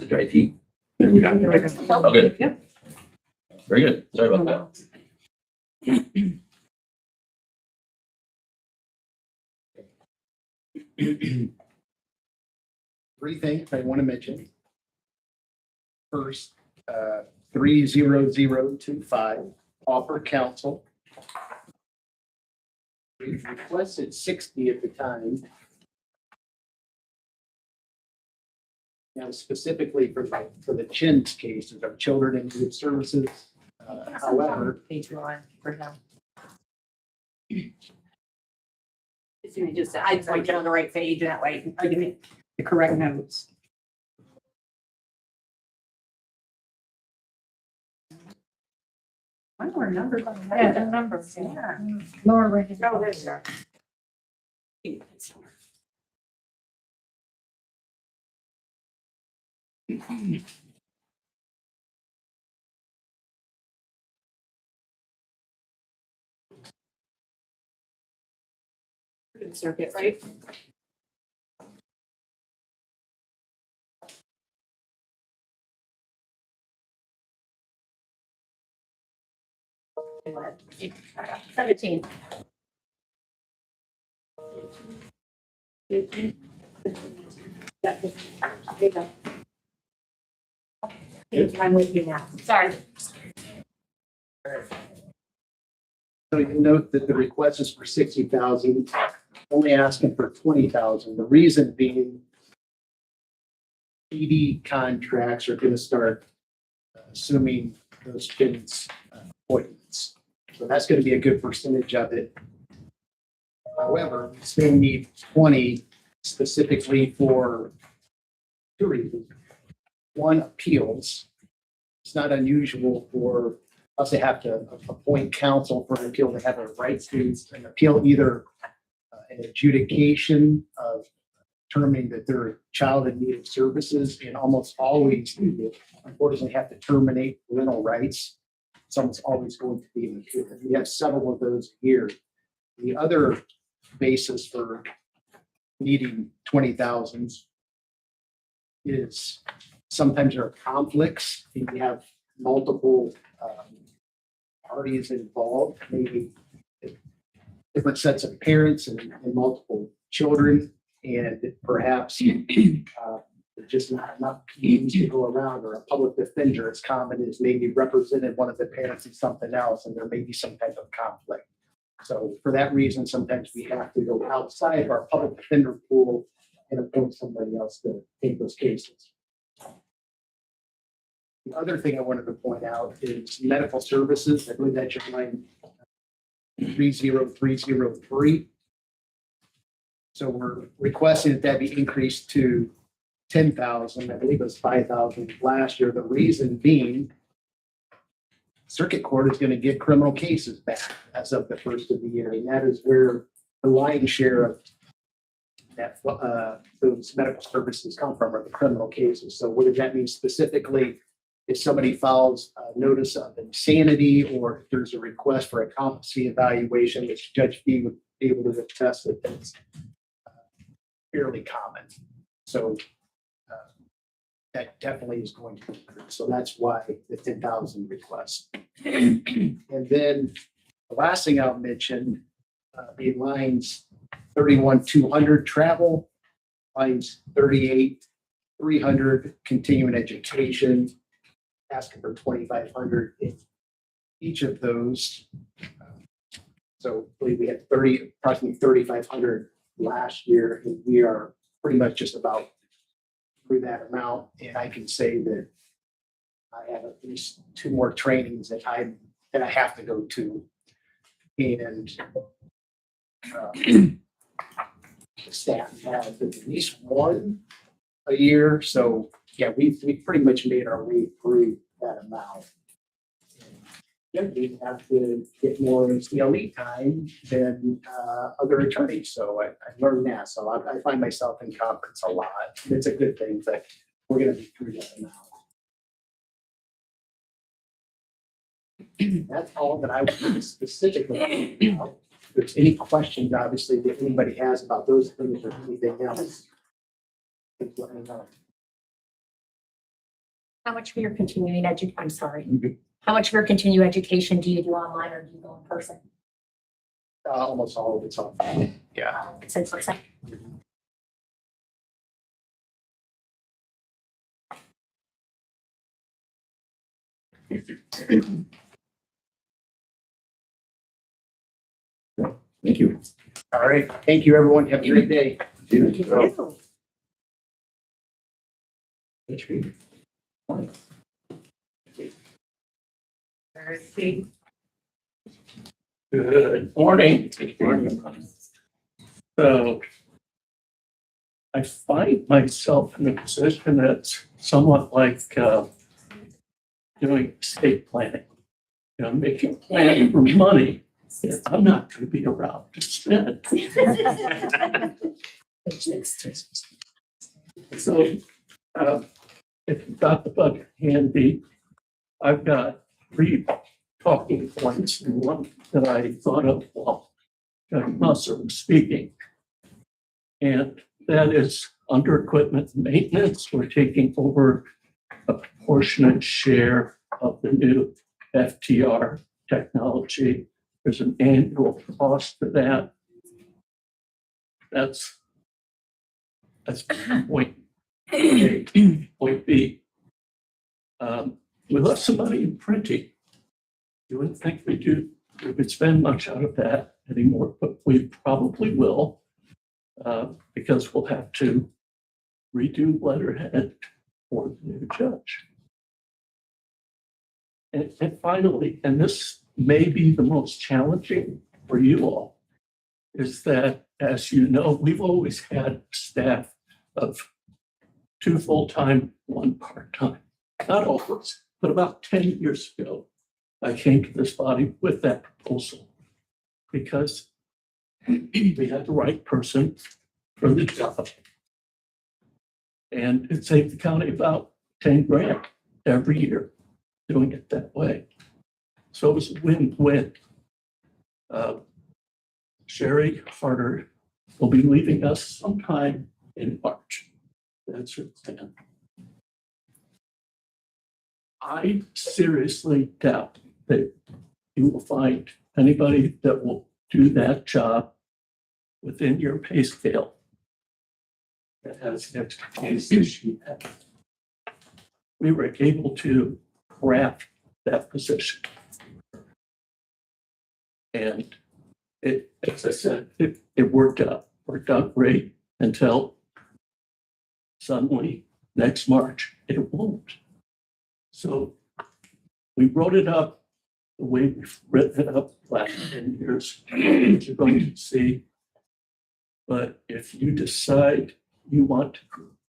The dry heat. Oh, good. Yep. Very good. Sorry about Three things I want to mention. First, 30025, offer council. We requested 60 at the time. Now specifically for the Chin's cases of children in youth services. However, Page one for him. I just like get on the right page that way. I can make the correct notes. Mine were numbered. Yeah, the numbers, yeah. Lower right. Oh, there's there. Circuit, right? What? 17. 18. Yeah, there you go. I'm with you now. Sorry. so you can note that the request is for 60,000, only asking for 20,000. The reason being ED contracts are going to start assuming those kids' appointments. So that's going to be a good percentage of it. However, we still need 20 specifically for two reasons. One, appeals. It's not unusual for us to have to appoint counsel for an appeal to have a right to an appeal, either an adjudication of determining that they're a child in need of services, and almost always, unfortunately, have to terminate parental rights. It's almost always going to be an appeal. We have several of those here. The other basis for needing 20,000 is sometimes there are conflicts. You have multiple parties involved, maybe different sets of parents and multiple children, and perhaps just not enough PDs to go around, or a public defender as common as maybe represented one of the parents in something else, and there may be some type of conflict. So for that reason, sometimes we have to go outside of our public defender pool and appoint somebody else to take those cases. The other thing I wanted to point out is medical services. I believe that's your line 30303. So we're requesting that be increased to 10,000. I believe it was 5,000 last year. The reason being, Circuit Court is going to get criminal cases back as of the first of the year, and that is where the lion's share of that those medical services come from, are the criminal cases. So what does that mean specifically? If somebody files a notice of insanity, or if there's a request for a competency evaluation, which Judge B would be able to attest that that's fairly common. So that definitely is going to increase. So that's why the 10,000 request. And then the last thing I'll mention, the lines 31,200 travel, lines 38,300 continuing education, asking for 2,500 in each of those. So I believe we had approximately 3,500 last year, and we are pretty much just about through that amount. And I can say that I have at least 2 more trainings that I have to go to, and the staff has at least 1 a year. So yeah, we pretty much made our way through that amount. Yeah, we have to get more CLE time than other attorneys. So I learned that. So I find myself in conference a lot. It's a good thing, but we're going to be through that now. That's all that I would specifically about. If there's any questions, obviously, that anybody has about those things or anything else, please let me know. How much of your continuing I'm sorry. How much of your continuing education do you do online or do you go in person? Almost all of it's on. Yeah. It's in person. Thank you. All right. Thank you, everyone. Have a great day. Good morning. So I find myself in a position that's somewhat like doing estate planning. You know, making planning for money that I'm not going to be around to spend. So if you've got the budget handy, I've got 3 talking points and one that I thought of while Judge Musser was speaking. And that is under equipment maintenance. We're taking over a proportionate share of the new FTR technology. There's an annual cost to that. That's point A. Point B. We left some money in printing. You wouldn't think we would spend much out of that anymore, but we probably will, because we'll have to redo letterhead for the new judge. And finally, and this may be the most challenging for you all, is that, as you know, we've always had staff of 2 full-time, 1 part-time. Not always, but about 10 years ago, I came to this body with that proposal because we had the right person for the job. And it saved the county about 10 grand every year doing it that way. So it was a win-win. Sherry Harder will be leaving us sometime in March. That's her plan. I seriously doubt that you will find anybody that will do that job within your pay scale that has the expertise that she has. We were able to craft that position. And it, as I said, it worked out great until suddenly next March it won't. So we wrote it up the way we've written it up the last 10 years, which you're going to see. But if you decide you want to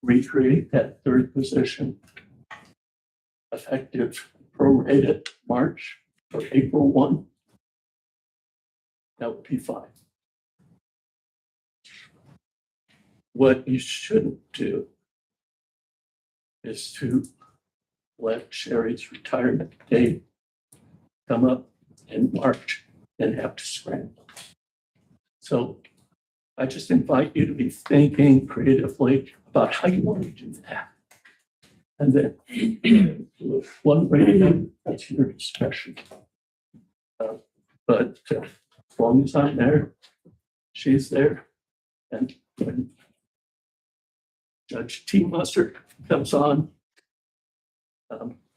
recreate that 3rd position, effective prorated March or April 1, that would be fine. What you shouldn't do is to let Sherry's retirement date come up in March and have to scramble. So I just invite you to be thinking creatively about how you want to do that. And then one way, that's your discretion. But as long as I'm there, she's there. And when Judge T. Mustard comes on,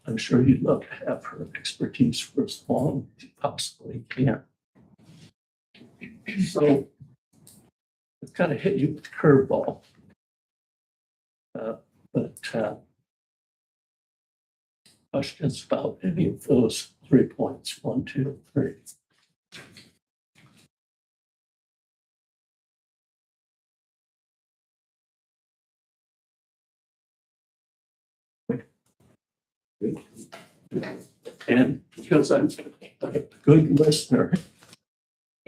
I'm sure you'd love to have her expertise for as long as you possibly can. So it's kind of hit you with a curveball. But questions about any of those 3 points, 1, 2, 3. And because I'm a good listener,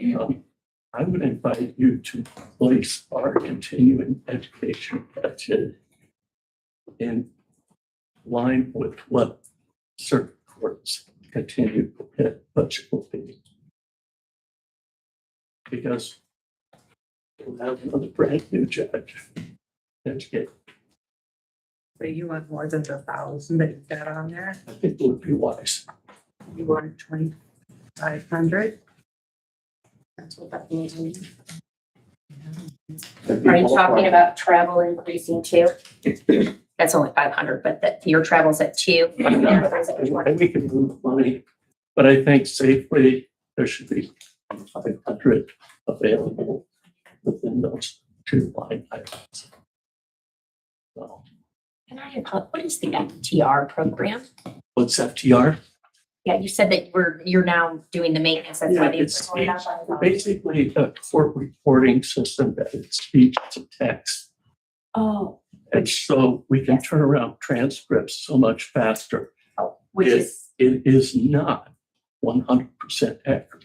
I would invite you to place our continuing education budget in line with what circuit courts continue budget will be. Because we'll have another brand new judge educate. So you want more than the 1,000 that you got on there? I think it would be wise. You want 2,500? That's what that means. Are you talking about travel increasing too? That's only 500, but that your travel's at 2. And we can move money, but I think safely, there should be 500 available within those 2 line items. So, Can I have, what is the FTR program? what's FTR? Yeah, you said that you're now doing the maintenance. That's why Yeah, they. it's basically a court reporting system that it's speech to text. Oh, And so we can turn around transcripts so much faster. which is, It is not 100% accurate.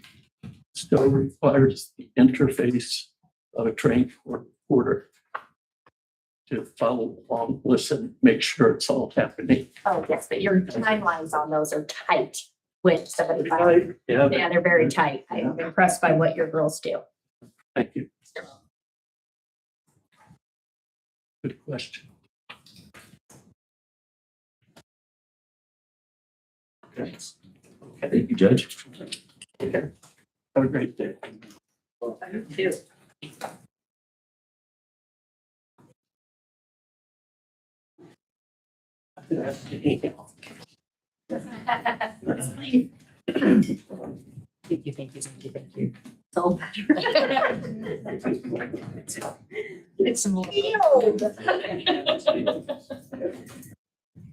Still requires the interface of a trained court reporter to follow along, listen, make sure it's all happening. oh, yes, but your timelines on those are tight with 75. Yeah, Yeah, they're very tight. I'm impressed by what your girls do. thank you. Good question. Okay. Thank you, Judge. Okay. Have a great day. You too. Thank you. So It's more.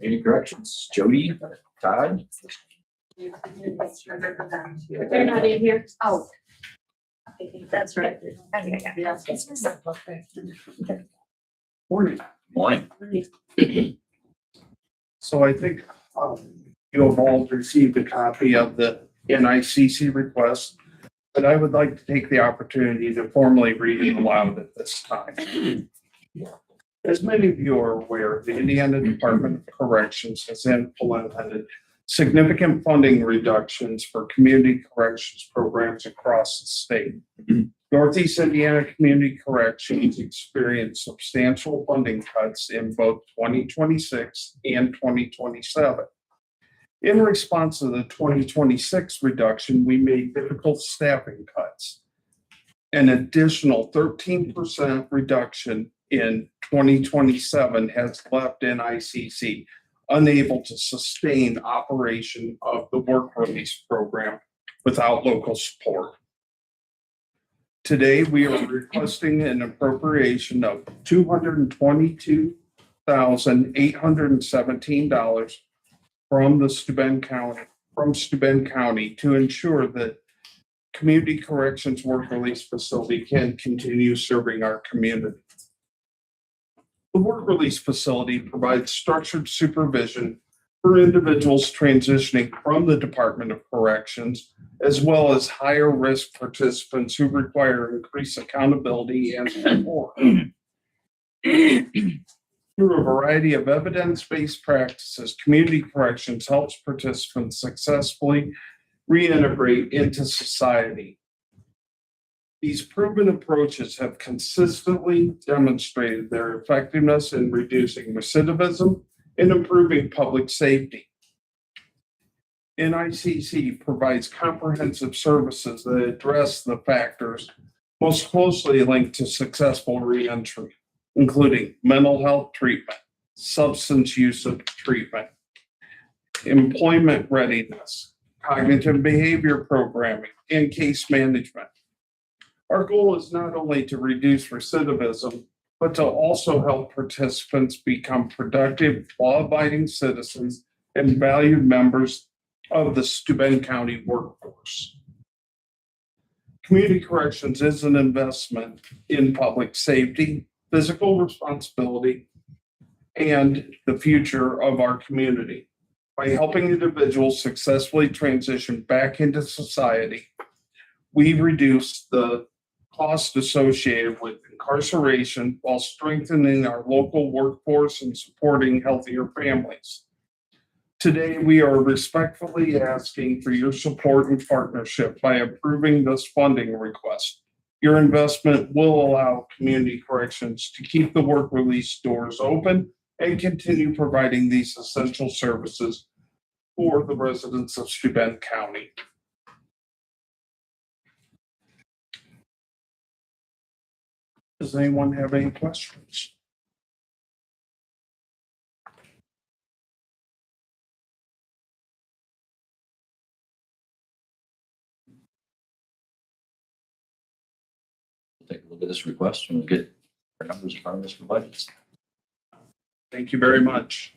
Any corrections? Jody, Todd? They're not in here? Oh. That's right. Morning. Morning. So I think you have all received a copy of the NICC request, but I would like to take the opportunity to formally read it aloud at this time. As many of you are aware, the Indiana Department of Corrections has implemented significant funding reductions for community corrections programs across the state. Northeast Indiana Community Corrections experienced substantial funding cuts in both 2026 and 2027. In response to the 2026 reduction, we made difficult staffing cuts. An additional 13% reduction in 2027 has left NICC unable to sustain operation of the work release program without local support. Today, we are requesting an appropriation of $222,817 from Steuben County to ensure that community corrections work release facility can continue serving our community. The work release facility provides structured supervision for individuals transitioning from the Department of Corrections, as well as higher risk participants who require increased accountability and support. Through a variety of evidence-based practices, community corrections helps participants successfully reintegrate into society. These proven approaches have consistently demonstrated their effectiveness in reducing recidivism and improving public safety. NICC provides comprehensive services that address the factors most closely linked to successful reentry, including mental health treatment, substance use treatment, employment readiness, cognitive behavior programming, and case management. Our goal is not only to reduce recidivism, but to also help participants become productive, law-abiding citizens and valued members of the Steuben County workforce. Community corrections is an investment in public safety, physical responsibility, and the future of our community. By helping individuals successfully transition back into society, we reduce the cost associated with incarceration while strengthening our local workforce and supporting healthier families. Today, we are respectfully asking for your support and partnership by approving this funding request. Your investment will allow community corrections to keep the work release doors open and continue providing these essential services for the residents of Steuben County. Does anyone have any questions? We'll take a look at this request and we'll get our numbers in front of us for budgets. Thank you very much.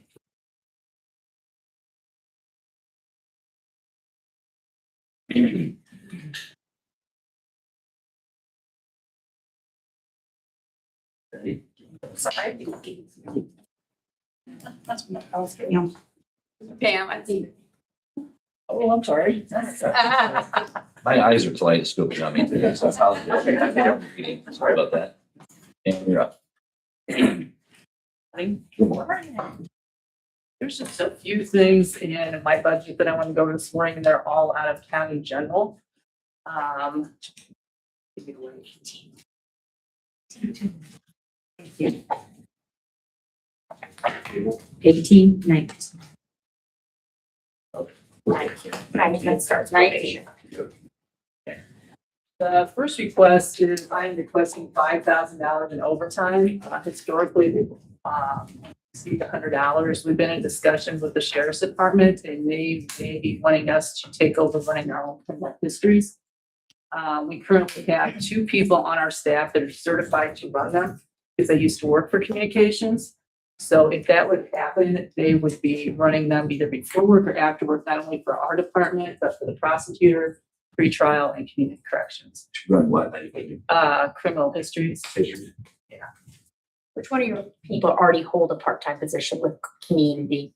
Ready? Pam, I think. Oh, I'm sorry. My eyes are kaleidoscoping on me today, so I apologize. Sorry about that. And you're up. Good morning. There's just a few things in my budget that I want to go over this morning, and they're all out of county general. Give me one. 18, 19. That starts 19. The first request is I'm requesting $5,000 in overtime. Historically, we've received $100. We've been in discussions with the sheriff's department, and they may be wanting us to take over running our own criminal histories. We currently have 2 people on our staff that are certified to run them because they used to work for communications. So if that would happen, they would be running them either before work or after work, not only for our department, but for the prosecutor, pretrial, and community corrections. Run what? Criminal histories. Which one of your people already hold a part-time position with community,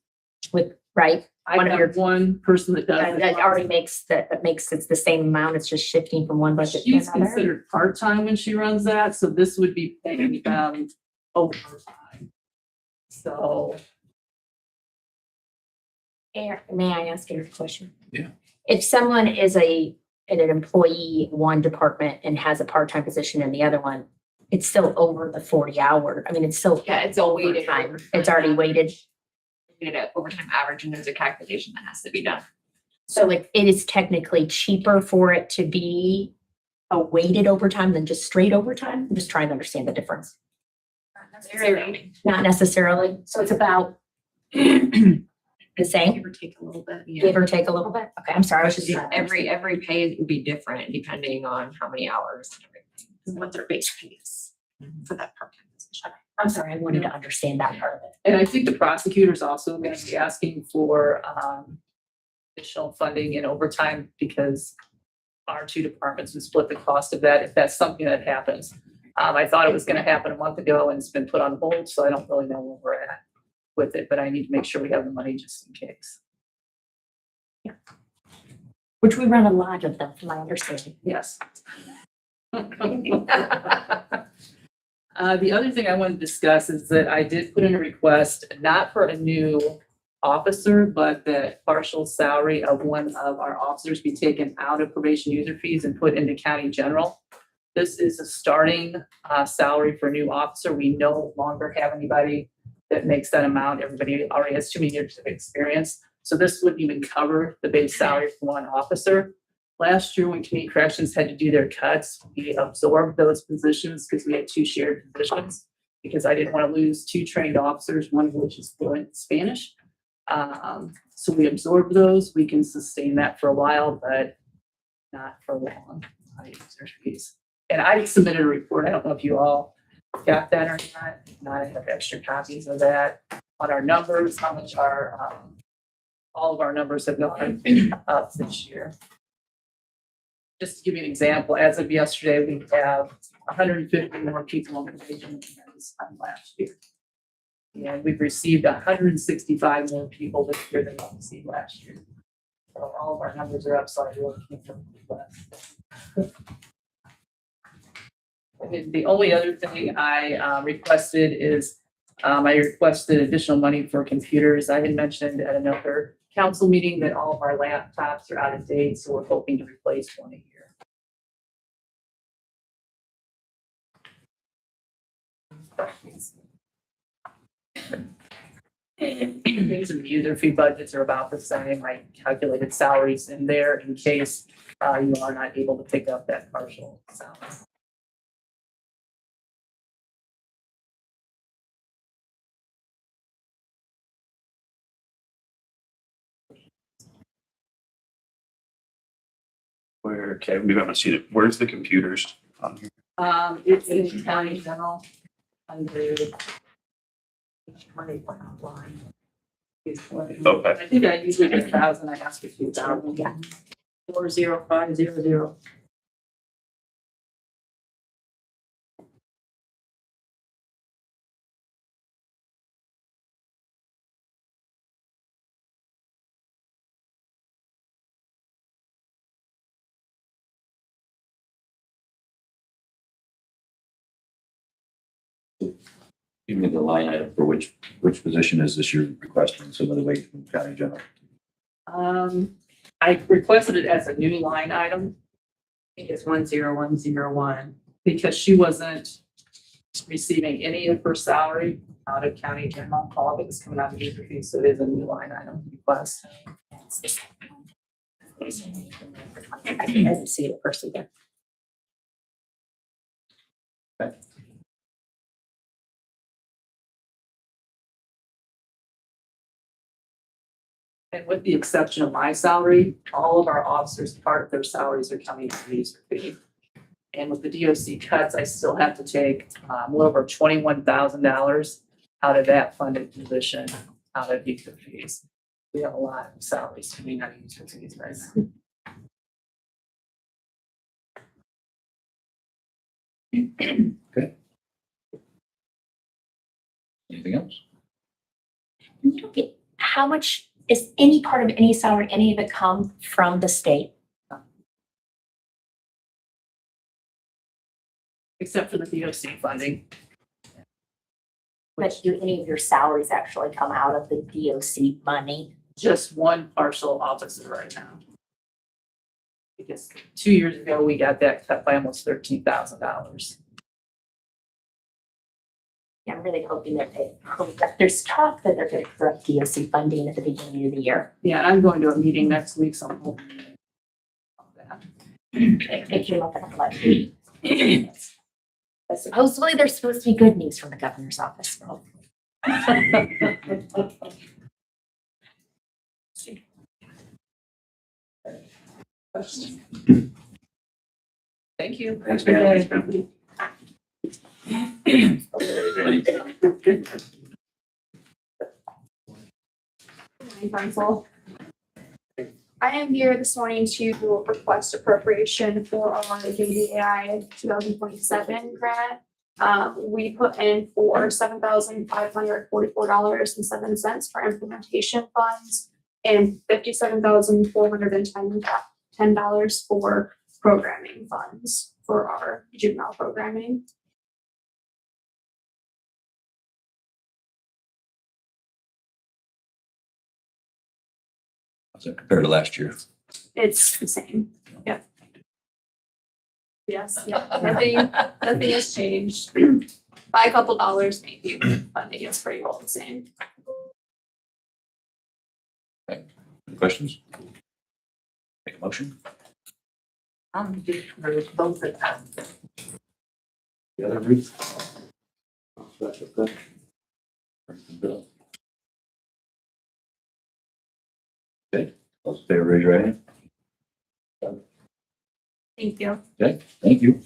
right? I One of your- have one person that does. it. That already makes it's the same amount, it's just shifting from one budget to She's another. considered part-time when she runs that, so this would be paying overtime. So, May I ask you a question? Yeah. If someone is an employee in one department and has a part-time position in the other one, it's still over the 40 hour. I mean, it's still. Yeah, it's all weighted. overtime. It's already weighted. Weighted at overtime average, and there's a calculation that has to be done. So it is technically cheaper for it to be a weighted overtime than just straight overtime. I'm just trying to understand the difference. Not necessarily. So it's about the same, Give or take a little bit, yeah. give or take a little bit. Okay, I'm sorry. I was just. Yeah, every pay would be different depending on how many hours and everything, and what their base pay is for that part-time position. I'm sorry. I wanted to understand that part of it. and I think the prosecutor's also gonna be asking for additional funding in overtime because our 2 departments would split the cost of that if that's something that happens. I thought it was gonna happen a month ago and it's been put on hold, so I don't really know where we're at with it, but I need to make sure we have the money just in case. Which we run a lot of them, from my understanding. Yes. The other thing I want to discuss is that I did put in a request, not for a new officer, but the partial salary of one of our officers be taken out of probation user fees and put into county general. This is a starting salary for a new officer. We no longer have anybody that makes that amount. Everybody already has too many years of experience. So this wouldn't even cover the base salary for one officer. Last year, when community corrections had to do their cuts, we absorbed those positions because we had 2 shared positions. Because I didn't want to lose 2 trained officers, one of which is fluent in Spanish. So we absorbed those. We can sustain that for a while, but not for long. And I submitted a report. I don't know if you all got that or not. If not, I have extra copies of that on our numbers, how much our all of our numbers have gone up this year. Just to give you an example, as of yesterday, we have 150 more people on probation than this time last year. And we've received 165 more people this year than we received last year. So all of our numbers are up, so I really can't request. And then the only other thing I requested is I requested additional money for computers. I had mentioned at another council meeting that all of our laptops are out of date, so we're hoping to replace one a year. Things in the user fee budgets are about the same. I calculated salaries in there in case you are not able to pick up that partial salary. Where, okay, we haven't seen it. Where's the computers on here? It's in county general under. Money plan line. Okay. I think I usually get 1,000, I ask for 2,000. Yeah. 40500. Give me the line item for which position is this you're requesting some of the wage from county general? I requested it as a new line item. I think it's 10101, because she wasn't receiving any of her salary out of county general. All of it was coming out of user fees, so it is a new line item request. I didn't see it at first either. And with the exception of my salary, all of our officers, part of their salaries are coming from user fee. And with the DOC cuts, I still have to take a little over $21,000 out of that funded position, out of user fees. We have a lot of salaries coming out of user fees right now. Anything else? You don't get, how much is any part of any salary, any of it come from the state? Except for the DOC funding. But do any of your salaries actually come out of the DOC money? Just one partial officer right now. Because 2 years ago, we got that cut by almost $13,000. Yeah, I'm really hoping that there's talk that they're going to correct DOC funding at the beginning of the year. Yeah, and I'm going to a meeting next week, so I'm hoping that. They came up with a budget. But supposedly there's supposed to be good news from the governor's office. Thank you. Thanks, man. Morning, Council. I am here this morning to request appropriation for our JDAI 2027 grant. We put in for $7,544.07 for implementation funds and $57,410 for programming funds for our juvenile programming. So compared to last year. It's the same, yeah. Yes, yeah, nothing has changed. By a couple dollars maybe, funding is pretty well the same. Any questions? Make a motion? There's both of them. The other read? Okay, let's stay raise your hand. Thank you. Okay, thank you.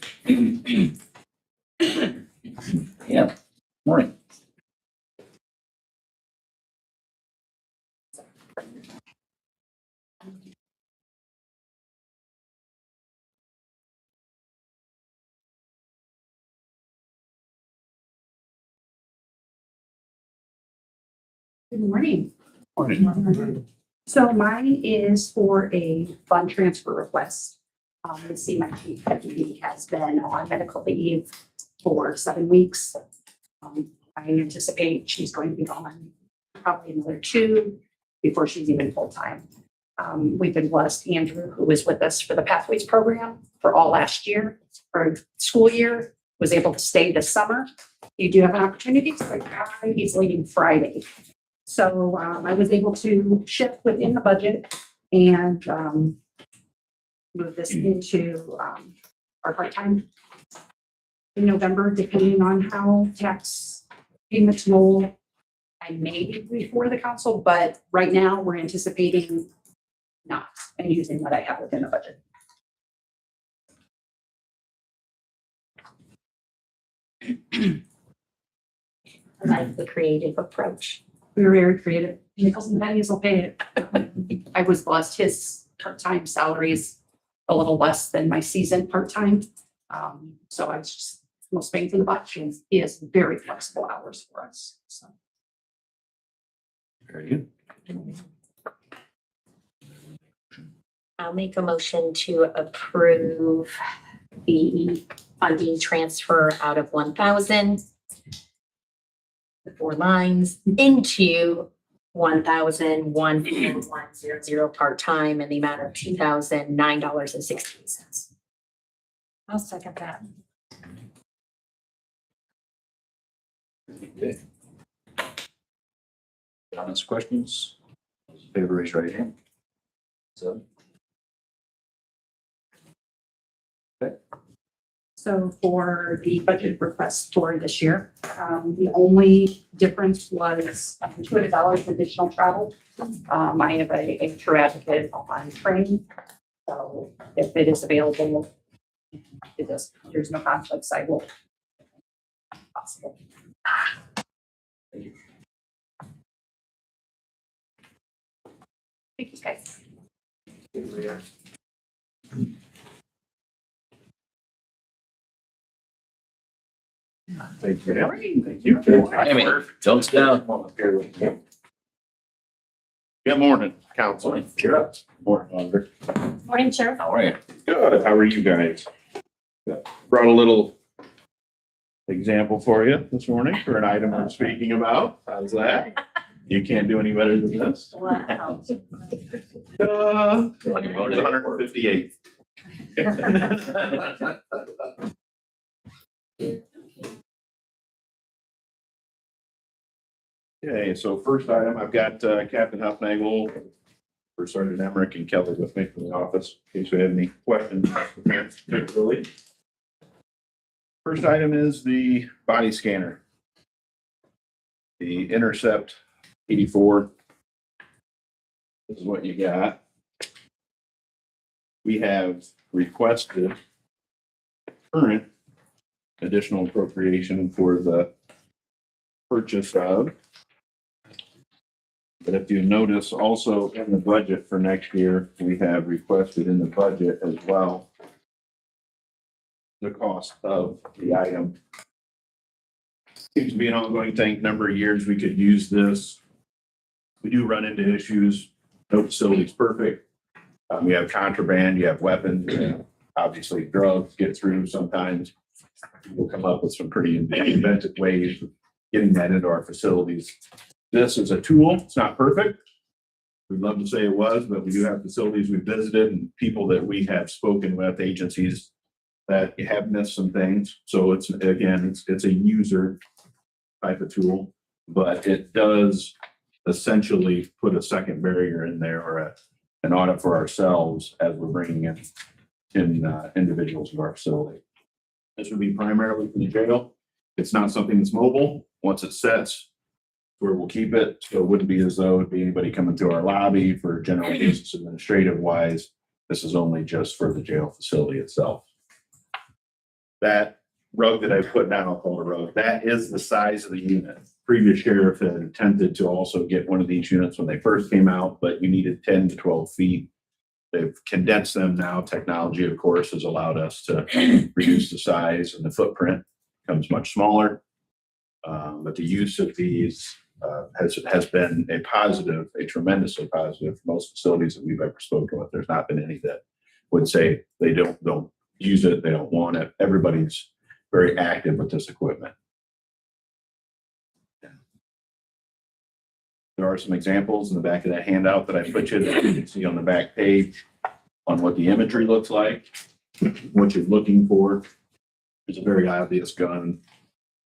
Yeah, morning. Good morning. Morning. So mine is for a fund transfer request. You see my chief deputy has been on medical leave for 7 weeks. I anticipate she's going to be gone probably another 2 before she's even full-time. We've been blessed, Andrew, who was with us for the Pathways program for all last year, or school year, was able to stay this summer. You do have an opportunity to like, he's leaving Friday. So I was able to shift within the budget and move this into our part-time in November, depending on how tax payments roll. I may be before the council, but right now we're anticipating not and using what I have within the budget. I like the creative approach. We were very creative. Nickels and pennies will pay it. I was blessed. His part-time salary is a little less than my season part-time. So I was just most bang for the buck. He has very flexible hours for us. So Very good. I'll make a motion to approve the funding transfer out of 1,000, the 4 lines, into 1,14100 part-time in the amount of $2,009.16. I'll second that. Okay. Comments, questions? Those in favor, raise your right hand. So, So for the budget request for this year, the only difference was $200 additional travel. I have a true advocate on training. So if it is available, it does, there's no conflicts, I will. Possible. Thank you, guys. Thank you. Thank you. Amy, don't sit down. Good morning, council. You're up. Morning, Auditor. Morning, Sheriff. How are you? Good. How are you guys? Brought a little example for you this morning for an item I'm speaking about. How's that? You can't do any better than this. Wow. 158. Okay, so first item, I've got Captain Huffnagel, First Sergeant Emmerich, and Kelly with me from the office, in case we have any questions. particularly. First item is the body scanner. The Intercept 84. This is what you got. We have requested current additional appropriation for the purchase of. But if you notice also in the budget for next year, we have requested in the budget as well the cost of the item. Seems to be an ongoing thing, number of years we could use this. We do run into issues. No facility's perfect. You have contraband, you have weapons, obviously drugs get through sometimes. People come up with some pretty inventive ways of getting that into our facilities. This is a tool. It's not perfect. We'd love to say it was, but we do have facilities we visited and people that we have spoken with, agencies that have missed some things. So it's, again, it's a user type of tool, but it does essentially put a second barrier in there or an audit for ourselves as we're bringing in individuals to our facility. This would be primarily for the jail. It's not something that's mobile. Once it sets, where we'll keep it. So it wouldn't be as though it'd be anybody coming through our lobby for general cases administrative wise. This is only just for the jail facility itself. That rug that I put down, I'll call it a rug, that is the size of the unit. Previous sheriff had attempted to also get one of these units when they first came out, but you needed 10 to 12 feet. They've condensed them now. Technology, of course, has allowed us to reduce the size and the footprint becomes much smaller. But the use of these has been a positive, a tremendously positive for most facilities that we've ever spoken with. There's not been any that would say they don't use it, they don't want it. Everybody's very active with this equipment. There are some examples in the back of that handout that I put you that you can see on the back page on what the imagery looks like, what you're looking for. It's a very obvious gun.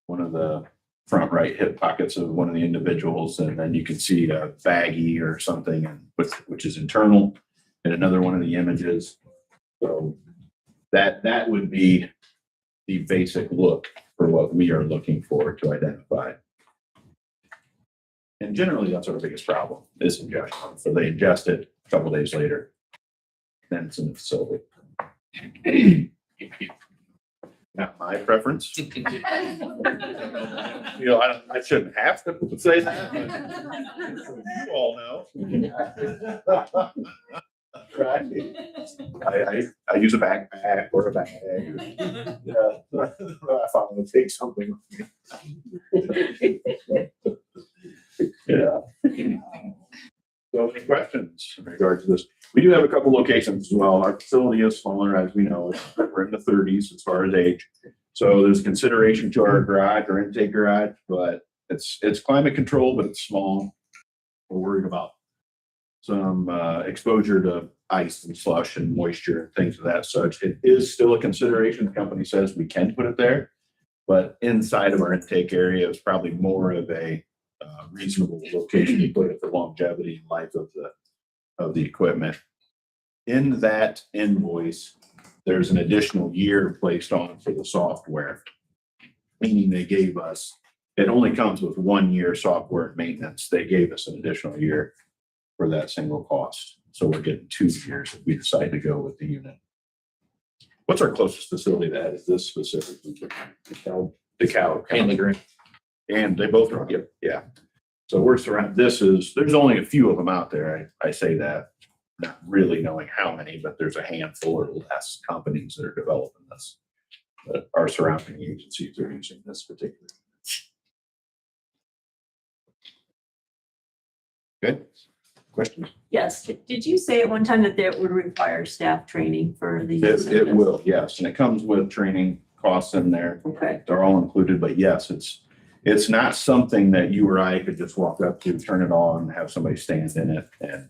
One of the front right hip pockets of one of the individuals, and then you can see a baggie or something, and which is internal, in another one of the images. So that would be the basic look for what we are looking for to identify. And generally, that's our biggest problem is ingestion. So they ingest it a couple days later, then it's in the facility. Not my preference. You know, I shouldn't have to say that, but you all know. Right. I use a backpack or a bag. Yeah. I finally take something with me. Yeah. So any questions in regard to this? We do have a couple locations as well. Our facility is smaller, as we know. We're in the 30s as far as age. So there's consideration to our garage, our intake garage, but it's climate controlled, but it's small. We're worried about some exposure to ice and slush and moisture and things of that such. It is still a consideration. The company says we can put it there, but inside of our intake area is probably more of a reasonable location to put it for longevity and life of the equipment. In that invoice, there's an additional year placed on for the software, meaning they gave us, it only comes with 1 year software maintenance. They gave us an additional year for that single cost. So we're getting 2 years if we decide to go with the unit. What's our closest facility that is this specifically? DeKalb. And the green. And they both are, yeah. So we're surrounded, there's only a few of them out there. I say that, not really knowing how many, but there's a handful or less companies that are developing this. But our surrounding agencies are using this particular. Good. Questions? Yes. Did you say at one time that that would require staff training for the? It will, yes. And it comes with training costs in there. Okay. They're all included, but yes, it's not something that you or I could just walk up to, turn it on, have somebody stand in it, and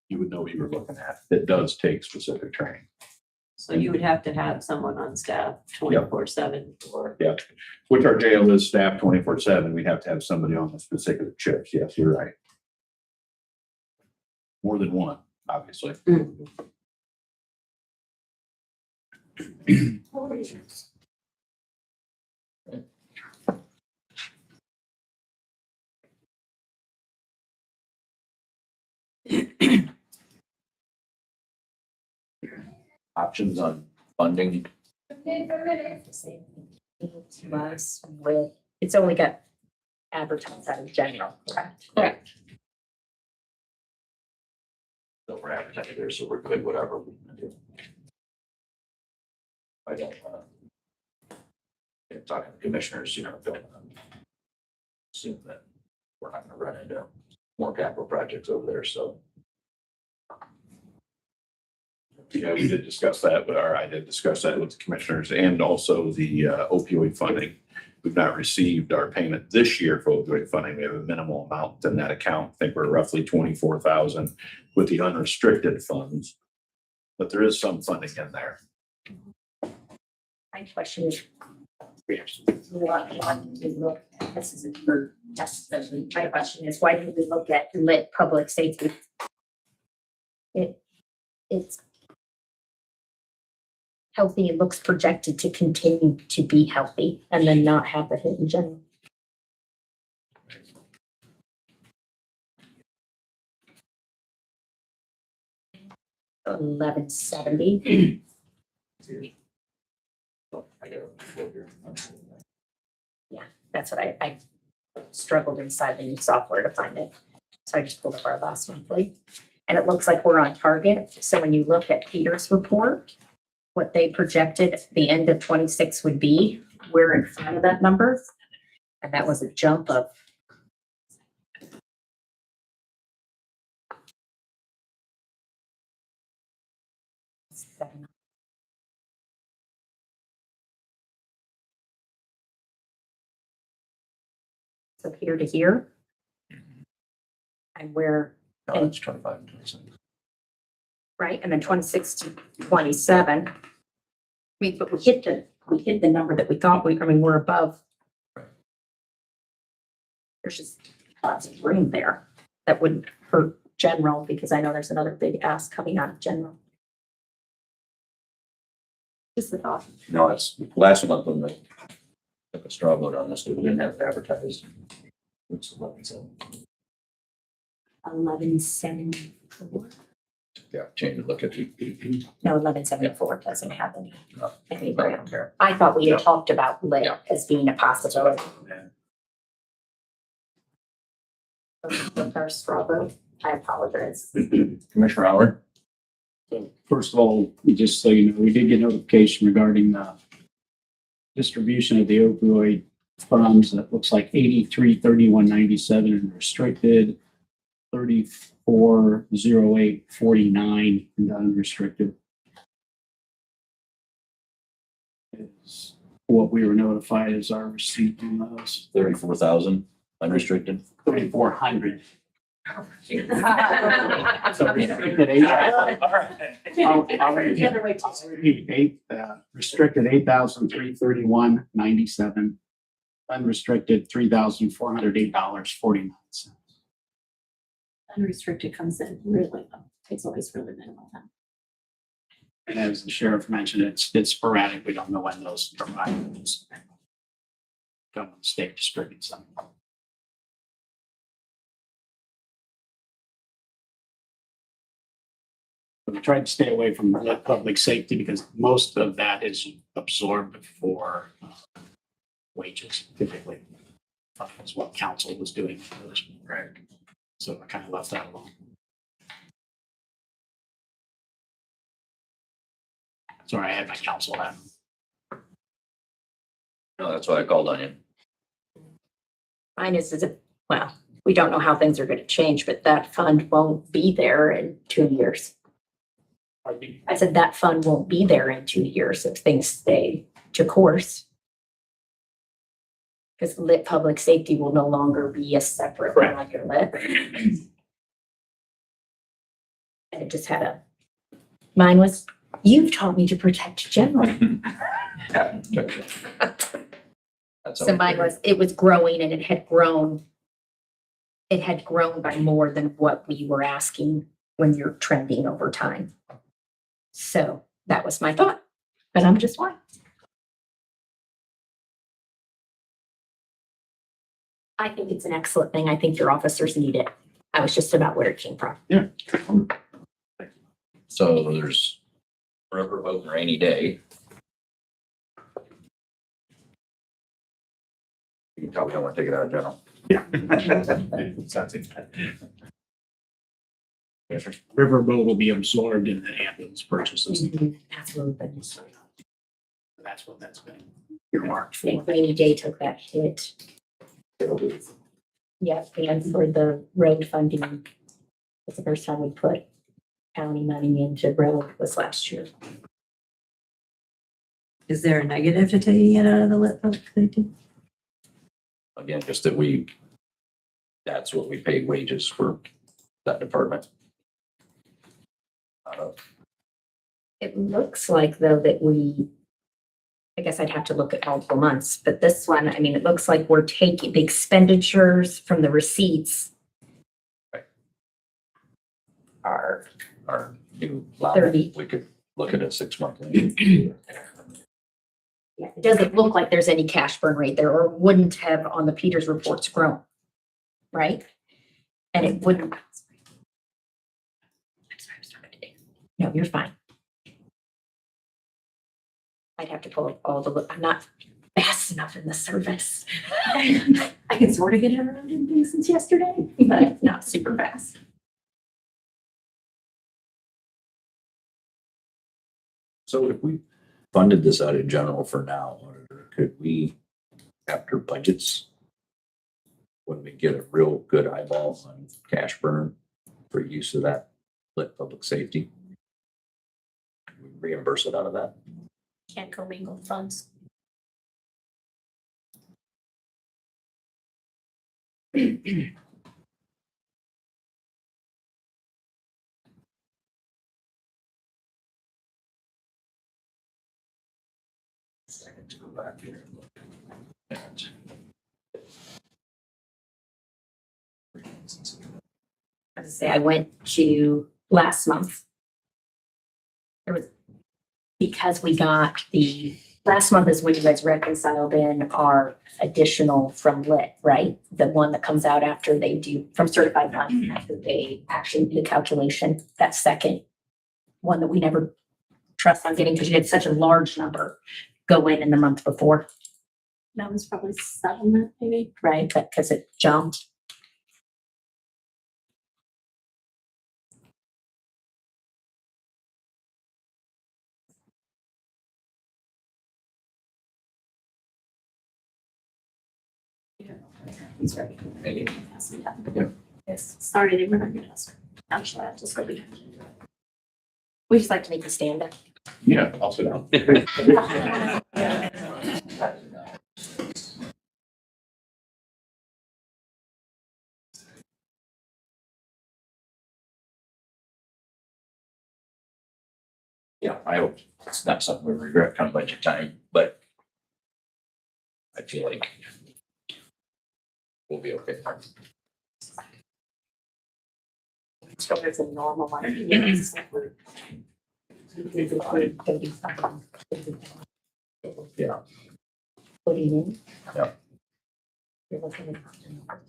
you would know what you were looking at. It does take specific training. So you would have to have someone on staff 24/7 or. Yeah, which our jail is staffed 24/7. We'd have to have somebody on the specific shifts. Yes, you're right. More than one, obviously. Options on funding. To us with, it's only got advertised out in general, correct? Correct. So we're advertising there, so we're good, whatever we can do. I don't talking to commissioners, don't assume that we're not gonna run into more capital projects over there, so. Yeah, we did discuss that, I did discuss that with the commissioners and also the opioid funding. We've not received our payment this year for opioid funding. We have a minimal amount in that account. I think we're roughly 24,000 with the unrestricted funds, but there is some funding in there. My question is, why did we look at, this isn't for test session. My question is, why did we look at lit public safety? It's healthy, it looks projected to continue to be healthy and then not have the hit in general. $1170. Yeah, that's what I struggled inside the new software to find it. So I just pulled up our last monthly. And it looks like we're on target. So when you look at Peter's report, what they projected the end of 26 would be, we're in front of that number. And that was a jump of so here to here. And we're No, it's 25 and 26. right, and then 26 to 27. But we hit the number that we thought we're above there's just lots of room there. That wouldn't hurt general, because I know there's another big ask coming out of general. Just a thought. No, it's last month when they took a straw vote on this, we didn't have it advertised. It's 11/7. 1174. Yeah, change it, look at it. No, 1174 doesn't have any. No. any I brand. don't care. I thought we had Yeah. talked about lit Yeah. as being a possibility. Our straw vote, I apologize. Commissioner Howard? First of all, just so you know, we did get notification regarding the distribution of the opioid funds. That looks like 833197 in restricted, 340849 in unrestricted. Is what we were notified as our receipt on those. 34,000 unrestricted. 3,400. So restricted restricted 8,331.97. Unrestricted $3,408.49. Unrestricted comes in really low. It's always really minimal time. And as the sheriff mentioned, it's sporadic. We don't know when those providers government state distributes them. We tried to stay away from public safety because most of that is absorbed for wages typically. That's what council was doing. Right. So I kind of left that alone. Sorry, I had my counsel hat. No, that's why I called on you. Mine is well, we don't know how things are going to change, but that fund won't be there in 2 years. I said that fund won't be there in 2 years if things stay to course. Because lit public safety will no longer be a separate line like your lit. And it just had mine was, you've taught me to protect general. So mine was, it was growing and it had grown. It had grown by more than what we were asking when you're trending over time. So that was my thought, but I'm just one. I think it's an excellent thing. I think your officers need it. I was just about where it came from. Yeah. So there's rubber boat and rainy day. You can tell we don't want to take it out of general. Yeah. Riverboat will be absorbed in the ambulance purchases. Absolutely. That's what that's been earmarked for. And rainy day took that hit. Yeah, and for the road funding, it's the first time we put county money into road was last year. Is there a negative to taking it out of the lit public safety? Again, just that that's what we pay wages for that department. It looks like though that I guess I'd have to look at multiple months, but this one, I mean, it looks like we're taking the expenditures from the receipts. Right. Are Our new level, 30. we could look at a 6 month. Yeah, it doesn't look like there's any cash burn rate there, or wouldn't have on the Peters reports grown, right? And it wouldn't. I'm sorry, I'm starting to do. No, you're fine. I'd have to pull up all I'm not fast enough in the service. I can sort of get it around in things since yesterday, but not super fast. So if we funded this out of general for now, could we, after budgets, when we get a real good eyeball on cash burn for use of that lit public safety, we reimburse it out of that? Can't commingle funds. Second to go back here and look at I went to last month. Because we got last month is when you guys reconciled in our additional from lit, right? The one that comes out after they do from certified fund, after they actually do the calculation, that second one that we never trust on getting because you had such a large number go in the month before, That was probably 7, maybe. right? But because it jumped. He's ready. Yeah. Yes, sorry, they were not gonna ask. Actually, I just go behind. We just like to make you stand up. Yeah, I'll sit down. Yeah, I hope it's not something we regret come budget time, but I feel like we'll be okay. So it's a normal one. Yes. Yeah. Putting in. Yeah. You're looking at-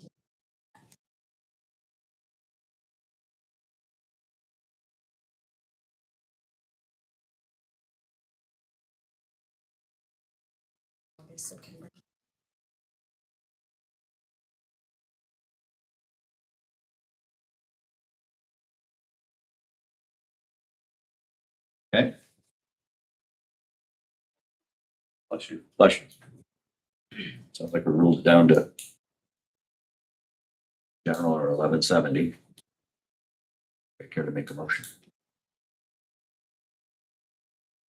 Okay. Bless you. Bless you. Sounds like we ruled it down to general or 1170. Take care to make a motion.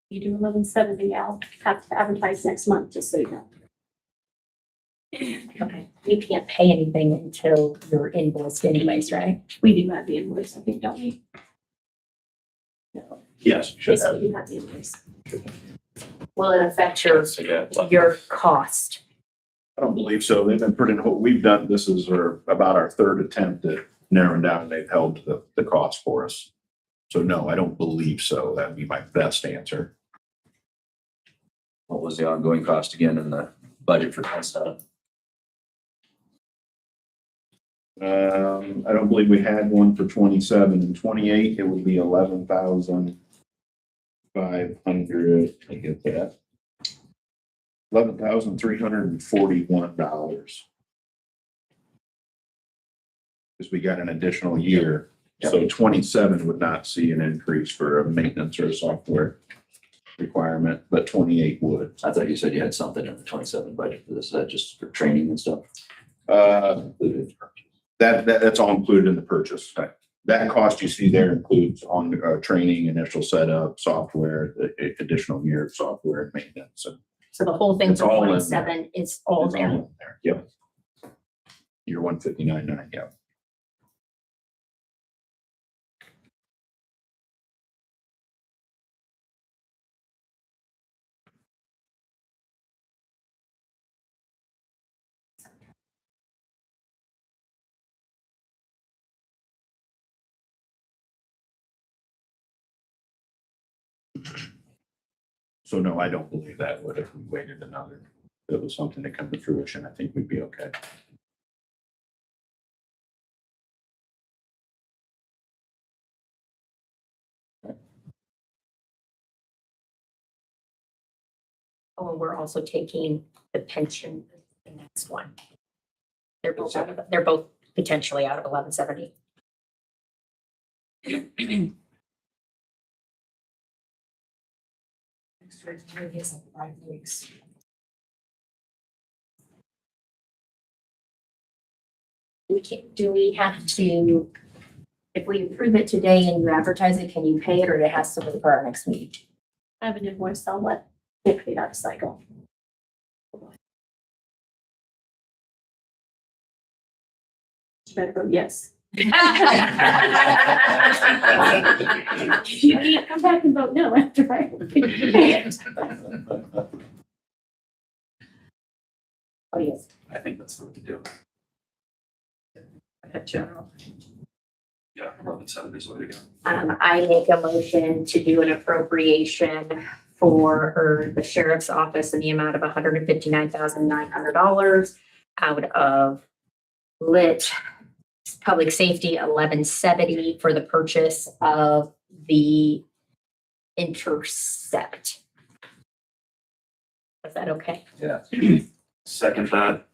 You do 1170, I'll have to advertise next month, just so you know. Okay, you can't pay anything until you're invoiced anyways, right? We do have the invoice, I think, don't we? Yes, should So have. you have the invoice. Will it affect your cost? I don't believe so. They've been pretty, we've done, this is about our third attempt at narrowing down. They've held the cost for us. So no, I don't believe so. That'd be my best answer. What was the ongoing cost again in the budget for that stuff? I don't believe we had one for 27 and 28. It would be 11,500. I get that. $11,341. Because we got an additional year. So 27 would not see an increase for a maintenance or a software requirement, but 28 would. I thought you said you had something in the 27 budget for this. Is that just for training and stuff? Included. That's all included in the purchase. That cost you see there includes on training, initial setup, software, the additional year of software and maintenance. And So the whole thing It's for all in 27 is all it's all there. in there. Yep. You're 159.9, yeah. So no, I don't believe that would if we waited another, if it was something to come to fruition, I think we'd be okay. Oh, and we're also taking the pension, the next one. They're both potentially out of 1170. Do we have to, if we approve it today and you advertise it, can you pay it or it has to wait for our next meeting? I have an invoice, I'll let it paid out of cycle. You better vote yes. You can't come back and vote no after I pay it. Oh, yes. I think that's what to do. At general. Yeah, 1170 is the way to go. I make a motion to do an appropriation for the sheriff's office in the amount of $159,900 out of lit public safety 1170 for the purchase of the Intercept. Is that okay? Yeah. Second that.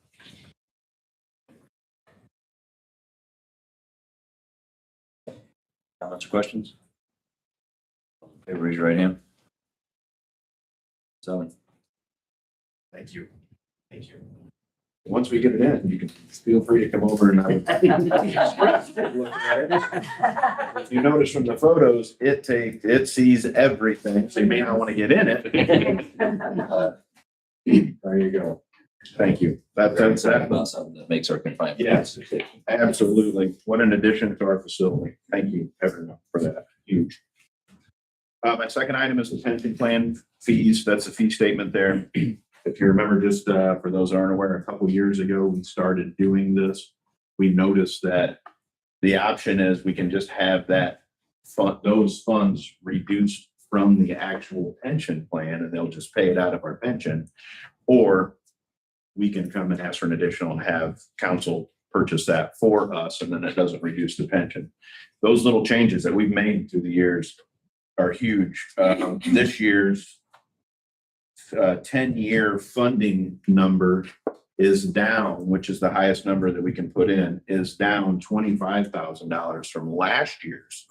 Comments or questions? Okay, raise your right hand. 7. Thank you. Thank you. Once we get it in, you can feel free to come over and I would. If you notice from the photos, it sees everything, so you may not want to get in it. There you go. Thank you. That's that. About something that makes our confinement. Yes, absolutely. What an addition to our facility. Thank you, everyone, for that. Huge. My second item is the pension plan fees. That's a fee statement there. If you remember, just for those who aren't aware, a couple years ago, we started doing this. We noticed that the option is we can just have that those funds reduced from the actual pension plan and they'll just pay it out of our pension. Or we can come and ask for an additional and have council purchase that for us, and then it doesn't reduce the pension. Those little changes that we've made through the years are huge. This year's 10-year funding number is down, which is the highest number that we can put in, is down $25,000 from last year's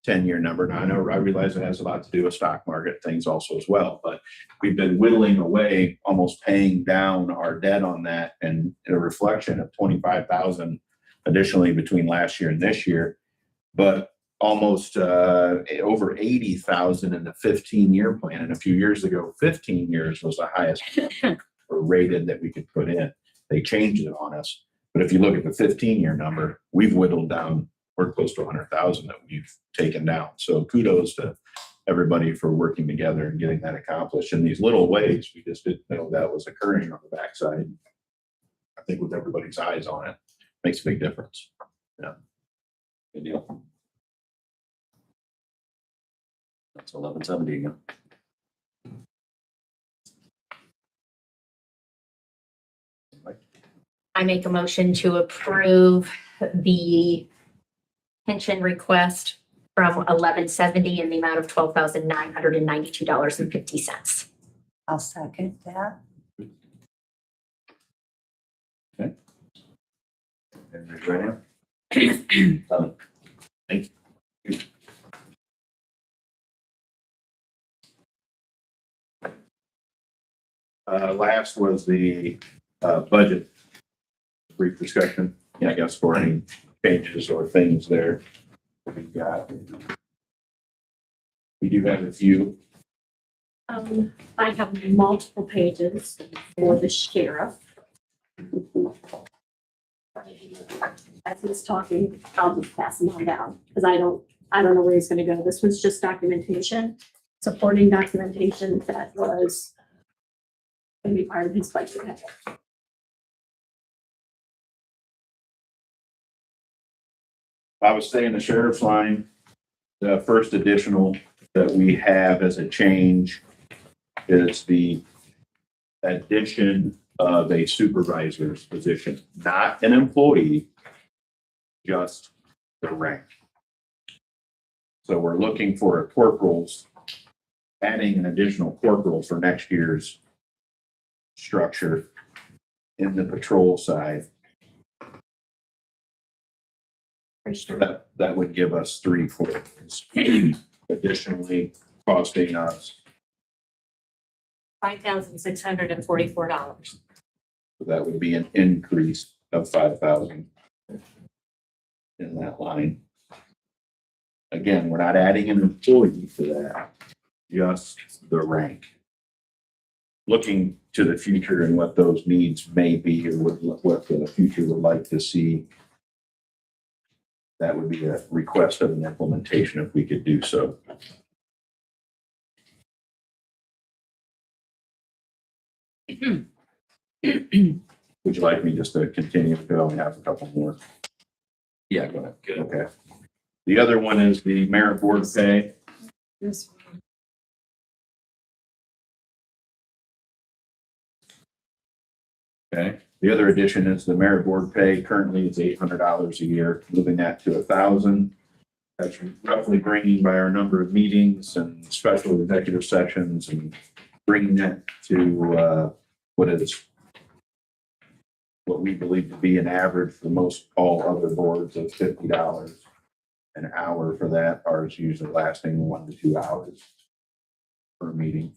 10-year number. Now, I realize it has a lot to do with stock market things also as well, but we've been whittling away, almost paying down our debt on that, and a reflection of 25,000 additionally between last year and this year, but almost over 80,000 in the 15-year plan. And a few years ago, 15 years was the highest rated that we could put in. They changed it on us. But if you look at the 15-year number, we've whittled down, we're close to 100,000 that we've taken down. So kudos to everybody for working together and getting that accomplished in these little ways. We just didn't know that was occurring on the backside. I think with everybody's eyes on it, makes a big difference. Yeah. Good deal. That's 1170 again. I make a motion to approve the pension request from 1170 in the amount of $12,992.50. I'll second that. Okay. Everybody's ready? Thank you. Last was the budget. Brief discussion, I guess, for any changes or things there. We do have a few. I have multiple pages for the sheriff. As he's talking, I'll just pass them on down because I don't know where he's going to go. This was just documentation, supporting documentation that was going to be part of his budget. I would say in the sheriff's line, the first additional that we have as a change is the addition of a supervisor's position, not an employee, just the rank. So we're looking for a corporals, adding an additional corporal for next year's structure in the patrol side. That would give us 3 corporals. Additionally, costing us, $5,644. so that would be an increase of 5,000 in that line. Again, we're not adding an employee to that, just the rank. Looking to the future and what those needs may be or what the future would like to see. That would be a request of an implementation if we could do so. Would you like me just to continue to go? We have a couple more. Yeah, go ahead. Okay. The other one is the merit board pay. Okay, the other addition is the merit board pay. Currently it's $800 a year, moving that to 1,000. That's roughly bringing by our number of meetings and special executive sessions and bringing that to what we believe to be an average for most all other boards of $50 an hour for that. Ours usually lasting 1 to 2 hours per meeting.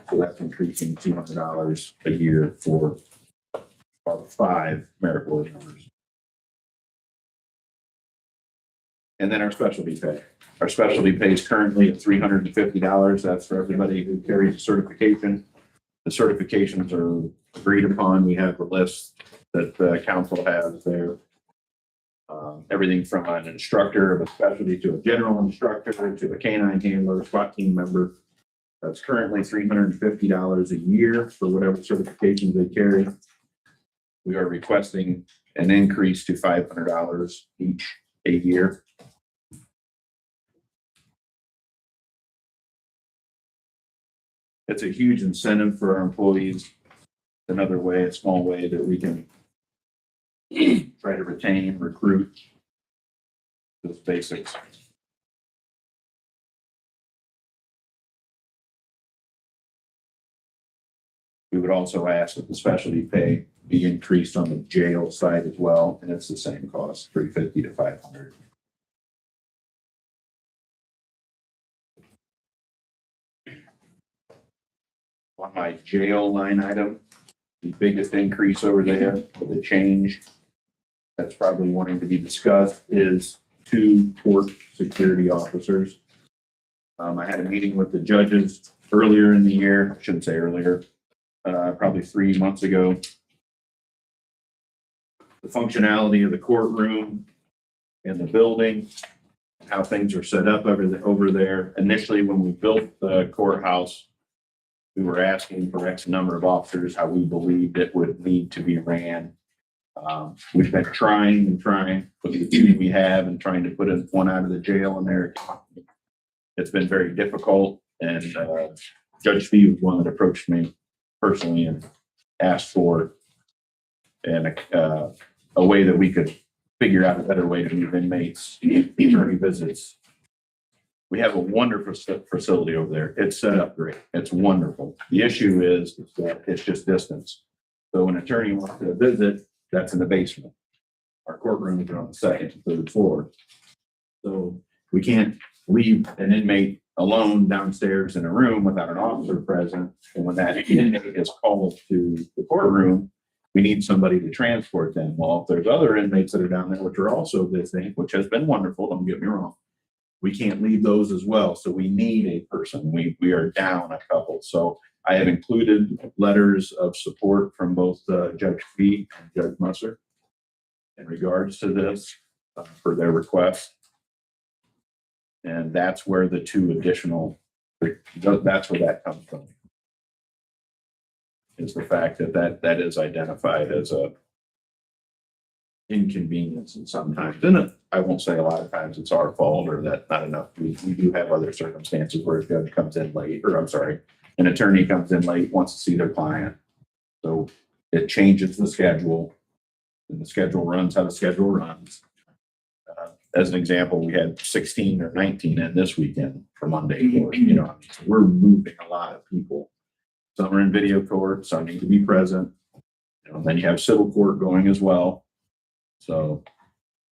So that's increasing $200 a year for our 5 merit board members. And then our specialty pay. Our specialty pay is currently at $350. That's for everybody who carries a certification. The certifications are agreed upon. We have a list that the council has there. Everything from an instructor of a specialty to a general instructor to a canine handler, SWAT team member. That's currently $350 a year for whatever certifications they carry. We are requesting an increase to $500 each a year. It's a huge incentive for our employees. Another way, a small way that we can try to retain, recruit those basics. We would also ask that the specialty pay be increased on the jail side as well, and it's the same cost, $350 to $500. On my jail line item, the biggest increase over there, the change that's probably wanting to be discussed is 2 court security officers. I had a meeting with the judges earlier in the year, I shouldn't say earlier, probably 3 months ago. The functionality of the courtroom and the building, how things are set up over there. Initially, when we built the courthouse, we were asking for X number of officers, how we believed it would need to be ran. We've been trying with the 2 we have and trying to put one out of the jail in there. It's been very difficult, and Judge Steve was one that approached me personally and asked for a way that we could figure out a better way to move inmates, attorney visits. We have a wonderful facility over there. It's set up great. It's wonderful. The issue is that it's just distance. So when an attorney wants to visit, that's in the basement. Our courtrooms are on the 2nd and 3rd floor. So we can't leave an inmate alone downstairs in a room without an officer present. And when that inmate is called to the courtroom, we need somebody to transport them. Well, if there's other inmates that are down there, which are also visiting, which has been wonderful, don't get me wrong, we can't leave those as well. So we need a person. We are down a couple. So I have included letters of support from both Judge Fee and Judge Musser in regards to this for their request. And that's where the 2 additional, that's where that comes from. Is the fact that is identified as a inconvenience, and sometimes, and I won't say a lot of times it's our fault or that not enough. We do have other circumstances where a judge comes in late, or I'm sorry, an attorney comes in late, wants to see their client. So it changes the schedule, and the schedule runs how the schedule runs. As an example, we had 16 or 19 in this weekend for Monday court. So we're moving a lot of people. Some are in video court, some need to be present. Then you have civil court going as well. So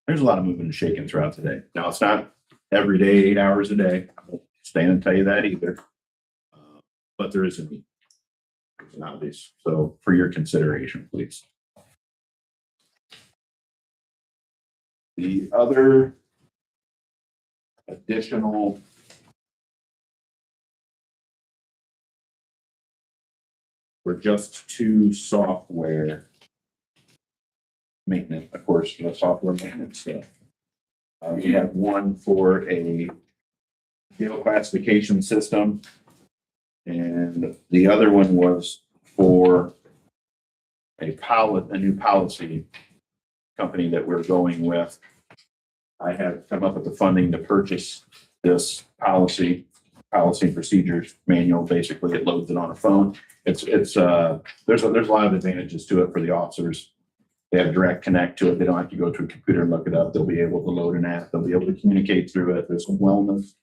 there's a lot of moving and shaking throughout the day. Now, it's not every day, 8 hours a day. I won't stand and tell you that either. But there is a need. Nowadays. So for your consideration, please. The other additional were just 2 software maintenance, of course, the software maintenance stuff. We have one for a jail classification system, and the other one was for a new policy company that we're going with. I have come up with the funding to purchase this policy and procedures manual. Basically, it loads it on a phone. There's a lot of advantages to it for the officers. They have direct connect to it. They don't have to go to a computer and look it up. They'll be able to load an app. They'll be able to communicate through it. There's some wellness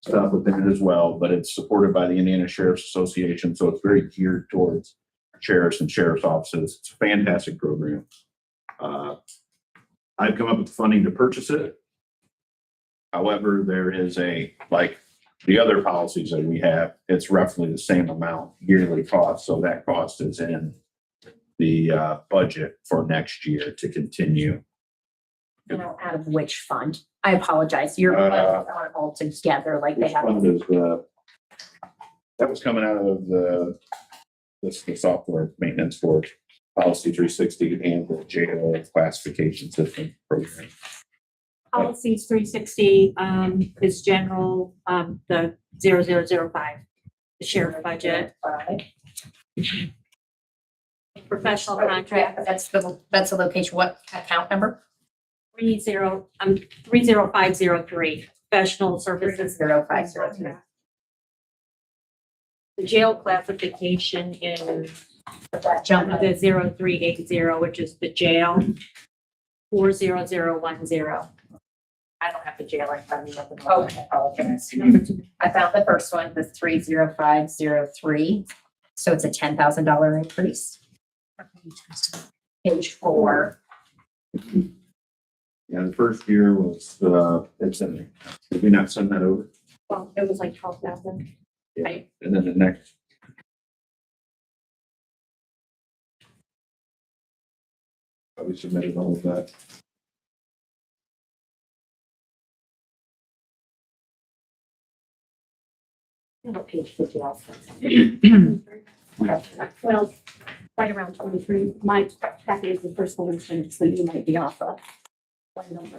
stuff within it as well, but it's supported by the Indiana Sheriff's Association, so it's very geared towards sheriffs and sheriff's offices. It's a fantastic program. I've come up with funding to purchase it. However, there is like the other policies that we have, it's roughly the same amount yearly cost. So that cost is in the budget for next year to continue. Out of which fund? I apologize. Your funds aren't all together like they This have. fund is, that was coming out of the software maintenance for Policy 360 and the jail classification system program. Policies 360 is general, the 0005, the sheriff budget. Professional contract, That's the location. What account number? 30503, professional services. 0503. The jail classification is Jump. the 0380, which is the jail, 40010. I don't have the jail in front of me. Okay, I apologize. I found the first one, the 30503. So it's a $10,000 increase. Page 4. Yeah, the first year was, it's in there. Did we not send that over? Well, it was like 12,000. Yeah. And then the next. We submitted all of that. What page 50 also? Well, right around 23. My packet is the first one, so you might be off of one number.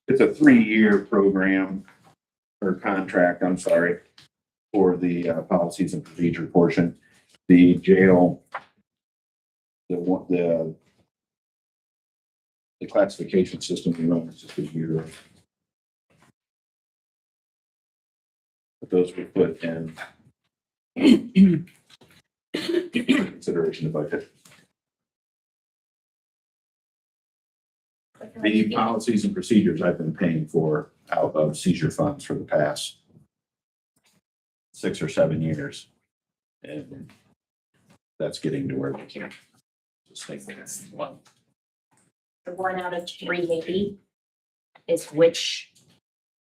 It's a 3-year program or contract, I'm sorry, for the policies and procedure portion. The jail, the classification system we run is just a year. But those we put in consideration of budget. The policies and procedures I've been paying for out of seizure funds for the past 6 or 7 years. And that's getting to where we can't sustain that. The 1 out of 380 is which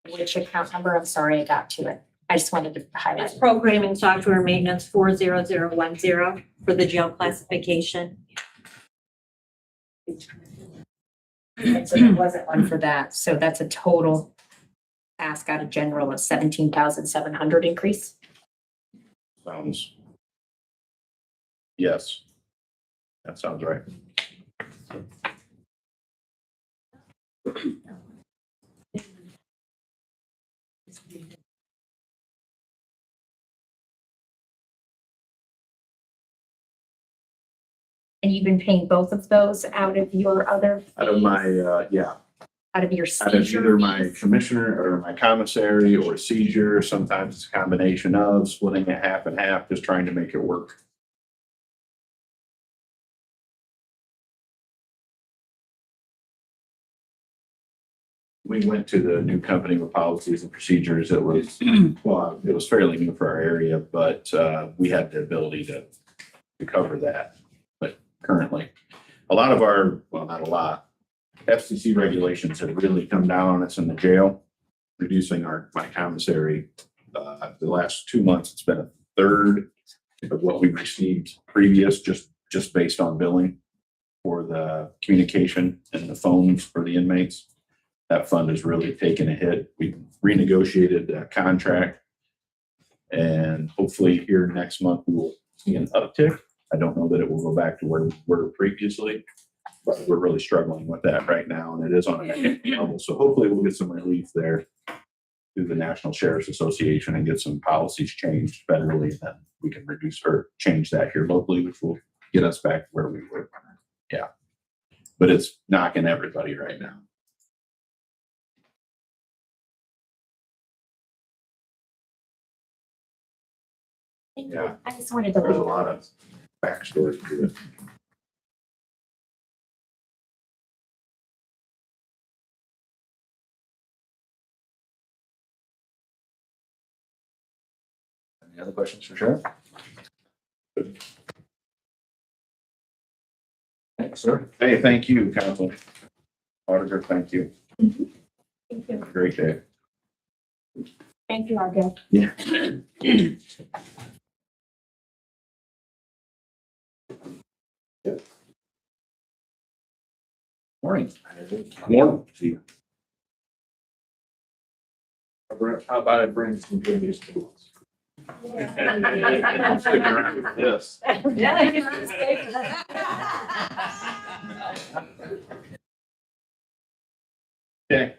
account number? I'm sorry, I got to it. I just wanted to It's highlight. programming software maintenance 40010 for the jail classification. And so there wasn't one for that. So that's a total ask out of general of 17,700 increase. Sounds. Yes. That sounds right. And you've been paying both of those out of your other. Out of my, yeah, Out of your out of seizure either my fees? commissioner or my commissary or seizure. Sometimes it's a combination of splitting it half and half, just trying to make it work. We went to the new company with policies and procedures. It was, well, it was fairly new for our area, but we had the ability to cover that. But currently, a lot of our, well, not a lot, FCC regulations have really come down on us in the jail, reducing my commissary. The last 2 months, it's been a third of what we received previous, just based on billing for the communication and the phones for the inmates. That fund has really taken a hit. We renegotiated the contract, and hopefully here next month we will see an uptick. I don't know that it will go back to where we were previously, but we're really struggling with that right now, and it is on a negative level. So hopefully we'll get some relief there through the National Sheriff's Association and get some policies changed federally, then we can reduce or change that here locally, which will get us back where we were. Yeah. But it's knocking everybody right now. Yeah. I just wanted to. There's a lot of backstory to it. Any other questions for Sheriff? Thanks, sir. Hey, thank you, Council. Auditor, thank you. Thank you. Great day. Thank you, Argo. Yeah. Morning. Morning. See you. How about I bring some good news to us? Yes. Okay.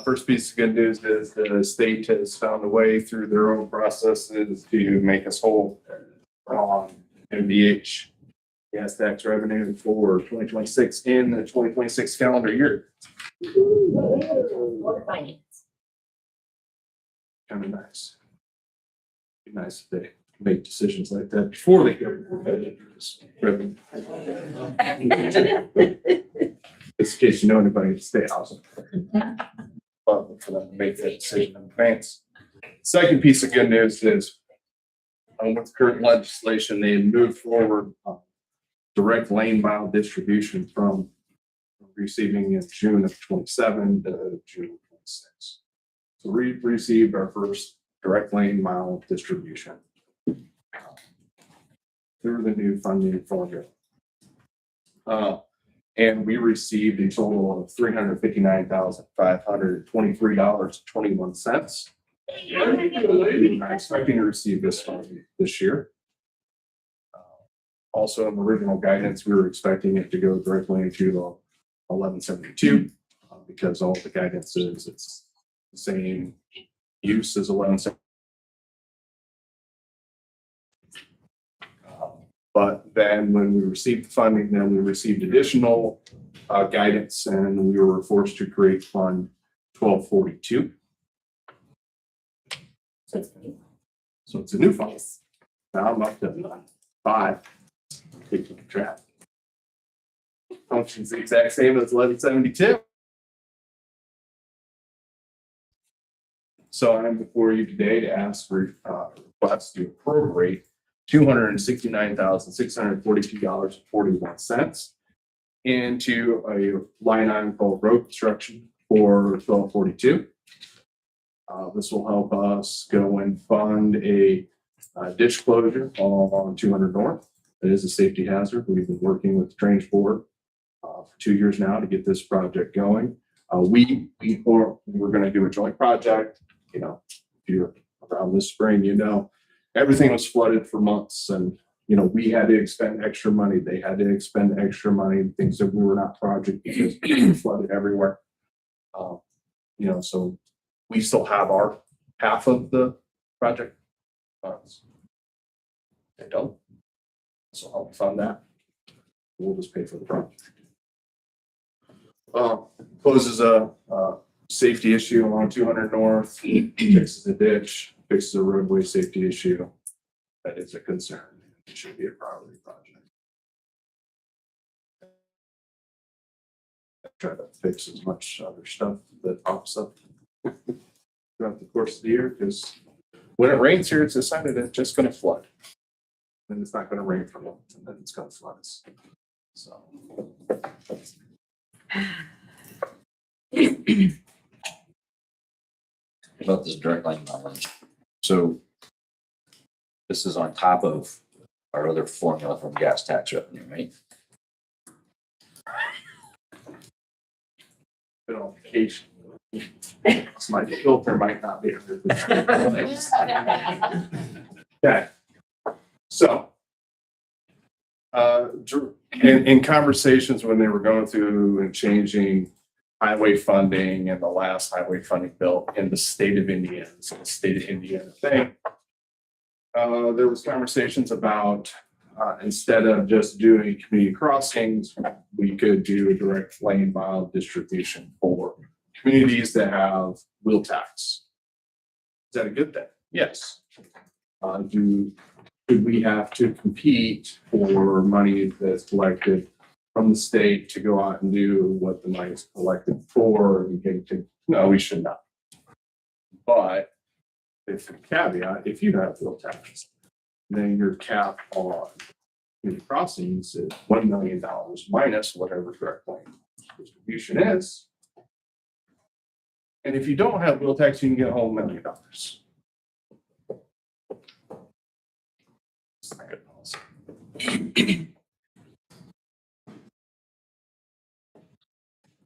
First piece of good news is the state has found a way through their own processes to make us whole on MVH gas tax revenue for 2026 in the 2026 calendar year. Finance. Kind of nice. Be nice if they make decisions like that before they go. Revenue. Just in case you know anybody at the State House. For them to make that decision in advance. Second piece of good news is with current legislation, they moved forward direct lane mile distribution from receiving in June of 27 to June of 26. So we received our first direct lane mile distribution through the new funding formula. And we received a total of $359,523.21. I'm expecting to receive this funding this year. Also, in the original guidance, we were expecting it to go directly into 1172 because all the guidance is it's the same use as 1172. But then when we received the funding, then we received additional guidance and we were forced to create Fund 1242. So it's a new fund. Now I'm up to 5. Taking track. Functions the exact same as 1172. So I'm before you today to ask for requests to appropriate $269,642.41 into a line item called road construction for 1242. This will help us go and fund a ditch closure along 200 North. It is a safety hazard. We've been working with the Drainage Board for 2 years now to get this project going. We're going to do a joint project. You know, if you're around this spring, you know, everything was flooded for months and, you know, we had to expend extra money. They had to expend extra money, things that we were not project because it was flooded everywhere. You know, so we still have our half of the project funds. They don't. So I'll fund that. We'll just pay for the project. Closes a safety issue along 200 North, fixes the ditch, fixes a roadway safety issue. That is a concern. It should be a priority project. Try to fix as much other stuff that pops up throughout the course of the year, because when it rains here, it's decided it's just going to flood. And it's not going to rain for long, and then it's going to flood us. So. About this direct line knowledge. So this is on top of our other formula from gas tax revenue, right? Been on vacation. My filter might not be. Okay. So, in conversations when they were going through and changing highway funding and the last highway funding bill in the state of Indiana. So the state of Indiana thing. There was conversations about, instead of just doing community crossings, we could do a direct lane mile distribution for communities that have wheel tax. Is that a good thing? Yes. Could we have to compete for money that's collected from the state to go out and do what the money is collected for? No, we should not. But if a caveat, if you have wheel tax, then your cap on community crossings is $1 million minus whatever direct lane distribution is. And if you don't have wheel tax, you can get a whole $1 million. It's not good policy.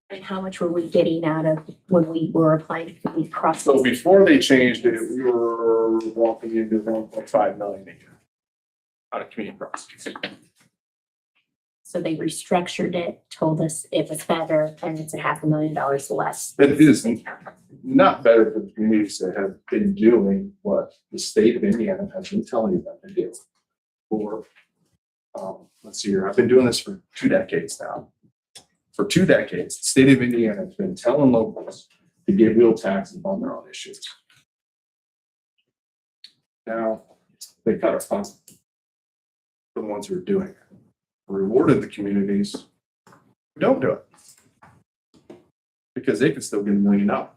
And how much were we getting out of when we were applying for these So crossings? before they changed it, we were walking into 1.5 million a year out of community crossings. So they restructured it, told us it was better, and it's $500,000 less. But it is not better for the communities that have been doing what the state of Indiana has been telling them to do. For, let's see here, I've been doing this for 2 decades now. For 2 decades, the state of Indiana has been telling locals to get wheel taxes on their own issues. Now, they cut our funds for the ones who are doing it. Rewarded the communities who don't do it, because they can still get $1 million. And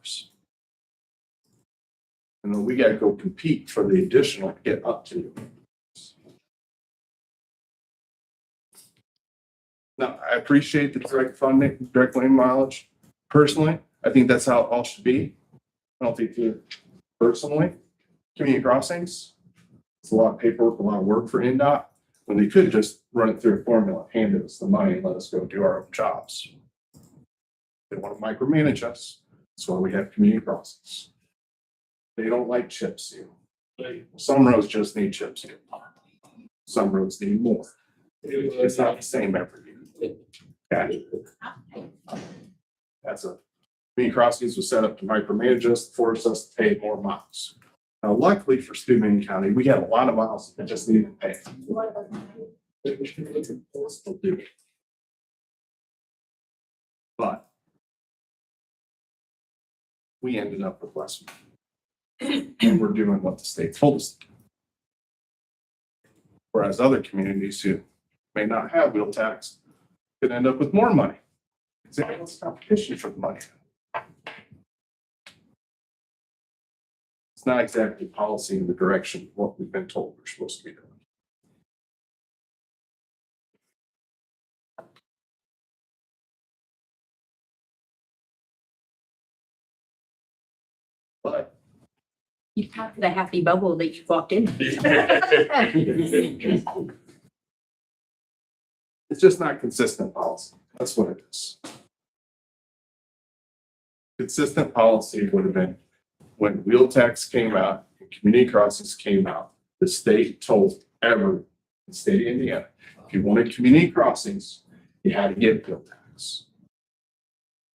then we got to go compete for the additional to get up to. Now, I appreciate the direct funding, direct lane mileage. Personally, I think that's how it all should be. I don't think personally, community crossings, it's a lot of paperwork, a lot of work for NDOT, when they could just run it through a formula, hand us the money and let us go do our own jobs. They want to micromanage us. That's why we have community crossings. They don't like chip seal. Some roads just need chip seal. Some roads need more. It's not the same every year. Okay. Community crossings was set up to micromanage us, force us to pay more miles. Now, luckily for Steuben County, we had a lot of miles that just needed to pay. Still do. But we ended up with less money. And we're doing what the state told us to do. Whereas other communities who may not have wheel tax could end up with more money. It's competition for the money. It's not exactly policy in the direction of what we've been told we're supposed to be doing. But You popped the happy bubble that you walked in. it's just not consistent policy. That's what it is. Consistent policy would have been when wheel tax came out, and community crossings came out, the state told everyone, the state of Indiana, if you wanted community crossings, you had to get wheel tax.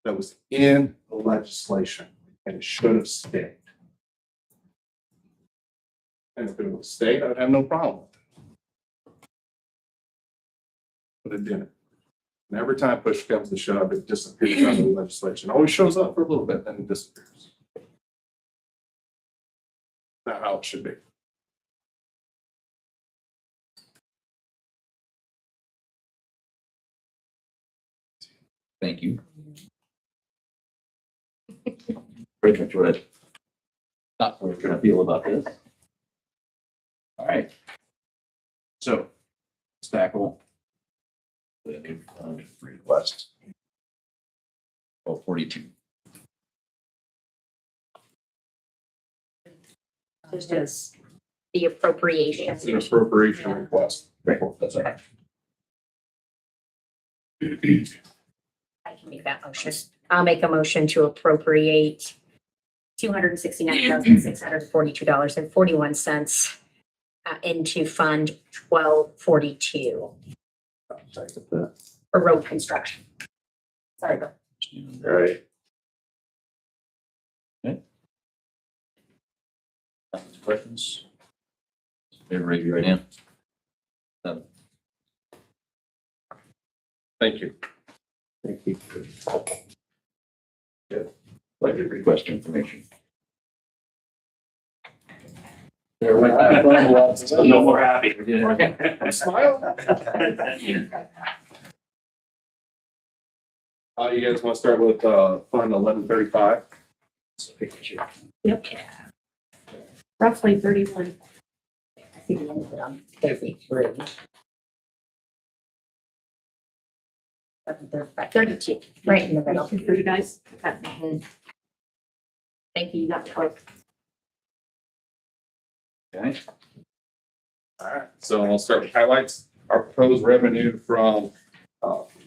That was in the legislation and it should have stayed. And if it would have stayed, I'd have no problem with it. But it didn't. And every time push comes to shove, it disappears out of the legislation. Always shows up for a little bit, then it disappears. Not how it should be. Thank you. Pretty much what I thought we were gonna feel about this. All right. So, let's tackle the new request. 42. It's just the appropriation. It's an appropriation request. Great, that's all right. I can make that motion. I'll make a motion to appropriate $269,642.41 into Fund 1242 for road construction. Sorry. All right. Questions? Everybody raise your right hand. Thank you. Thank you. Budget request information. No more happy. Smile. You guys want to start with, Fund 1135? Yep. Roughly 31. I think we ended it on 33. 32, right in the middle. For you guys. Okay. Mhm. Thank you, Dr. Clark. Okay. All right, so I'll start with highlights. Our proposed revenue from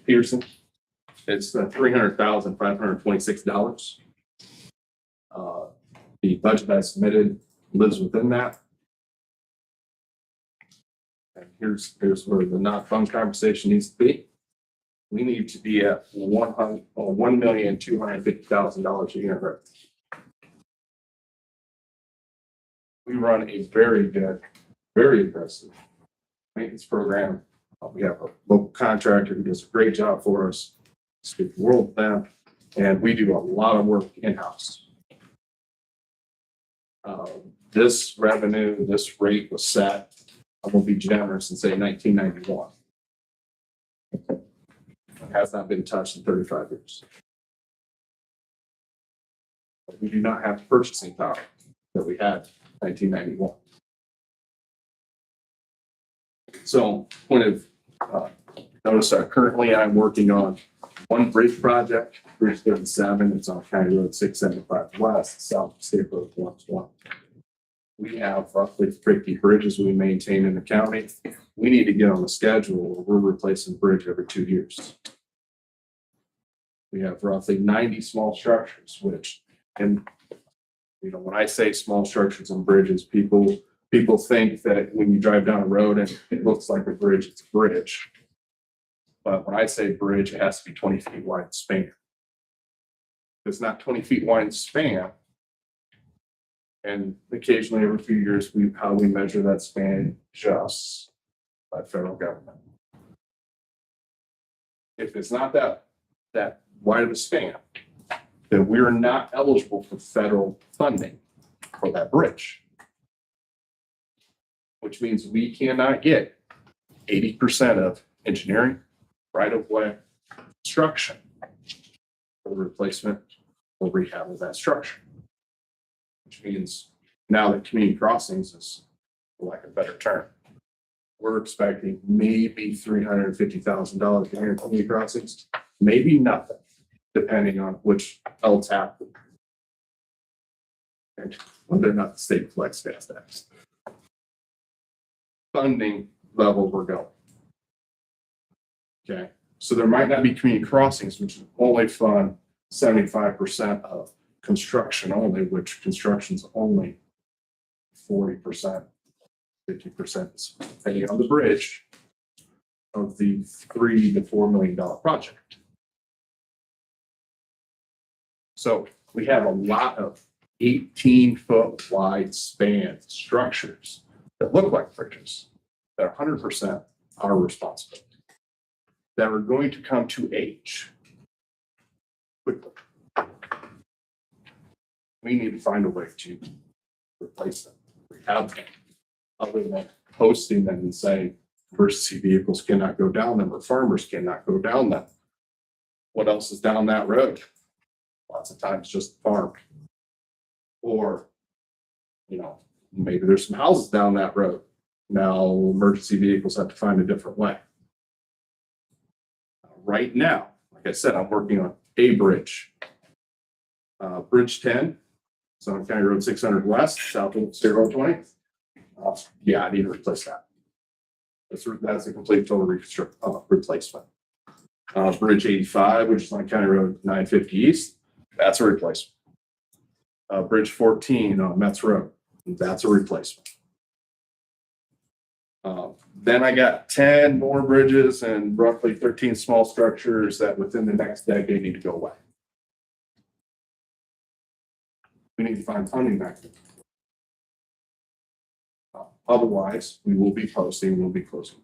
Pearson, it's $300,526. The budget I submitted lives within that. And here's where the not fun conversation needs to be. We need to be at $1,250,000 a year. We run a very good, very aggressive maintenance program. We have a local contractor who does a great job for us. Speak the world of them, and we do a lot of work in-house. This revenue, this rate was set, I'm gonna be generous and say 1991. It has not been touched in 35 years. We do not have purchasing power that we had in 1991. So when I've noticed that currently I'm working on one bridge project, Bridge 37, it's on County Road 675 West, South State Road 120. We have roughly 50 bridges we maintain in the county. We need to get on the schedule where we're replacing bridge every 2 years. We have roughly 90 small structures, which, and you know, when I say small structures and bridges, people think that when you drive down a road and it looks like a bridge, it's a bridge. But when I say bridge, it has to be 20 feet wide span. If it's not 20 feet wide span, and occasionally every few years, how we measure that span adjusts by federal government. If it's not that wide of a span, then we're not eligible for federal funding for that bridge. Which means we cannot get 80% of engineering, right-of-way, construction for the replacement or rehab of that structure. Which means now that community crossings is, for lack of a better term, we're expecting maybe $350,000 a year in community crossings, maybe nothing, depending on which LTAP and whether or not the state collects gas tax. Funding level we're going. Okay, so there might not be community crossings, which only fund 75% of construction only, which construction's only 40%, 50% depending on the bridge of the $3 to $4 million project. So we have a lot of 18-foot wide span structures that look like bridges that are 100% our responsibility, that are going to come to age quickly. We need to find a way to replace them, rehab them, other than posting them and saying emergency vehicles cannot go down them or farmers cannot go down them. What else is down that road? Lots of times just farm. Or, you know, maybe there's some houses down that road. Now emergency vehicles have to find a different way. Right now, like I said, I'm working on a bridge. Bridge 10, Steuben County Road 600 West, South State Road 20. Yeah, I need to replace that. That's a complete total replacement. Bridge 85, which is on County Road 950 East, that's a replacement. Bridge 14 on Metz Road, that's a replacement. Then I got 10 more bridges and roughly 13 small structures that within the next decade need to go away. We need to find funding back there. Otherwise, we'll be closing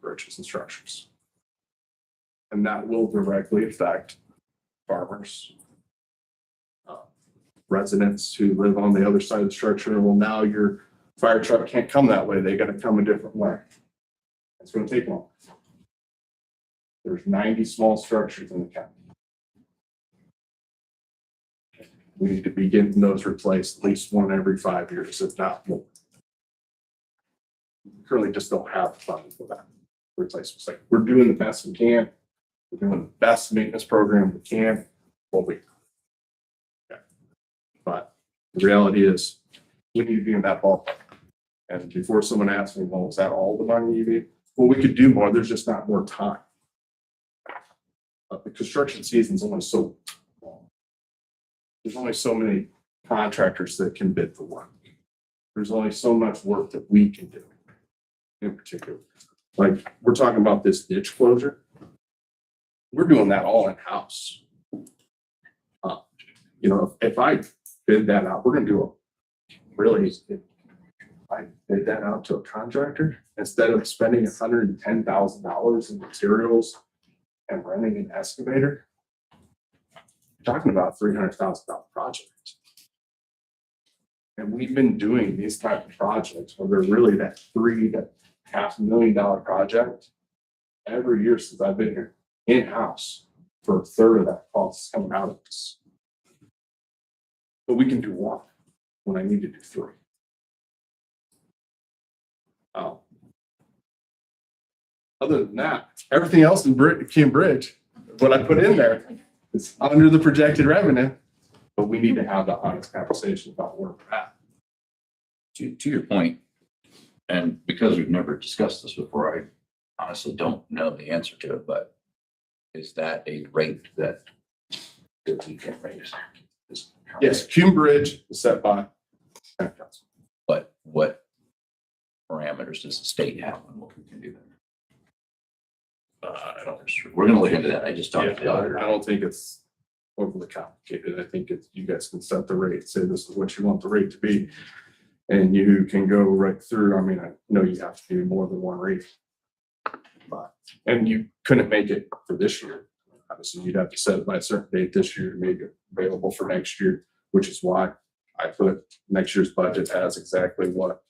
bridges and structures. And that will directly affect farmers, residents who live on the other side of the structure. Well, now your fire truck can't come that way. They gotta come a different way. It's gonna take long. There's 90 small structures in the county. We need to be getting those replaced at least one every 5 years, if not more. We currently just don't have funding for that replacement. Like, we're doing the best we can. We're doing the best maintenance program we can. Well, but the reality is we need to be in that ballpark. And before someone asks me, well, is that all the money you need? Well, we could do more. There's just not more time. The construction season's only so long. There's only so many contractors that can bid for work. There's only so much work that we can do in particular. Like, we're talking about this ditch closure. We're doing that all in-house. You know, if I bid that out, we're gonna do if I bid that out to a contractor, instead of spending $110,000 in materials and renting an excavator, you're talking about $300,000 project. And we've been doing these type of projects where they're really that $3.5 million project every year since I've been here in-house for a third of that cost coming out of this. But we can do one when I need to do three. Other than that, everything else in Cambridge, what I put in there is under the projected revenue, but we need to have the honest conversation about where we're at. To your point, and because we've never discussed this before, I honestly don't know the answer to it, but is that a rate that we can raise? Yes, Cambridge is set by county council. But what parameters does the state have on what we can do there? I don't. We're gonna look into that. I just talked to the I auditor. don't think it's overly complicated. I think it's, you guys can set the rate, say this is what you want the rate to be. And you can go right through. I mean, I know you have to do more than one rate. But, and you couldn't make it for this year. Obviously, you'd have to set it by a certain date this year to make it available for next year, which is why I put next year's budget as exactly what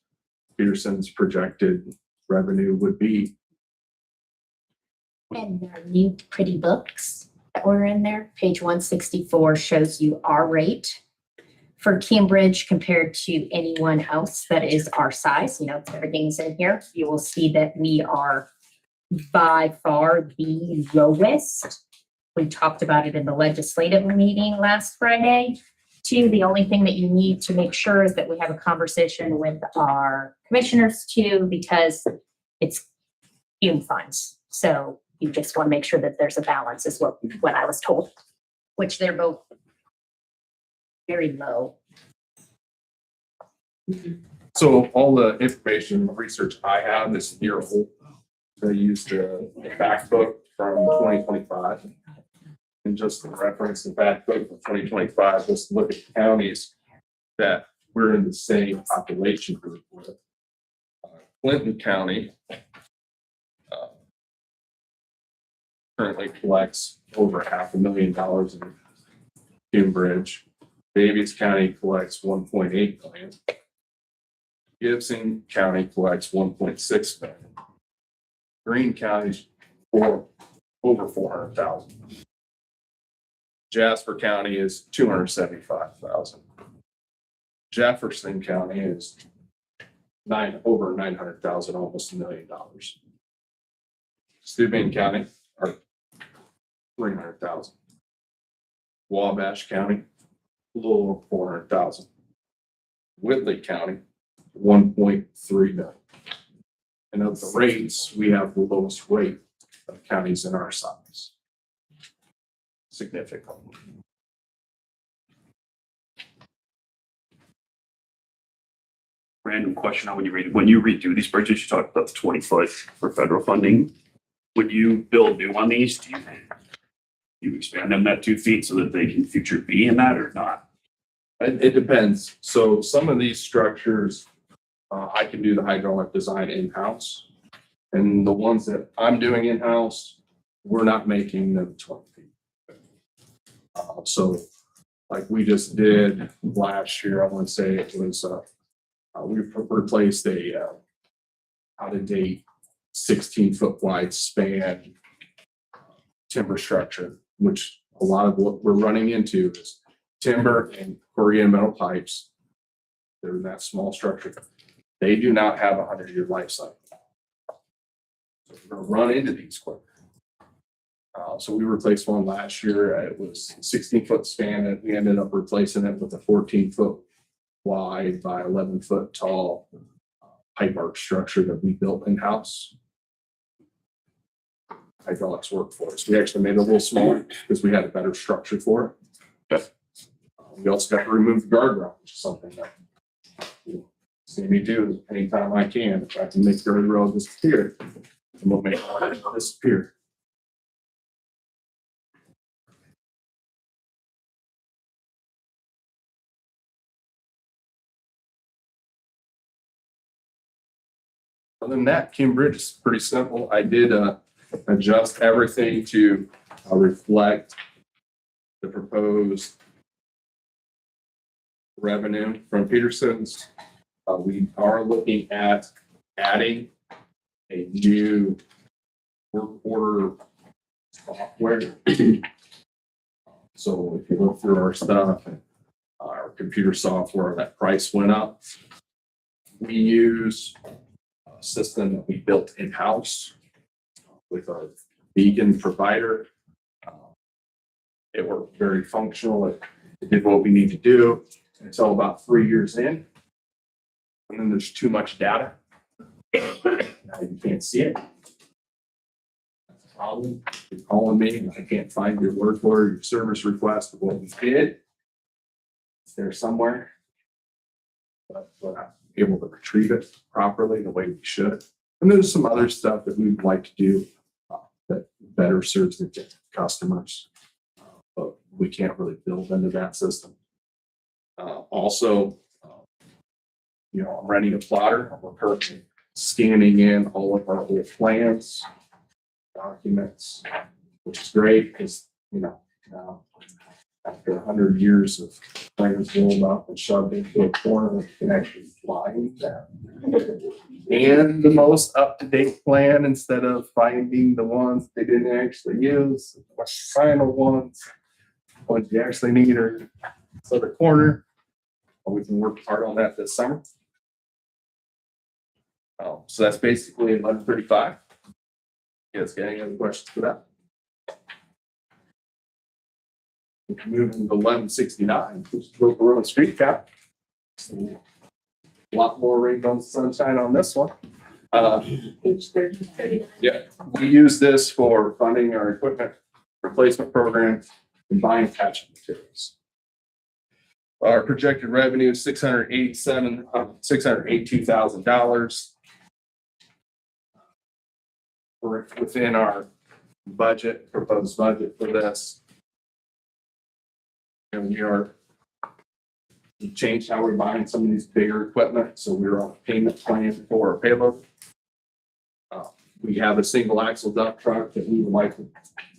Peterson's projected revenue would be. And our new pretty books that were in there, page 164 shows you our rate for Cambridge compared to anyone else that is our size. You know, everything's in here. You will see that we are by far the lowest. We talked about it in the legislative meeting last Friday. Too, the only thing that you need to make sure is that we have a conversation with our commissioners too, because it's fume funds. So you just want to make sure that there's a balance is what I was told, which they're both very low. So all the information, the research I have is year old. I used the fact book from 2025. And just to reference the fact book from 2025, just look at counties that we're in the same population group with. Clinton County currently collects over $500,000 in Cambridge. Davies County collects 1.8 million. Gibson County collects 1.6 million. Greene County's over 400,000. Jasper County is 275,000. Jefferson County is over 900,000, almost $1 million. Steuben County are 300,000. Wabash County, a little over 400,000. Whitley County, 1.3 million. And of the rates, we have the lowest rate of counties in our size. Significantly. Random question on when you redo these bridges, you talked about the 20-foot for federal funding. When you build new on these, do you expand them that 2 feet so that they can future be in that or not? It depends. So some of these structures I can do the hydraulic design in-house. And the ones that I'm doing in-house, we're not making them 20 feet. So like we just did last year, I want to say it was, we replaced a out-of-date 16-foot wide span timber structure, which a lot of what we're running into is timber and Korean metal pipes. They're in that small structure. They do not have a 100-year life cycle. So we're going to run into these quick. So we replaced one last year. It was 16-foot span, and we ended up replacing it with a 14-foot wide by 11-foot tall pipe arch structure that we built in-house. Hydraulics work for us. We actually made it a little smaller because we had a better structure for it. We also got to remove the guardrail, which is something that you see me do anytime I can. If I can make the guardrail disappear, I'm gonna make it disappear. Other than that, Cambridge is pretty simple. I did adjust everything to reflect the proposed revenue from Peterson's. We are looking at adding a new work order software. So if you look through our stuff, our computer software, that price went up. We use a system that we built in-house with our vegan provider. It worked very functional. It did what we need to do until about 3 years in. And then there's too much data. Now you can't see it. That's a problem. You're calling me and I can't find your work order, your service request of what we did. It's there somewhere. But we're not able to retrieve it properly the way we should. And there's some other stuff that we'd like to do that better serves the customers. But we can't really build into that system. Also, I'm renting a plotter. We're currently scanning in all of our old plans, documents, which is great because, after 100 years of plans rolled up and shoved into a corner, we can actually find them. And the most up-to-date plan instead of finding the ones they didn't actually use, the final ones you actually need are in the other corner. We can work hard on that this summer. So that's basically 1135. Yes, got any other questions for that? We can move into 1169, which is Roper Road Street Cap. A lot more rainbow sunshine on this one. Yeah, we use this for funding our equipment replacement program and buying attachment materials. Our projected revenue is $682,000. We're within our proposed budget for this. And we changed how we're buying some of these bigger equipment. So we're on a payment plan for our payload. We have a single axle dump truck that we would like to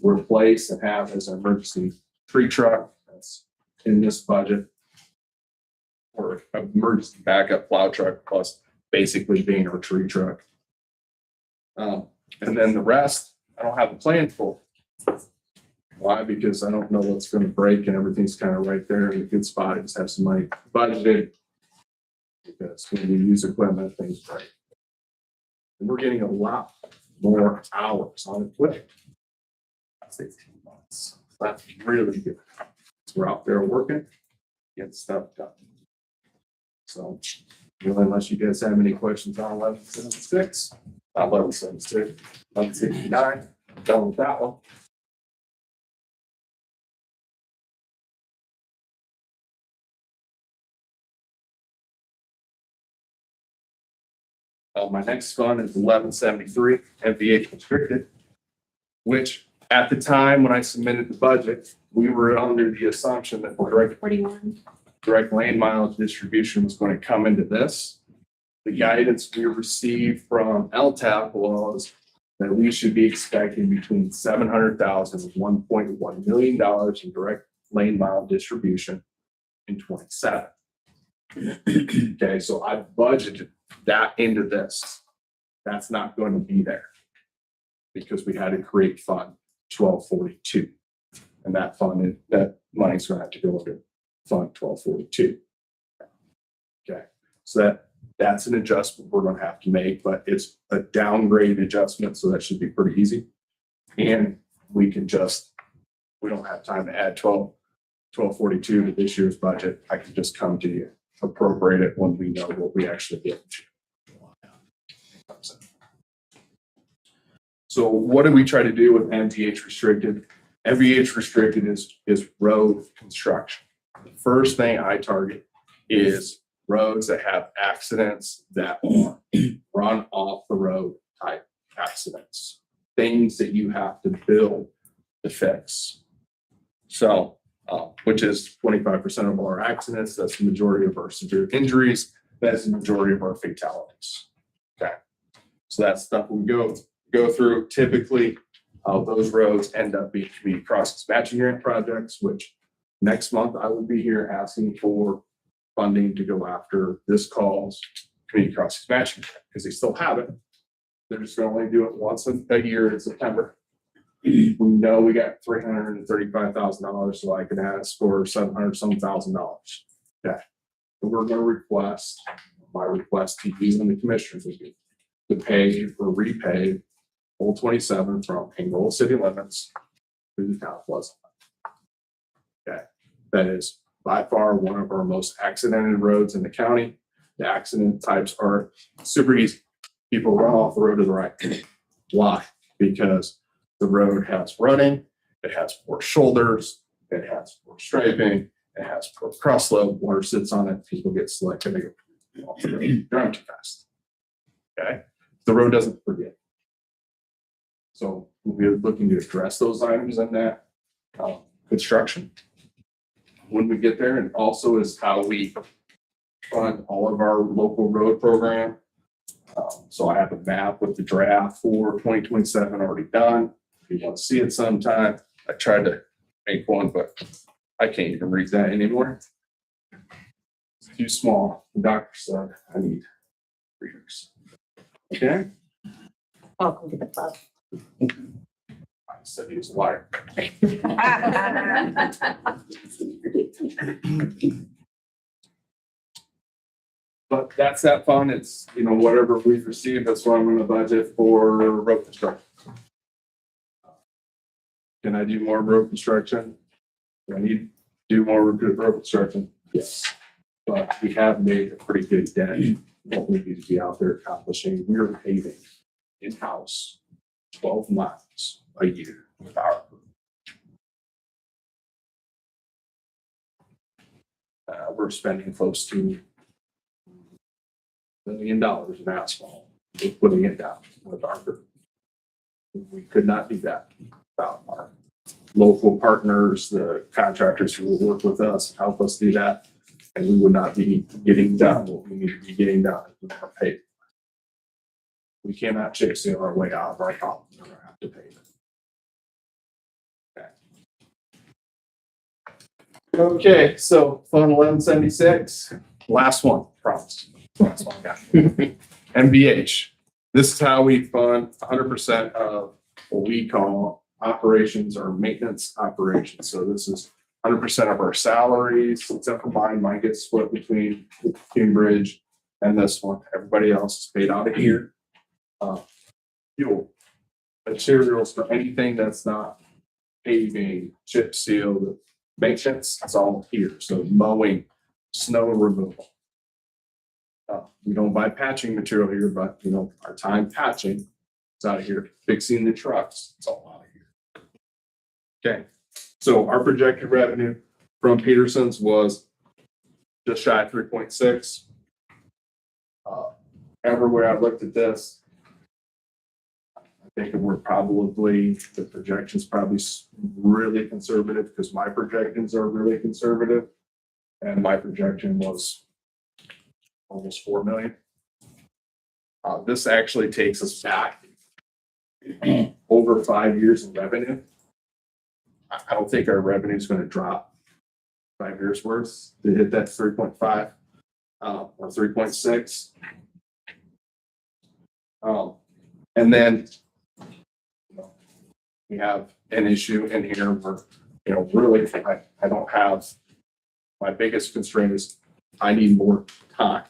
replace and have as an emergency tree truck. That's in this budget. Or an emergency backup plow truck plus basically being our tree truck. And then the rest, I don't have a plan for. Why? Because I don't know what's going to break and everything's kind of right there in a good spot. I just have some money budgeted because when you use equipment, things break. And we're getting a lot more hours on equipment. That's 18 months. That's really good. So we're out there working, getting stuff done. So, unless you guys have any questions on 1176, not 1176, 1169, I'm done with that one. My next fund is 1173, MVH restricted, which at the time when I submitted the budget, we were under the assumption that direct lane mileage distribution was going to come into this. The guidance we received from LTAP was that we should be expecting between $700,000 and $1.1 million in direct lane mile distribution in 27. Okay, so I budgeted that into this. That's not going to be there because we had to create fund 1242. And that fund, that money's gonna have to go into fund 1242. Okay, so that's an adjustment we're gonna have to make, but it's a downgrade adjustment, so that should be pretty easy. And we can we don't have time to add 1242 to this year's budget. I can just come to you, appropriate it when we know what we actually get. So what do we try to do with MVH restricted? MVH restricted is road construction. The first thing I target is roads that have accidents that are run off the road type accidents, things that you have to build to fix. So, which is 25% of our accidents. That's the majority of our severe injuries. That's the majority of our fatalities. Okay, so that's stuff we go through. Typically, those roads end up being community crossings matching grant projects, which next month I will be here asking for funding to go after this calls community crossings matching grant because they still have it. They're just going to only do it once a year in September. We know we got $335,000, so I can ask for $700,000. Okay, so we're going to request, my request to you and the commissioners would be to pay or repay Old 27 from Angola city limits to the town of Pleasant. Okay, that is by far one of our most accidented roads in the county. The accident types are super easy. People run off the road to the right. Why? Because the road has running, it has poor shoulders, it has poor striping, it has poor crossload, water sits on it, people get slick and they go off the road, driving too fast. Okay, the road doesn't forget. So we're looking to address those items in that construction when we get there, and also is how we fund all of our local road program. So I have a map with the draft for 2027 already done. If you want to see it sometime, I tried to make one, but I can't even read that anymore. It's too small. The doctor said I need readers. Okay. Welcome to the club. I said he was a liar. But that's that fund. It's, whatever we've received, that's what I'm going to budget for road construction. Can I do more road construction? Do I need to do more road construction? Yes. But we have made a pretty good dent. What we need to be out there accomplishing. We are paving in-house 12 miles a year with our crew. We're spending close to $1 million in asphalt. We're putting it down with our crew. We could not do that without our local partners, the contractors who will work with us, help us do that. And we would not be getting done what we need to be getting done with our pay. We cannot chip seal our way out of our problem. We're going to have to pay it. Okay, so Fund 1176, last one, promise. Last one, yeah. MVH. This is how we fund 100% of what we call operations or maintenance operations. So this is 100% of our salaries, except for mine. Mine gets split between Cambridge and this one. Everybody else is paid out of here. Fuel, materials for anything that's not paving, chip seal, maintenance, it's all here. So mowing, snow removal. We don't buy patching material here, but our time patching is out of here. Fixing the trucks, it's all out of here. Okay, so our projected revenue from Peterson's was just shy of 3.6. Everywhere I've looked at this, I think we're probably, the projection's probably really conservative because my projections are really conservative. And my projection was almost 4 million. This actually takes us back over 5 years in revenue. I don't think our revenue is going to drop 5 years worth to hit that 3.5 or 3.6. And then we have an issue in here where, really, I don't have, my biggest constraint is I need more time.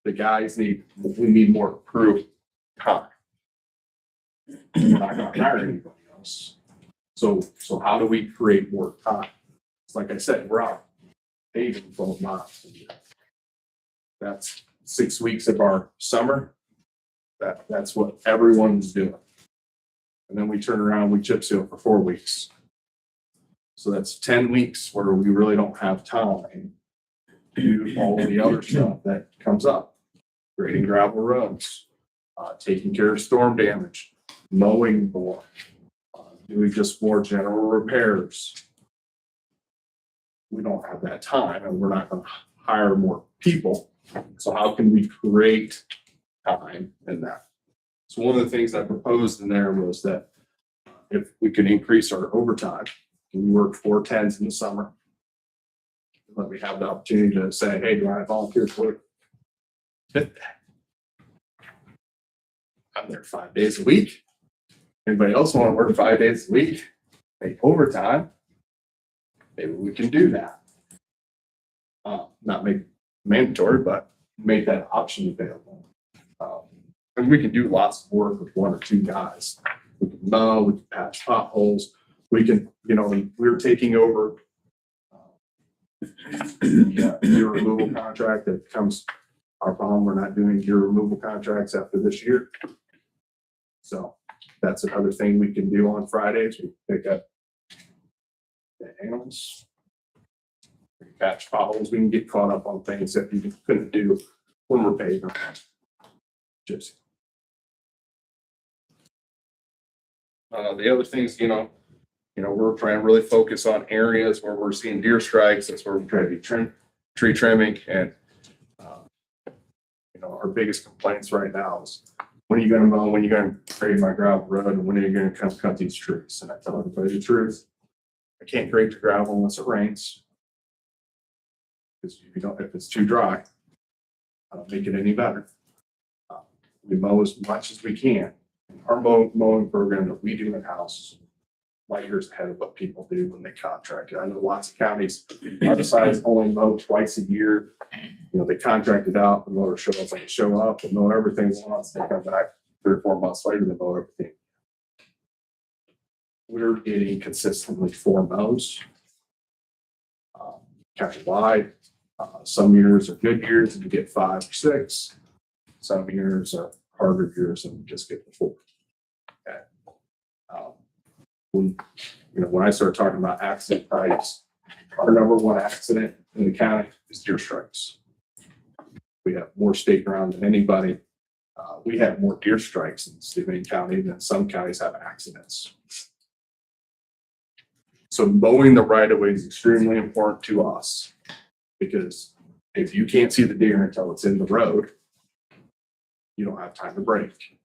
The guys we need more crew time. We're not gonna hire anybody else. So how do we create more time? It's like I said, we're out paving 12 miles. That's 6 weeks of our summer. That's what everyone's doing. And then we turn around, we chip seal for 4 weeks. So that's 10 weeks where we really don't have time to do all of the other stuff that comes up. Grading gravel roads, taking care of storm damage, mowing more, doing just more general repairs. We don't have that time and we're not going to hire more people. So how can we create time in that? So one of the things I proposed in there was that if we could increase our overtime, we work 4 10s in the summer. Let me have the opportunity to say, hey, do I have volunteers for it? I'm there 5 days a week. Anybody else want to work 5 days a week? Make overtime. Maybe we can do that. Not make mandatory, but make that option available. And we can do lots of work with 1 or 2 guys. We can mow, we can patch potholes. We can, we're taking over gear removal contract that comes our problem. We're not doing gear removal contracts after this year. So that's another thing we can do on Fridays. We pick up the animals, we can patch potholes. We can get caught up on things that you couldn't do when we're paving. Gypsy. The other things, we're trying to really focus on areas where we're seeing deer strikes. That's where we try to be tree trimming. And, our biggest complaints right now is when are you going to mow, when are you going to grade my gravel road, and when are you going to come cut these trees? And I tell everybody the truth. I can't grade the gravel unless it rains. Because if it's too dry, I don't make it any better. We mow as much as we can. Our mowing program that we do in-house, light years ahead of what people do when they contract it. I know lots of counties, our size only mow twice a year. They contract it out, the mower show up, they show up, and mow everything once, they come back 3 or 4 months later, they mow everything. We're getting consistently 4 mows. Countywide. Some years are good years and you get 5 or 6. Some years are harder years and we just get the 4. Okay. When I start talking about accident types, our number 1 accident in the county is deer strikes. We have more state ground than anybody. We have more deer strikes in Steuben County than some counties have accidents. So mowing the right of way is extremely important to us because if you can't see the deer until it's in the road, you don't have time to brake.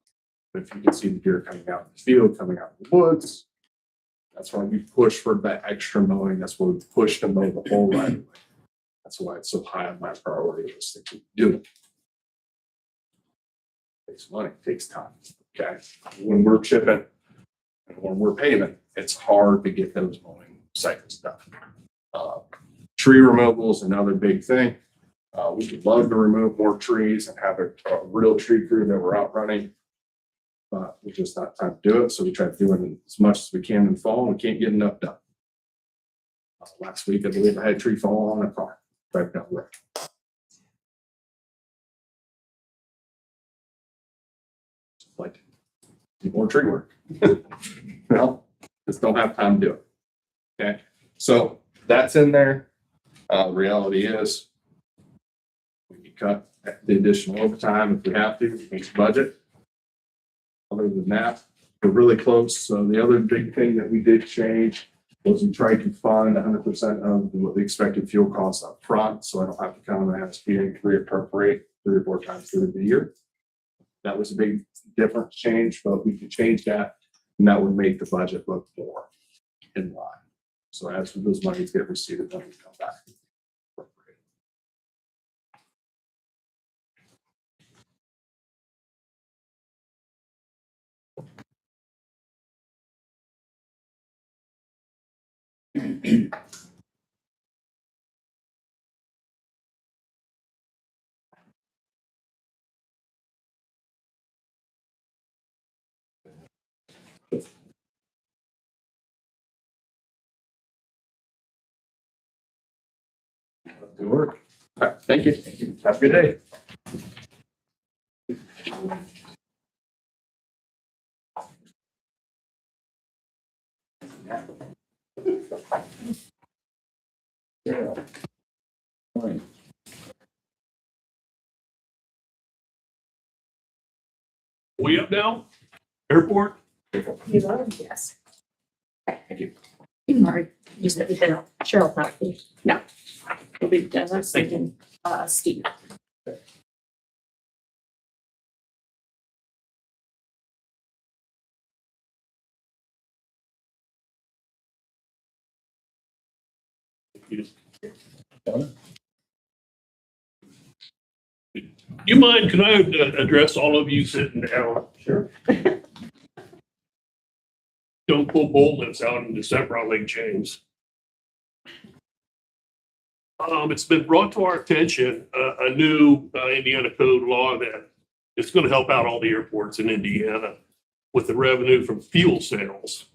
But if you can see the deer coming out in the field, coming out in the woods, that's why we push for that extra mowing. That's why we push to mow the whole right of way. That's why it's so high on my priority list to keep doing. It takes money, it takes time. Okay. When we're chipping and when we're paving, it's hard to get those mowing cycles done. Tree removal is another big thing. We would love to remove more trees and have a real tree crew that we're out running. But we just not time to do it. So we try to do it as much as we can in fall. We can't get enough done. Last week, I believe I had a tree fall on a car right down the road. Like, do more tree work. Well, just don't have time to do it. Okay. So that's in there. Reality is we can cut the additional overtime if we have to, meet the budget. Other than that, we're really close. So the other big thing that we did change was we tried to fund 100% of what the expected fuel costs up front. So I don't have to come and ask you to reappropriate 3 or 4 times through the year. That was a big difference change, but we could change that and that would make the budget look more in line. So as those monies get received, then we come back. Good work. All right, thank you. Have a good day. Yeah. Fine. We up now? Airport? Yes. Thank you. Sorry, you said Cheryl, not me. No. It'll be done, I was thinking, Steve. You mind, can I address all of you sitting down? Sure. Don't pull boldness out in December on Lake James. It's been brought to our attention, a new Indiana code law that is going to help out all the airports in Indiana with the revenue from fuel sales.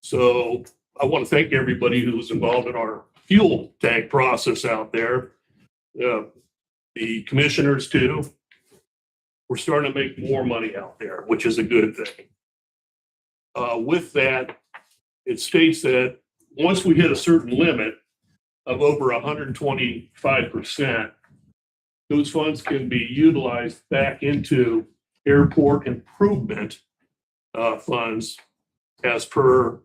So I want to thank everybody who was involved in our fuel tank process out there. The commissioners too. We're starting to make more money out there, which is a good thing. With that, it states that once we hit a certain limit of over 125%, those funds can be utilized back into airport improvement funds as per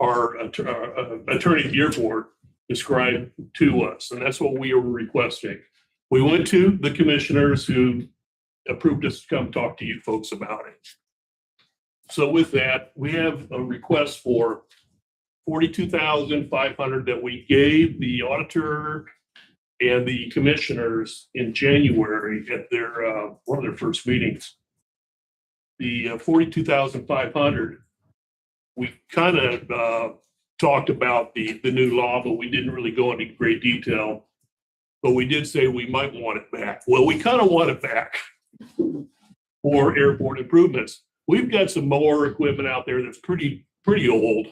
our attorney at the airport described to us. And that's what we were requesting. We went to the commissioners who approved us to come talk to you folks about it. So with that, we have a request for $42,500 that we gave the auditor and the commissioners in January at their one of their first meetings. The $42,500, we kind of talked about the new law, but we didn't really go into great detail. But we did say we might want it back. Well, we kind of want it back for airport improvements. We've got some mower equipment out there that's pretty old,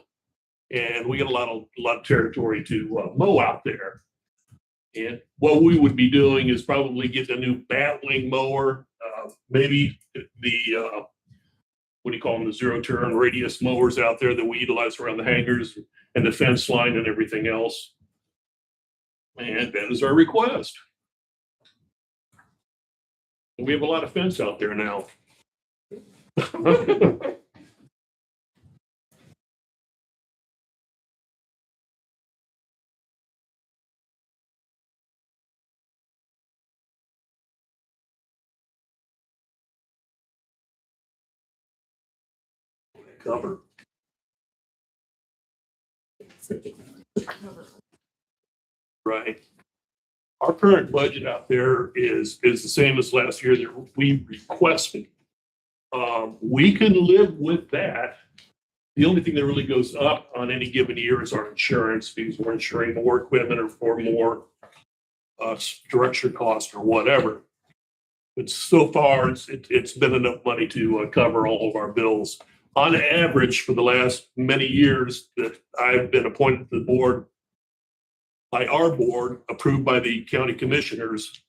and we got a lot of territory to mow out there. And what we would be doing is probably get a new battling mower, maybe the what do you call them, the zero turn radius mowers out there that we utilize around the hangars and the fence line and everything else. And that is our request. And we have a lot of fence out there now. Cover. Right. Our current budget out there is the same as last year that we requested. We can live with that. The only thing that really goes up on any given year is our insurance fees. We're insuring more equipment or more structure cost or whatever. But so far, it's been enough money to cover all of our bills. On average, for the last many years that I've been appointed to the board, by our board, approved by the county commissioners,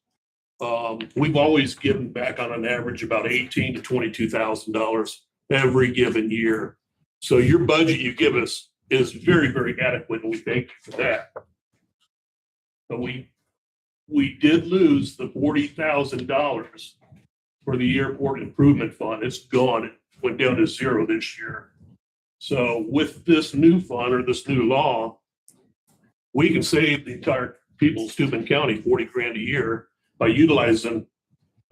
we've always given back on an average about $18,000 to $22,000 every given year. So your budget you give us is very, very adequate, and we thank you for that. But we did lose the $40,000 for the airport improvement fund. It's gone. It went down to zero this year. So with this new fund or this new law, we can save the entire people of Steuben County $40 grand a year by utilizing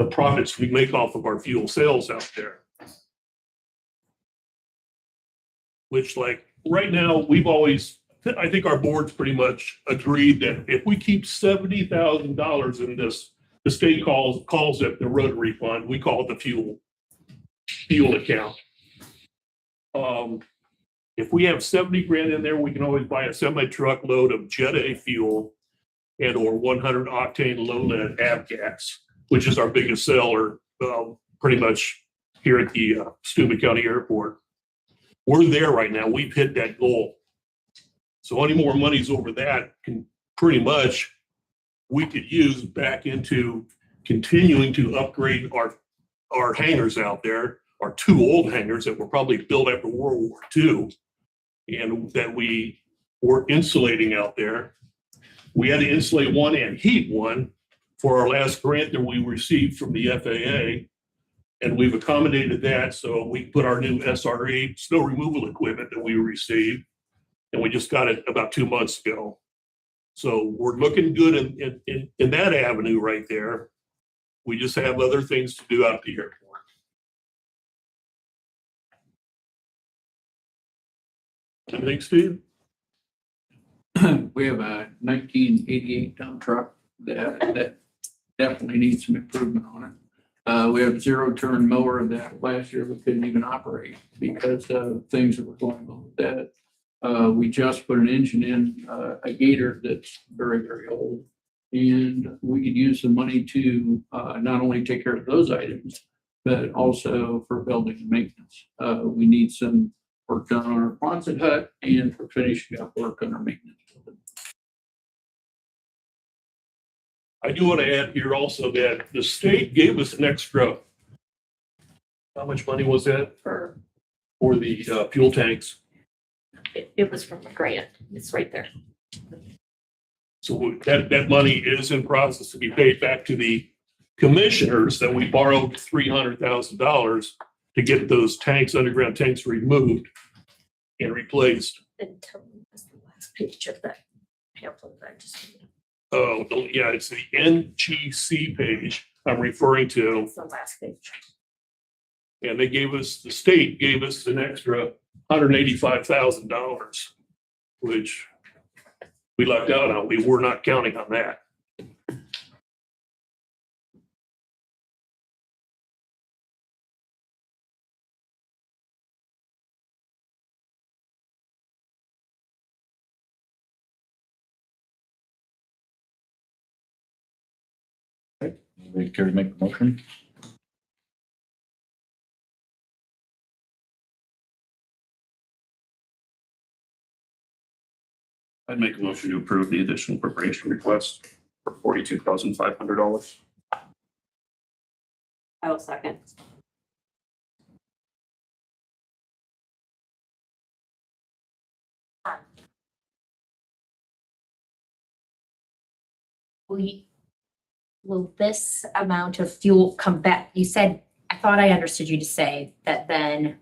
the profits we make off of our fuel sales out there. Which, like, right now, I think our board's pretty much agreed that if we keep $70,000 in this, the state calls it the rotary fund, we call it the fuel account. If we have 70 grand in there, we can always buy a semi-truck load of Jet A fuel and or 100 octane low lead avgas, which is our biggest seller, pretty much here at the Steuben County Airport. We're there right now. We've hit that goal. So any more monies over that can pretty much, we could use back into continuing to upgrade our hangars out there, our 2 old hangars that were probably built after World War II and that we were insulating out there. We had to insulate one and heat one for our last grant that we received from the FAA. And we've accommodated that. So we put our new SRE snow removal equipment that we received, and we just got it about 2 months ago. So we're looking good in that avenue right there. We just have other things to do out at the airport. Anything, Steve? We have a 1988 dump truck that definitely needs some improvement on it. We have a 0-turn mower that last year we couldn't even operate because of things that were going on with that. We just put an engine in, a Gator that's very, very old. And we could use the money to not only take care of those items, but also for building and maintenance. We need some work done on our Quonset hut and for finishing up work on our maintenance building. I do want to add here also that the state gave us an extra, how much money was that for the fuel tanks? It was from a grant. It's right there. So that money is in process to be paid back to the commissioners that we borrowed $300,000 to get those tanks, underground tanks removed and replaced. And tell me what's the last page of that pamphlet that I just. Oh, yeah, it's the NGC page I'm referring to. It's the last page. And the state gave us an extra $185,000, which we lucked out on. We were not counting on that. Anybody care to make the motion? I'd make a motion to approve the additional appropriation request for $42,500. I will second. Will this amount of fuel come back? You said, I thought I understood you to say that then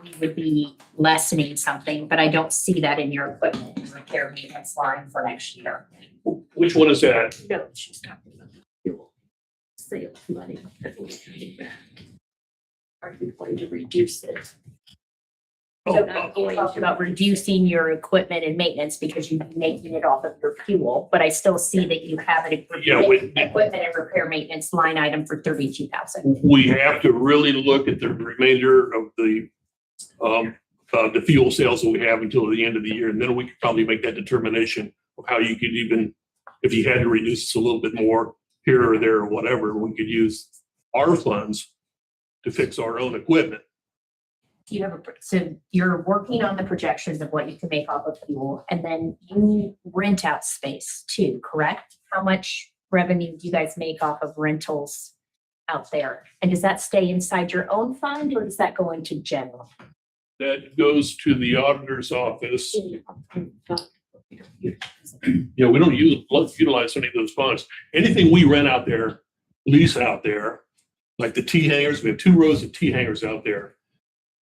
we would be lessening something, but I don't see that in your equipment and repair maintenance line for next year. Which one is that? No, she's talking about the fuel sales money that we're getting back. Are you going to reduce it? So not going about reducing your equipment and maintenance because you're making it off of your fuel, but I still see that you have an equipment and repair maintenance line item for 32,000. We have to really look at the remainder of the fuel sales that we have until the end of the year, and then we could probably make that determination of how you could even, if you had to reduce a little bit more here or there or whatever, we could use our funds to fix our own equipment. You have so you're working on the projections of what you can make off of fuel, and then you rent out space too, correct? How much revenue do you guys make off of rentals out there? And does that stay inside your own fund or does that go into general? That goes to the auditor's office. Yeah, we don't utilize any of those funds. Anything we rent out there, lease out there, like the T hangars, we have 2 rows of T hangars out there.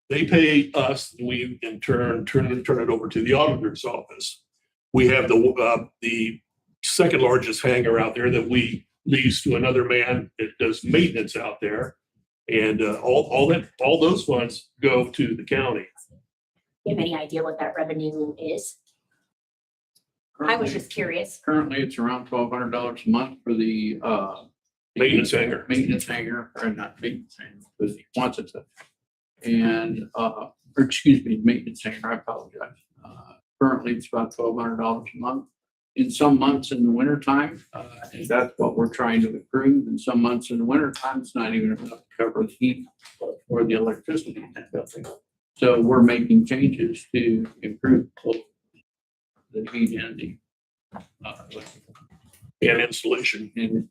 They pay us, we in turn turn it over to the auditor's office. We have the second largest hangar out there that we leased to another man that does maintenance out there. And all those funds go to the county. You have any idea what that revenue is? I was just curious. Currently, it's around $1,200 a month for the, Maintenance hangar. Maintenance hangar, or not maintenance hangar, because he wants it to. And, or excuse me, maintenance hangar, I apologize. Currently, it's about $1,200 a month. In some months in the wintertime, and that's what we're trying to improve. In some months in the wintertime, it's not even enough to cover the heat or the electricity in that building. So we're making changes to improve both the heat and the And installation. and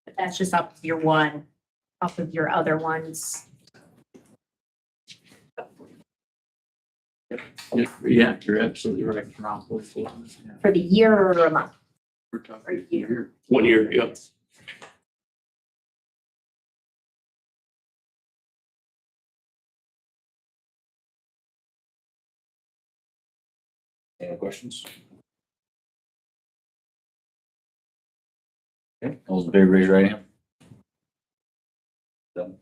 But that's just off of your other ones. yeah, you're absolutely right. Around 44. For the year or a month? We're talking here. 1 year, yep. Any questions? Okay, all those in favor, raise your right hand. Done.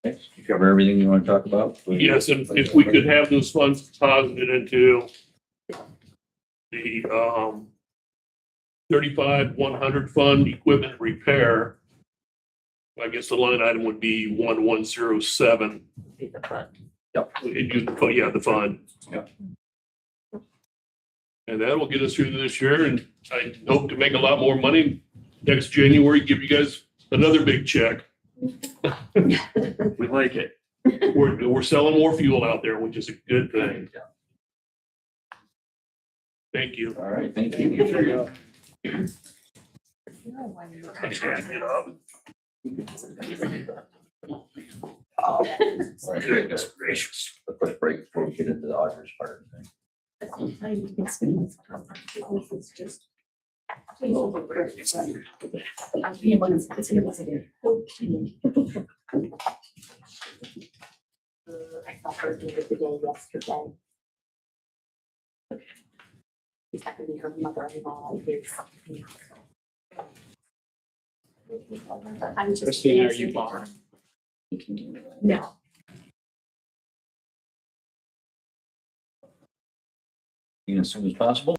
Okay, you cover everything you want to talk about? Yes, and if we could have those funds deposited into the 35-100 fund equipment repair, I guess the line item would be 1107. Yep. Yeah, the fund. Yep. And that'll get us through this year, and I hope to make a lot more money next January, give you guys another big check. We like it. We're selling more fuel out there, which is a good thing. Thank you. All right, thank you. All right, goodness gracious. A quick break before we get into the auditors part of the thing. I saw her the other day yesterday. Is that gonna be her mother-in-law? I'm just. Christina, are you borrowing? No. As soon as possible.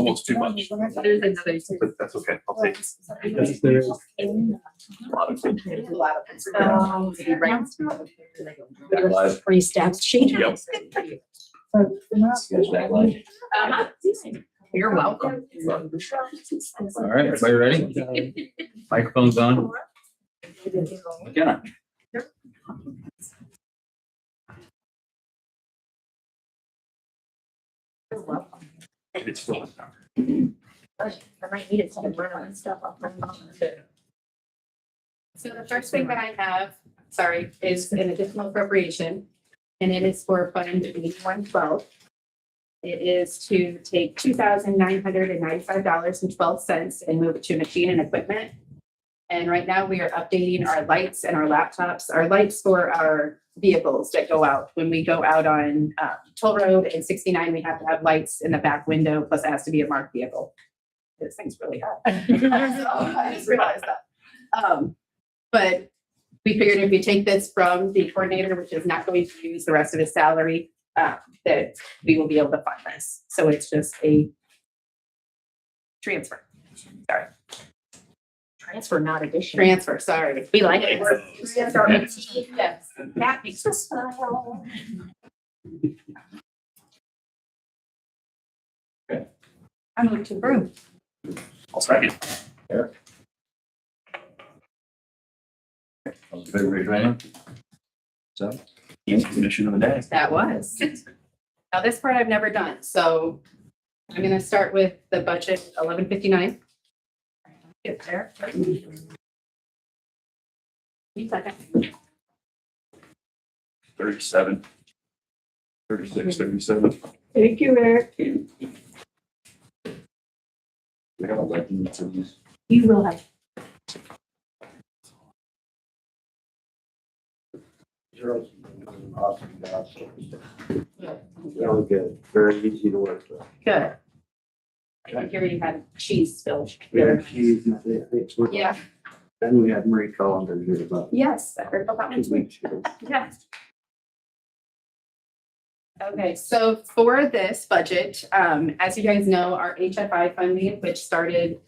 almost too much. There's another. But that's okay. I'll take it. Because there's A lot of things. A lot of things. Live. Three steps, change. Yep. Sketch that line. You're welcome. All right, everybody ready? Microphone's on. McKenna. You're welcome. It's still. I might need it to run on stuff off my phone. So the first thing that I have, sorry, is an additional appropriation, and it is for Fund 8112. It is to take $2,995.12 and move it to machine and equipment. And right now we are updating our lights and our laptops, our lights for our vehicles that go out. When we go out on Toll Road and 69, we have to have lights in the back window, plus it has to be a marked vehicle. This thing's really hot. So I just realized that. But we figured if we take this from the coordinator, which is not going to use the rest of his salary, that we will be able to fund this. So it's just a transfer. Sorry, Transfer, not addition. transfer, sorry. We like it. Yes. That makes us smile. I moved to approve. I'll second. All in favor, raise your hand. So, Mission of the day. That was. Now, this part I've never done, so I'm gonna start with the budget 1159. Get there. Second. 37. 36, 37. Thank you, Eric. we have a legend for these. You will have. awesome job. Really good, very easy to work with. Good. I hear you had cheese spilled. We had cheese, it's worth it. Yeah, Then we had Marie Collins here about yes, I heard about that one 2 too. weeks ago. Yes. Okay, so for this budget, as you guys know, our HFI funding, which started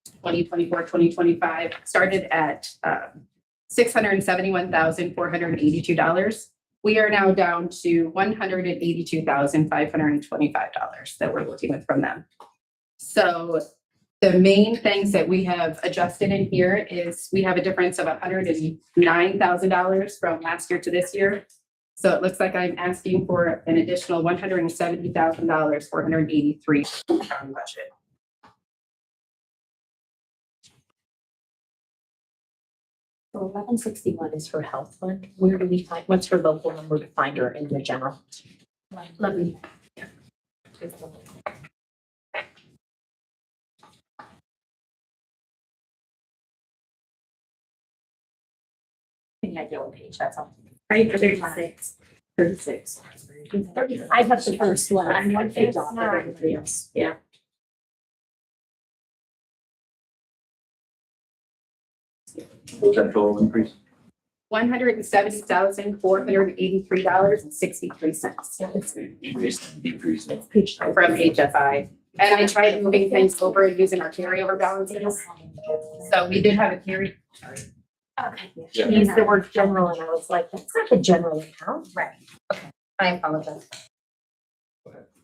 2024, 2025, started at $671,482. We are now down to $182,525 that we're working with from them. So the main things that we have adjusted in here is we have a difference of $109,000 from last year to this year. So it looks like I'm asking for an additional $170,000, 483 budget. So 1161 is for health fund. Where do we find, what's her local number to find her in the general? Let me. I yellow page, that's all. Right, 36. 36. I have the first one. I'm one page off of everybody else. Yeah. What was that total increase? $170,483.63 Decrease. from HFI. And I tried moving things over using our carryover balances. So we did have a carry. Okay. She used the word general and I was like, that's not the general account. Right. Okay. I apologize.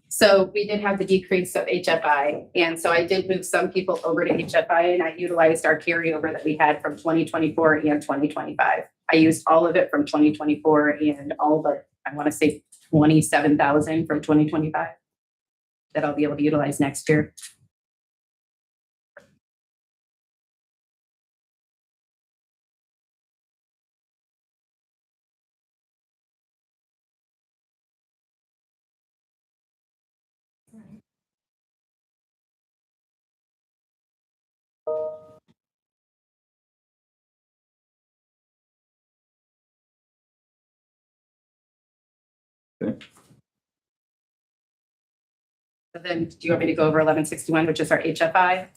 So we did have the decrease of HFI. And so I did move some people over to HFI and I utilized our carryover that we had from 2024 and 2025. I used all of it from 2024 and all but, I want to say 27,000 from 2025 that I'll be able to utilize next year. Okay. So then, do you want me to go over 1161, which is our HFI?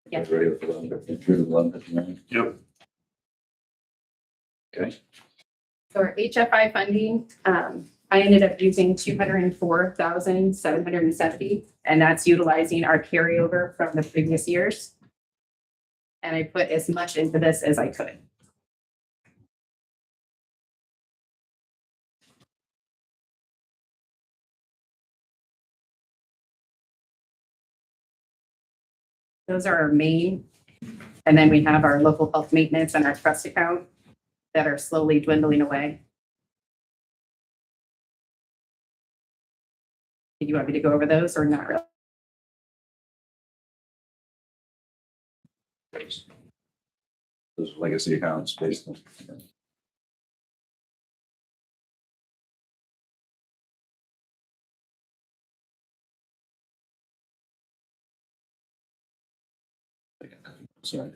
Yeah. Ready for 1159? Yep. Okay. So our HFI funding, I ended up using 204,770, and that's utilizing our carryover from the previous years. And I put as much into this as I could. Those are our main, and then we have our local health maintenance and our trust account that are slowly dwindling away. Do you want me to go over those or not really? Those legacy accounts basically. Sorry.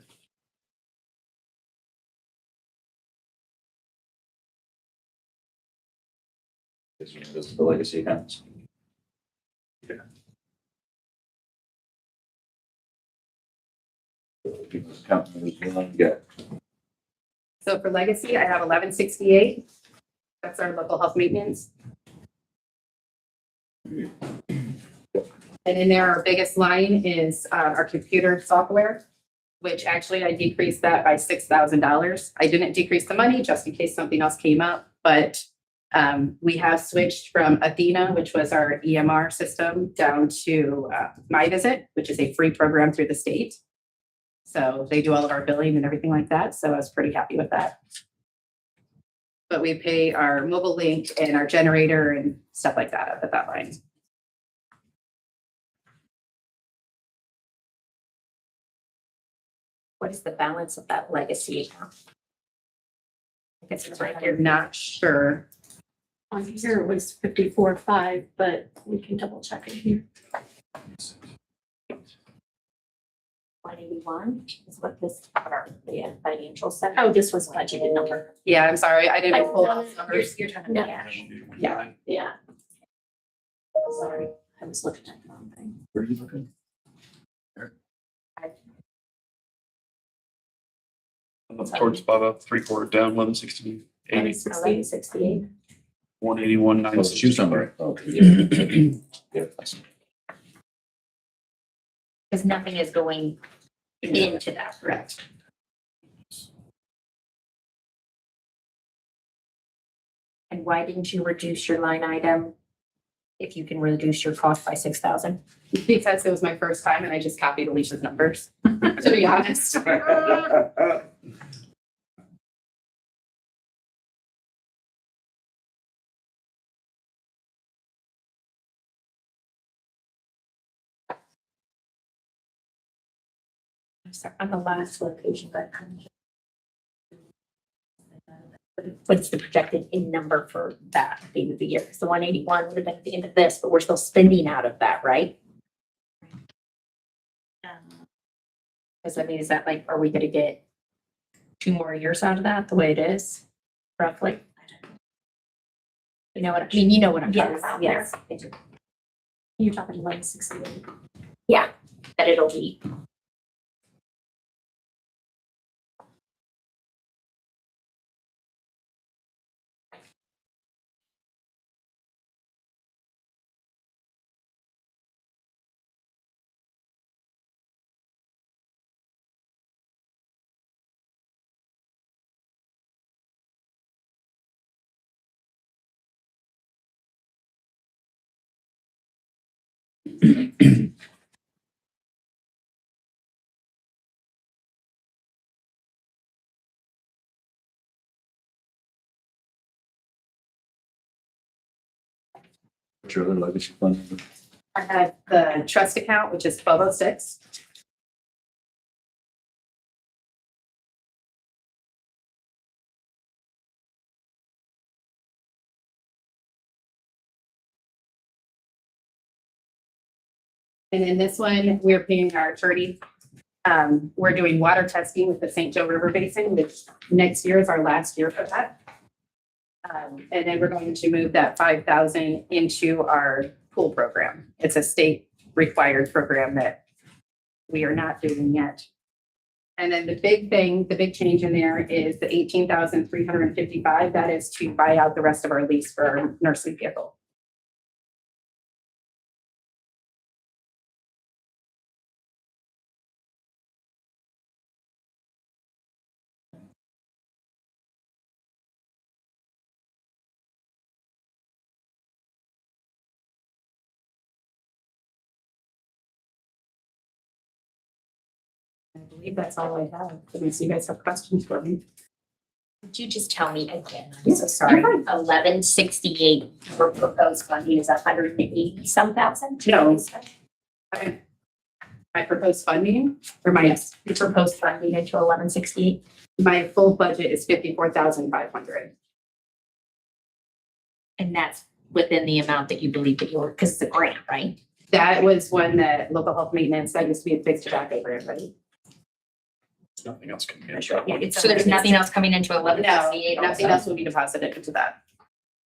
This is the legacy accounts. Yeah. People's account numbers, yeah. So for legacy, I have 1168. That's our local health maintenance. And in there, our biggest line is our computer software, which actually I decreased that by $6,000. I didn't decrease the money just in case something else came up, but we have switched from Athena, which was our EMR system, down to MyVisit, which is a free program through the state. So they do all of our billing and everything like that. So I was pretty happy with that. But we pay our mobile link and our generator and stuff like that up at that line. What is the balance of that legacy account? I guess it's right here. I'm not sure. On here it was 54.5, but we can double check it here. 181 is what this, the financial center. Oh, this was budgeted number. Yeah, I'm sorry. I didn't pull out numbers. You're talking Yeah. cash. Yeah. Yeah. Sorry, I was looking at the wrong thing. Where are you looking? Towards about 3/4 down, 1160, 80, 1168. 181, Oh, choose 960. number. Okay. Yeah. Because nothing is going into that, correct? And why didn't you reduce your line item if you can reduce your cost by 6,000? Because it was my first time and I just copied Alicia's numbers, to be honest. On the last location, but what's the projected in number for that at the end of the year? So 181 would have been at the end of this, but we're still spending out of that, right? Because I mean, is that like, are we gonna get 2 more years out of that, the way it is, roughly? You know what, I mean, you know what I'm talking about. Yes. You're talking 1168. Yeah, that it'll be. What's your other legacy fund? I have the trust account, which is 1206. And in this one, we're paying our attorney. We're doing water testing with the St. Joe River Basin, which next year is our last year for that. And then we're going to move that 5,000 into our pool program. It's a state required program that we are not doing yet. And then the big thing, the big change in there is the 18,355. That is to buy out the rest of our lease for our nursing vehicle. I believe that's all I have. Unless you guys have questions for me. Could you just tell me again? I'm so sorry. 1168 for proposed funding is 180-some thousand? No. My proposed funding or my, Yes, the proposed funding into 1168. my full budget is 54,500. And that's within the amount that you believe that you're, because it's a grant, right? That was one that local health maintenance, that used to be a fixed tobacco grant, right? Nothing else can be. Yeah, so there's nothing else coming into 1168? No, nothing else will be deposited into that.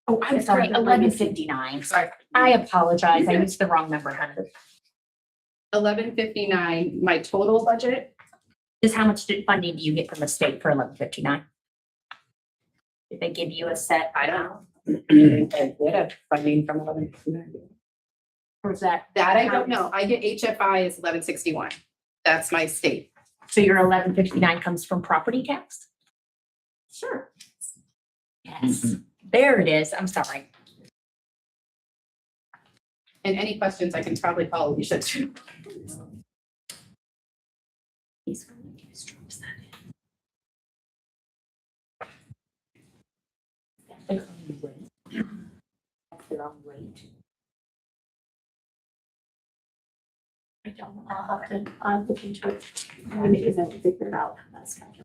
Oh, I'm sorry, 1159. Sorry. I apologize. I used the wrong number, Hunter. 1159, my total budget, Just how much funding do you get from the state for 1159? Did they give you a set? I don't know. I did have funding from 1159. Or is that? That I don't know. I get HFI is 1161. That's my state. So your 1159 comes from property tax? Sure. Yes, there it is. I'm sorry. And any questions, I can probably call Alicia too. He's going to use drops that in. That's their own rate. I don't know. I'll look into it. Maybe it isn't figure it out. That's kind of.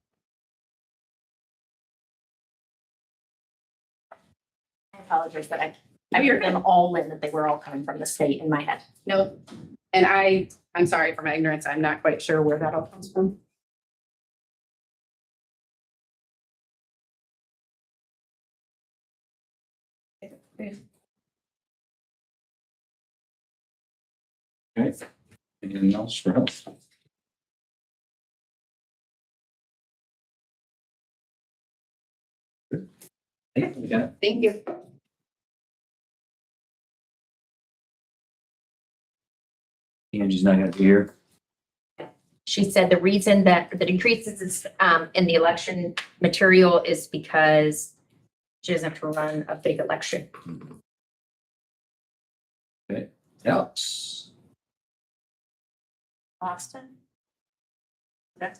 I apologize, but I heard them all in that they were all coming from the state in my head. No, and I'm sorry for my ignorance. I'm not quite sure where that all comes from. Okay, anything else for health? Yeah, we got it. Thank you. Angie's not gonna be here. She said the reason that the decreases is in the election material is because she doesn't have to run a big election. Okay, Alex. Austin? No.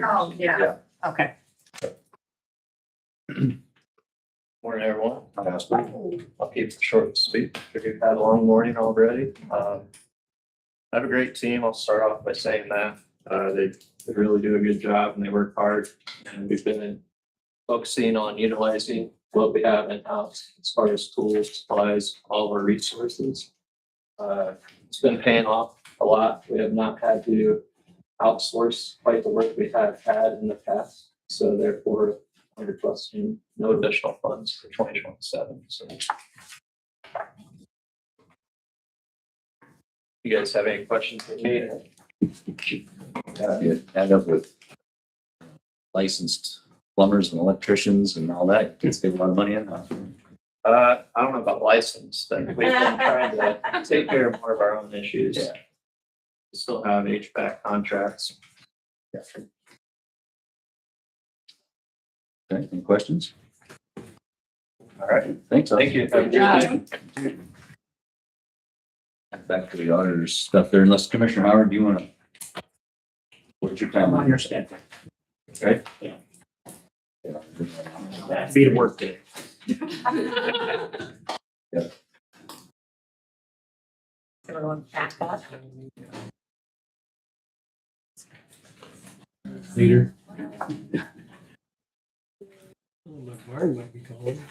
Oh, yeah. Okay. Morning, everyone. Pastor. I'll keep it short and sweet. Figured you've had a long morning already. I have a great team. I'll start off by saying that. They really do a good job and they work hard. And we've been focusing on utilizing what we have in-house as far as tools, supplies, all of our resources. It's been paying off a lot. We have not had to outsource quite the work we have had in the past. So therefore, I'm requesting no additional funds for 2027. So you guys have any questions for me? You end up with licensed plumbers and electricians and all that. You can save a lot of money in that. I don't know about license, but we've been trying to take care of more of our own issues. Yeah. We still have HVAC contracts. Yeah. Okay, any questions? All right, thanks. Thank you. Have a good day. Back to the auditor's stuff there, unless Commissioner Howard, do you want to? What's your time I'm on on your your schedule. Okay. Yeah. Yeah. Be a work day. Everyone back up. Leader. Martin might be calling.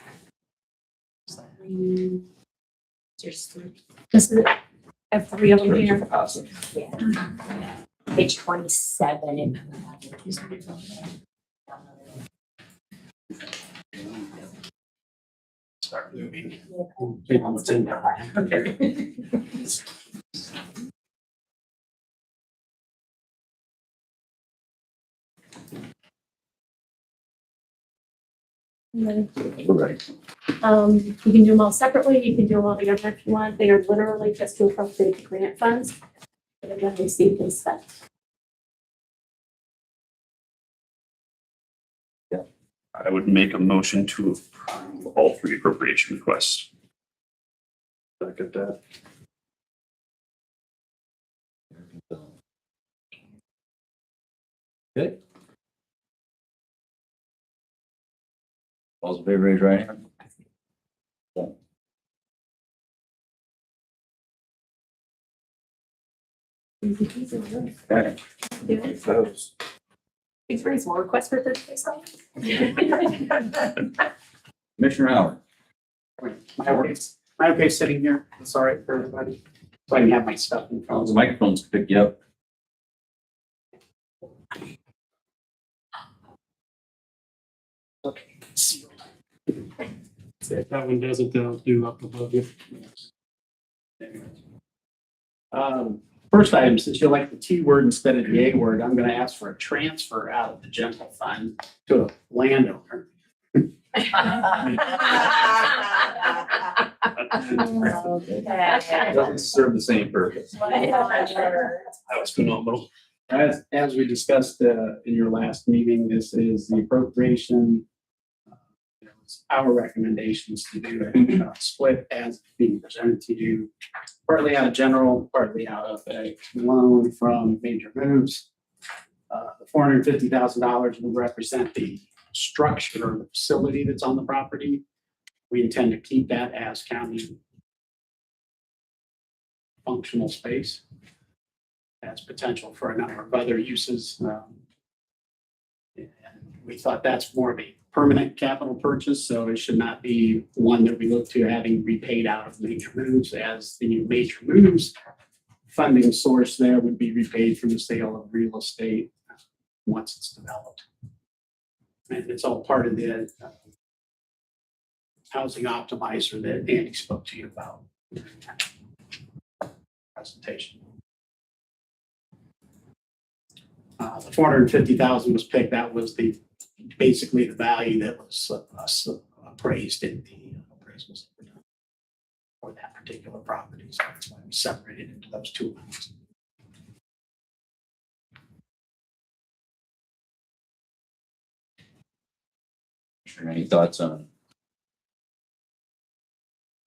This is, I have 3 of them here. Awesome. Yeah. Page 27. And Start moving. What's in there? Okay. And then, Right. you can do them all separately, you can do them all together if you want. They are literally just to appropriate the grant funds that have been received and spent. I would make a motion to approve all three appropriation requests. Second that. Okay. All those in favor, raise your right hand. Easy peasy, really. Okay. Do it. Those. Please raise more requests for third place. Commissioner Howard. Am I okay sitting here? That's all right for everybody? So I can have my stuff in front The of me. microphones pick you up. If that one doesn't, they'll do up above you. First item, since you like the T word instead of the A word, I'm gonna ask for a transfer out of the general fund to a landowner. Doesn't serve the same purpose. That was phenomenal. As we discussed in your last meeting, this is the appropriation. It's our recommendations to do a split as being presented to you, partly out of general, partly out of a loan from Major Moves. The $450,000 will represent the structure of the facility that's on the property. We intend to keep that as county functional space. Has potential for a number of other uses. And we thought that's more of a permanent capital purchase, so it should not be one that we look to having repaid out of Major Moves, as the Major Moves funding source there would be repaid from the sale of real estate once it's developed. And it's all part of the housing optimizer that Andy spoke to you about in that presentation. The $450,000 was picked. That was basically the value that was appraised in the appraisals that were done for that particular property. So that's why we separated into those two lines. Any thoughts on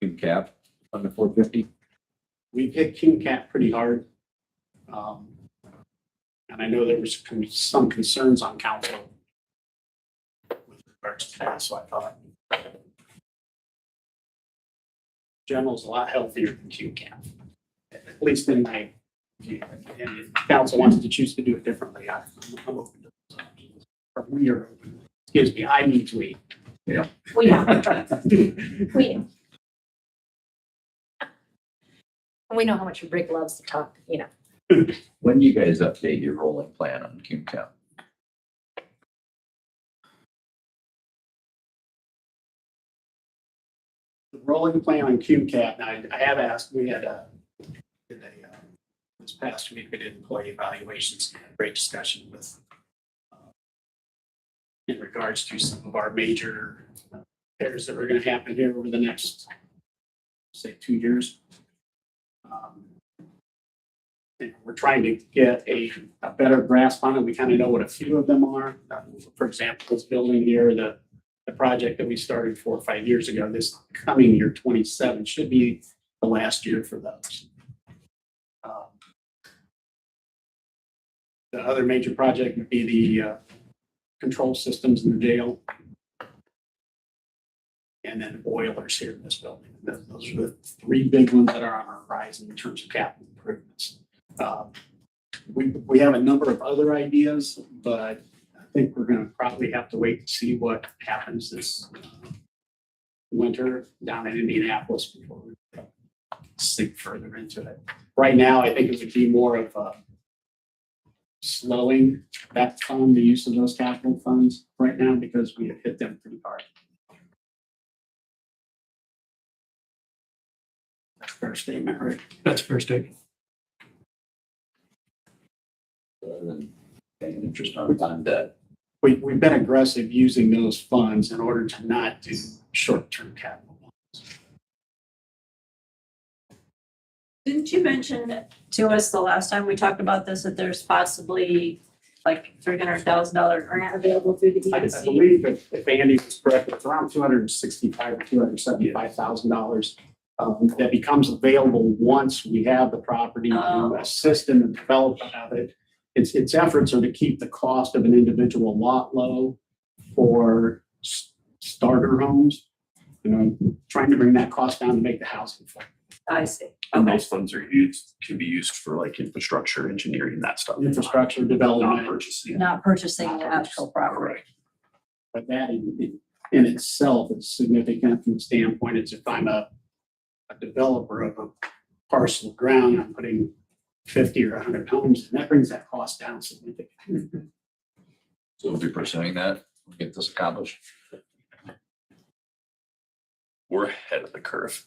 Q cap on the 450? We hit King Cat pretty hard. And I know there was some concerns on council with regards to that, so I thought general's a lot healthier than King Cat, at least in my view. And if council wants to choose to do it differently, I'm open to those options. Or we are open. Excuse me, I need to eat. Yeah. We know. We know. And we know how much Rick loves to talk, you know. When do you guys update your rolling plan on Q cap? The rolling plan on QCAT, and I have asked, we had this past week, we did employee evaluations, and had a great discussion with in regards to some of our major repairs that are going to happen here over the next, say, 2 years. And we're trying to get a better grasp on it. We kind of know what a few of them are. For example, this building here, the project that we started 4 or 5 years ago, this coming year, 27, should be the last year for those. The other major project would be the control systems in the jail. And then boilers here in this building. Those are the 3 big ones that are on our horizon in terms of capital improvements. We have a number of other ideas, but I think we're going to probably have to wait to see what happens this winter down in Indianapolis before we sink further into it. Right now, I think it would be more of slowing that fund, the use of those capital funds right now, because we have hit them pretty hard. That's a fair statement, right? That's a fair statement. Other than paying interest on bond debt, we've been aggressive using those funds in order to not do short-term capital. Didn't you mention to us the last time we talked about this, that there's possibly like $300,000 grant available through the I EDC? believe if Andy was correct, it's around $265,000 or $275,000 that becomes available once we have the property to assist in the development of it. Its efforts are to keep the cost of an individual lot low for starter homes. Trying to bring that cost down to make the housing affordable. I see. And those funds are used, can be used for like infrastructure, engineering, that stuff. Infrastructure Not development. purchasing. Not purchasing the actual property. Correct. But that in itself is significant from the standpoint, it's if I'm a developer of a parcel of ground, I'm putting 50 or 100 homes, and that brings that cost down significantly. So we'll be pursuing that, we'll get this accomplished. We're ahead of the curve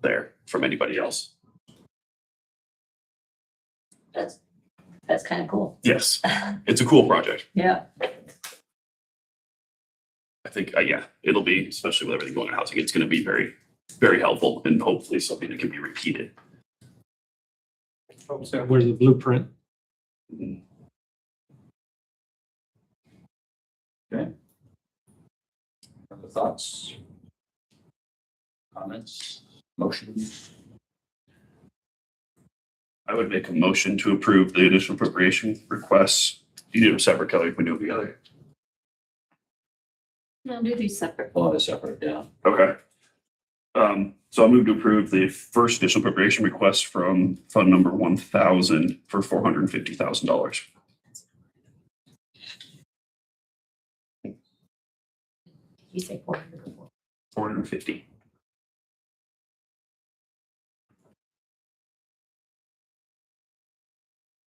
there from anybody else. That's kind of cool. Yes, it's a cool project. Yeah. I think, yeah, it'll be, especially with everything going on housing, it's going to be very, very helpful and hopefully something that can be repeated. So where's the blueprint? Okay. Other thoughts? Comments? Motions? I would make a motion to approve the additional appropriation requests. You do them separate, Kelly, if we do them together. No, do these separate. Well, they're separate, yeah. Okay. So I'll move to approve the first additional appropriation request from fund number 1,000 for $450,000. You say 400 or 450.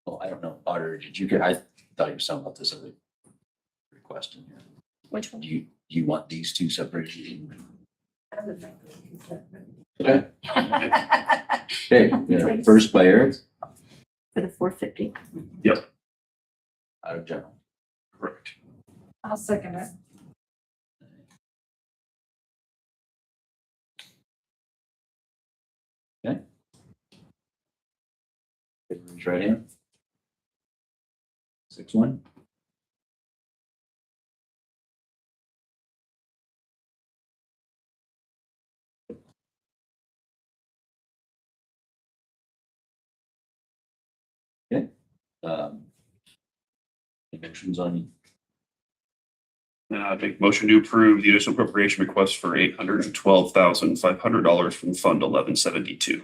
Well, I don't know, Auditor, did you get, I thought you were talking about this other request in here. which one? Do you want these two separated? Okay. Okay, yeah, first by Eric, For the 450. Yep, out of general. correct. I'll second it. Okay. Raise right hand. 6-1. Okay. Evictions on I'd make a motion to approve the additional appropriation request for $812,500 from Fund 1172.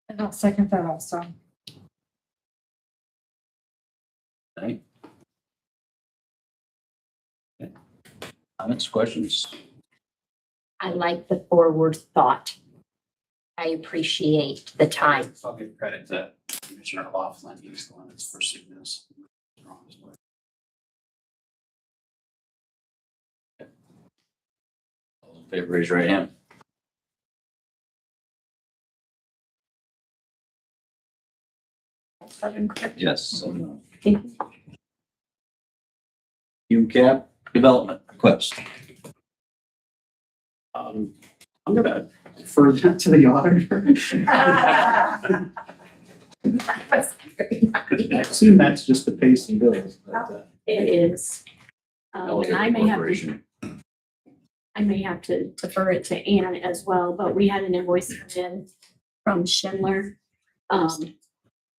And I'll second that also. Okay. Okay. Comments, questions? I like the forward thought. I appreciate the time. I'll give credit to Commissioner Laughlin, he's the one that's pursuing this. All in favor, raise your right hand. Yes. UCAP development request. I'm gonna defer that to the auditor. I assume that's just the pay some bills, but, It is. Delegate And Corporation. I may have to defer it to Ann as well, but we had an invoice come in from Schindler.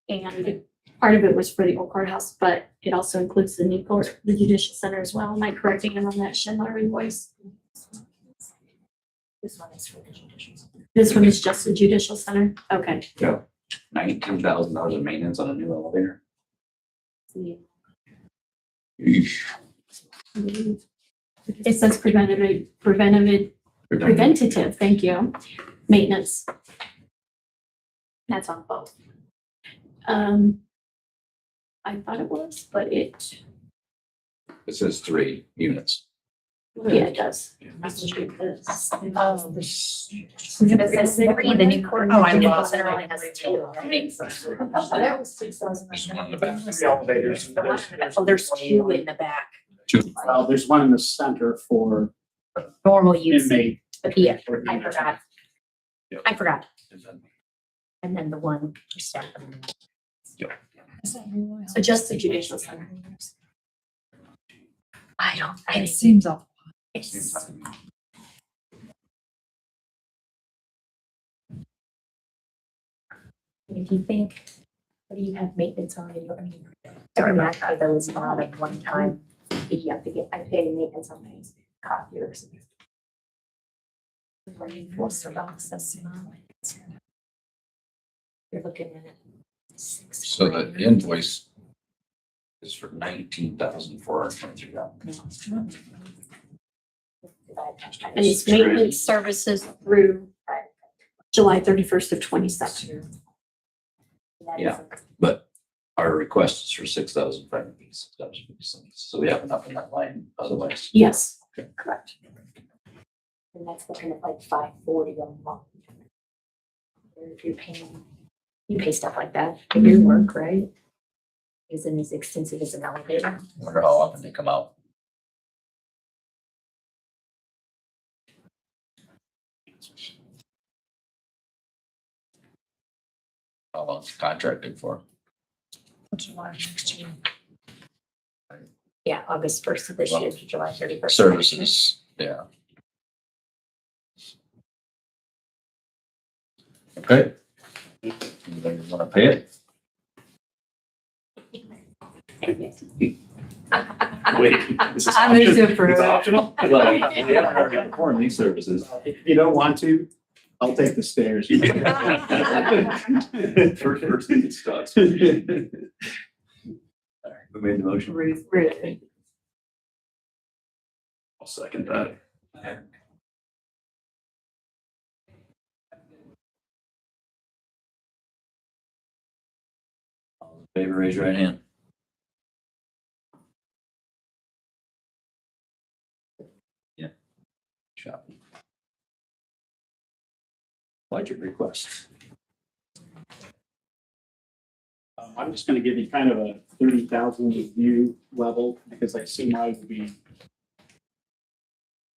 And part of it was for the old courthouse, but it also includes the new court, the judicial center as well. Am I correcting him on that Schindler invoice? This one is for the judicial center. This one is just the judicial center? Okay. $19,000 of maintenance on a new elevator. Yeah. Eesh. It says preventative, thank you, maintenance. That's on both. I thought it was, but it, It says 3 units. Yeah, it does. That's what it is. It says three, the new court, oh, I mean, it only has two. That was 6,000. There's one in the back. The elevators. Oh, there's two in the back, Well, there's one in the center for normal use, inmate. yeah, I forgot. I forgot. And then the one for staff. So just the judicial center. I It seems awful. it's. If you think, what do you have maintenance on it? I mean, sorry, I thought that was not a one-time, you have to get, I pay maintenance on my copiers. What's the access? You're looking at it. So the invoice is for $19,423. And it's maintenance services through July 31st of 27. Yeah. But our request is for $6,556. So we have enough in that line otherwise. Yes, Okay. correct. And that's looking at like $540 a month. If you're paying, you pay stuff like that for your work, right? Isn't as extensive as an elevator. Wonder how often they come out. How long it's contracted for? Yeah, August 1st of this year to July 31st. Services, yeah. Okay. Anybody want to pay it? Wait, this is I move option- to approve. It's optional? Well, we haven't already performed these services. If you don't want to, I'll take the stairs. First thing it starts. Who made the motion? Ruth. I'll second that. Favor, raise your right hand. Yeah. Shopping. Budget request. I'm just gonna give you kind of a 30,000 view level because I assume I would be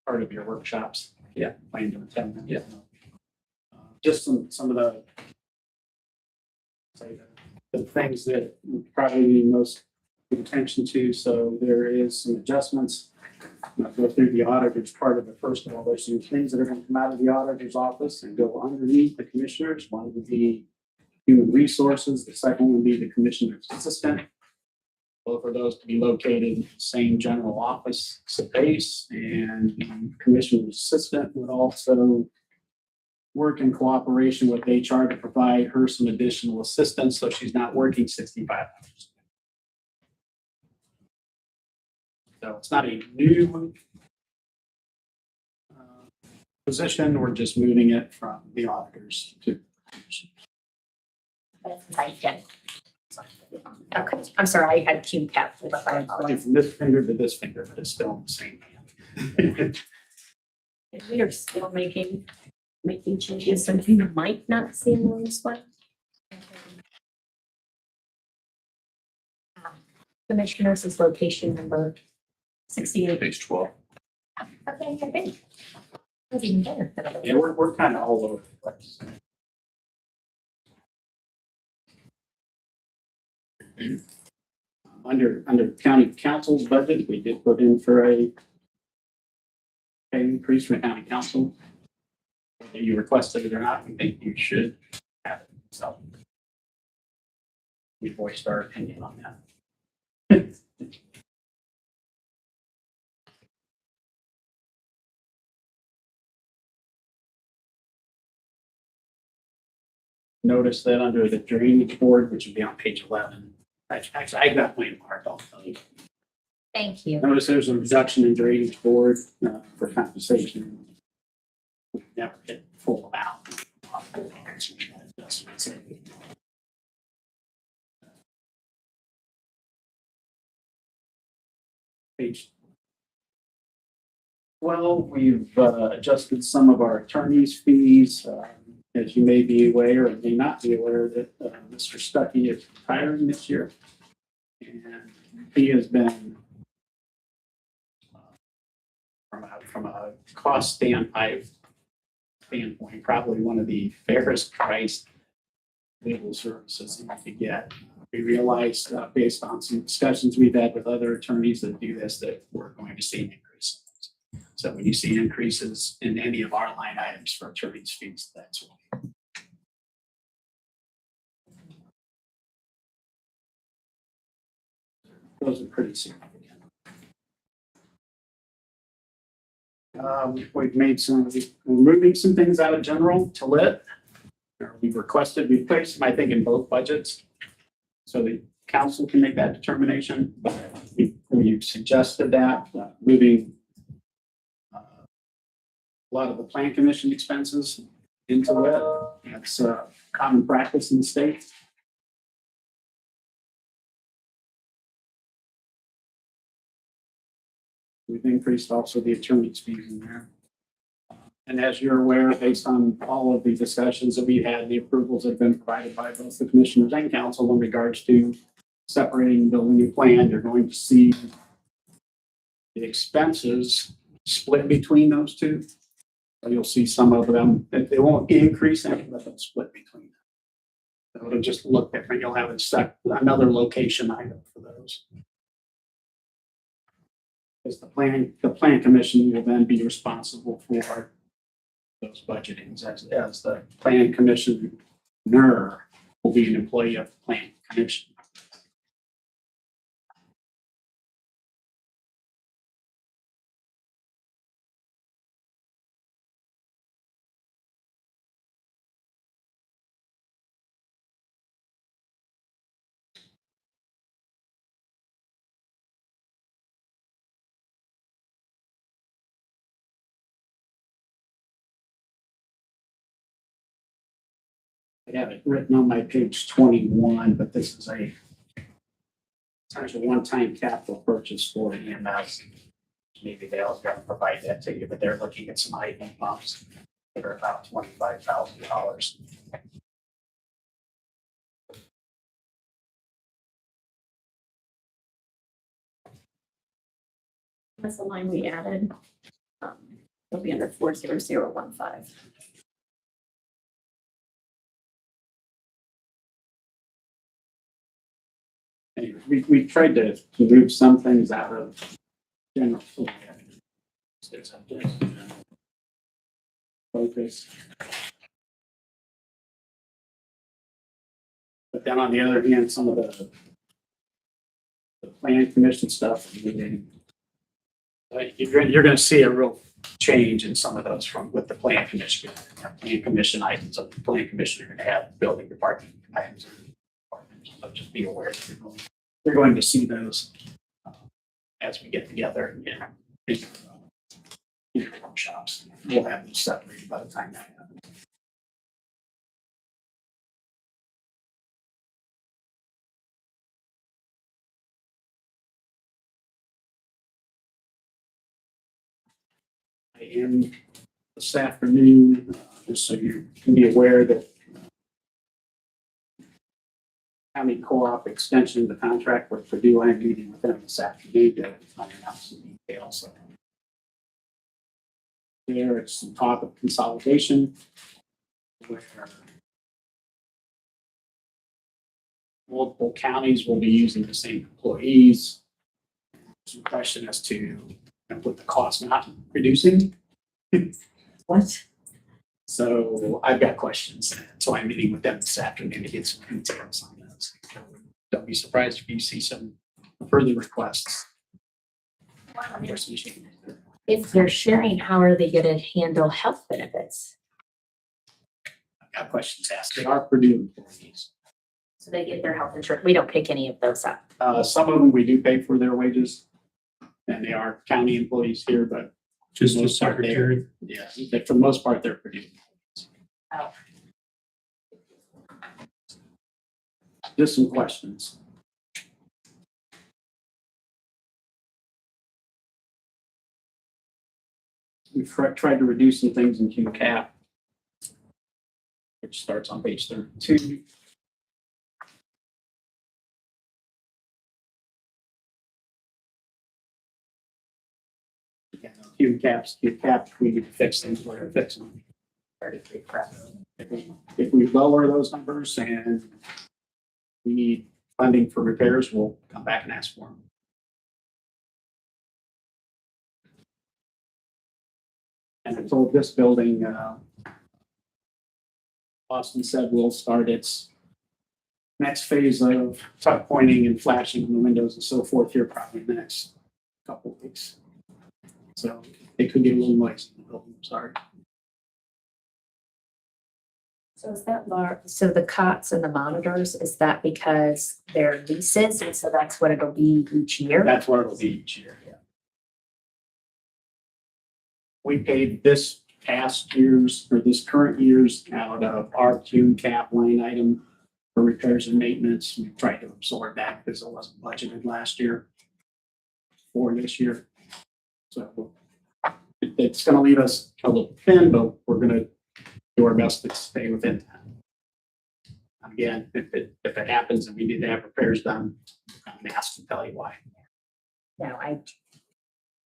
part of your workshops. Yeah. Plan to attend them. Yeah. Just some of the say the things that we probably need most attention to. So there is some adjustments. I'll go through the auditor's part of it. First of all, there's some things that are going to come out of the auditor's office and go underneath the commissioners. One would be human resources. The second would be the commissioner's assistant. Both of those to be located in the same general office space, and the commissioner's assistant would also work in cooperation with HR to provide her some additional assistance so she's not working 65 hours. So it's not a new position. We're just moving it from the auditors to. Right, yeah. Okay, I'm sorry, I had cube cap. Going from this finger to this finger, but it's still in the same hand. We are still making changes, so you might not see them on this one. Commissioners is location number 68. Page 12. Okay, I think. That's even better. Yeah, we're kind of all over the place. Under county council's budget, we did put in for a pay increase from county council. Whether you requested it or not, we think you should have it, so. We voiced our opinion on that. Notice that under the drainage board, which would be on page 11, actually, I got mine marked, I'll tell you. Thank you. Notice there's a reduction in drainage board for compensation. Never hit full amount. Page Well, we've adjusted some of our attorney's fees. As you may be aware or may not be aware that Mr. Stuckey is retiring this year. And he has been, from a cost standpoint, probably one of the fairest priced legal services that you could get. We realized, based on some discussions we've had with other attorneys that do this, that we're going to see an increase. So when you see increases in any of our line items for attorney's fees, that's why. Those are pretty significant. We're moving some things out of general to lit. We've placed them, I think, in both budgets. So the council can make that determination, but we've suggested that, moving a lot of the plan commission expenses into lit. That's common practice in the state. We've increased also the attorney's fees in there. And as you're aware, based on all of the discussions that we've had, the approvals that have been provided by both the commissioners and council in regards to separating building and plan, you're going to see the expenses split between those two. So you'll see some of them, they won't increase any, but they'll split between them. So it'll just look different. You'll have another location item for those. Because the plan commission will then be responsible for those budgetings as the plan commissioner will be an employee of the plan commission. I have it written on my page 21, but this is a one-time capital purchase for EMS. Maybe they'll provide that to you, but they're looking at some item pumps that are about $25,000. That's the line we added. It'll be under 40015. We tried to move some things out of general focus. But then on the other hand, some of the plan commission stuff, you're going to see a real change in some of those with the plan commission. Plan commission items of the plan commission are going to have building department items. So just be aware that you're going to see those as we get together in workshops. We'll have them separated by the time that happens. I am this afternoon, just so you can be aware that County Co-op extension of the contract with Purdue. I'm meeting with them this afternoon to find out some details. There, it's some talk of consolidation where multiple counties will be using the same employees. There's a question as to what the cost not reducing. What? So I've got questions. So I'm meeting with them this afternoon to get some details on those. Don't be surprised if you see some further requests. If they're sharing, how are they going to handle health benefits? I've got questions asked. They are Purdue employees. So they get their health insurance. We don't pick any of those up. Some of them we do pay for their wages, and they are county employees here, but Just a secretary. yeah, for the most part, they're Purdue employees. Oh. Just some questions. we've tried to reduce some things in Q cap, which starts on page 32. Again, Q cap, we need to fix things where they're fixing. If we lower those numbers and we need funding for repairs, we'll come back and ask for them. And I told this building, Austin said we'll start its next phase of tuck pointing and flashing in the windows and so forth here probably in the next couple of weeks. So it could get a little noisy in the building, I'm sorry. So is that so the cots and the monitors, is that because they're leases and so that's what it'll be each year? That's what it'll be each year, yeah. We paid this past year's, or this current year's out of our Q cap line item for repairs and maintenance. We tried to absorb that because it wasn't budgeted last year for this year. So it's gonna leave us a little thin, but we're gonna do our best to stay within that. Again, if it happens and we need to have repairs done, I'm gonna ask to tell you why. No,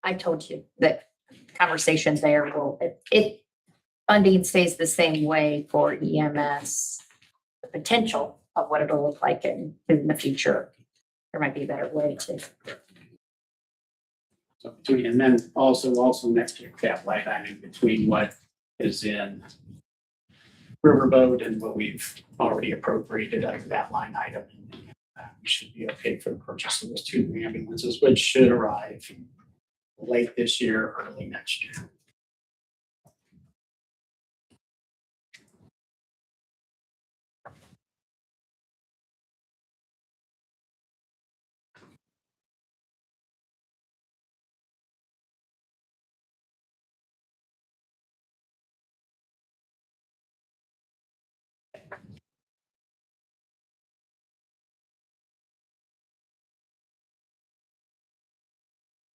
I told you that conversations there will, if funding stays the same way for EMS, the potential of what it'll look like in the future, there might be a better way to. So between, and then also next year cap line item between what is in Riverboat and what we've already appropriated out of that line item. We should be okay for the purchase of those 2 ambulances, which should arrive late this year, early next year.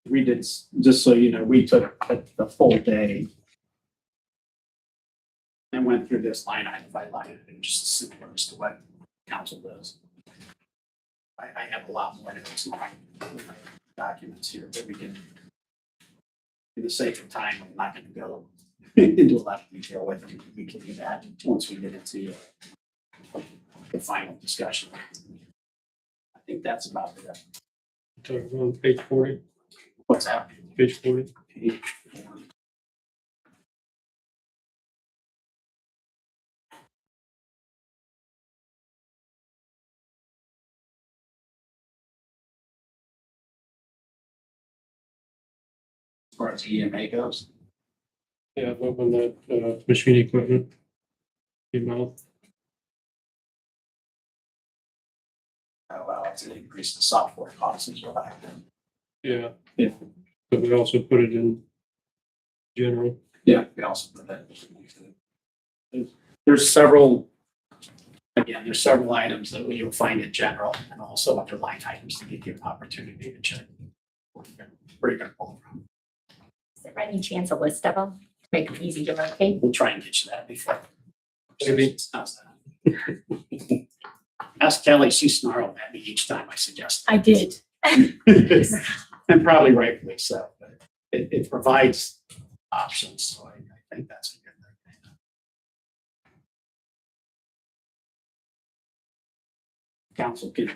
We did, just so you know, we took the full day and went through this line item by line item, just similar as to what council does. I have a lot more notes in my documents here, but we can, in the sake of time, I'm not going to go into a lot of detail with them. We can do that once we get into the final discussion. I think that's about it. Talking on page 40, What's that? page 40. Page 4. As far as EMA goes, Yeah, but when that machine equipment came out, well, it's an increase in software costs as well. yeah. Yeah. But we also put it in general. Yeah, we also put that. There's several, again, there's several items that you'll find in general and also under line items to give you an opportunity to check where you're gonna pull from. Is there any chance a list of them? Make it easy to locate? We'll try and get you that before. Maybe. How's that? Ask Kelly, she snarled at me each time I suggested. I did. And probably rightfully so, but it provides options, so I think that's a good thing. Council can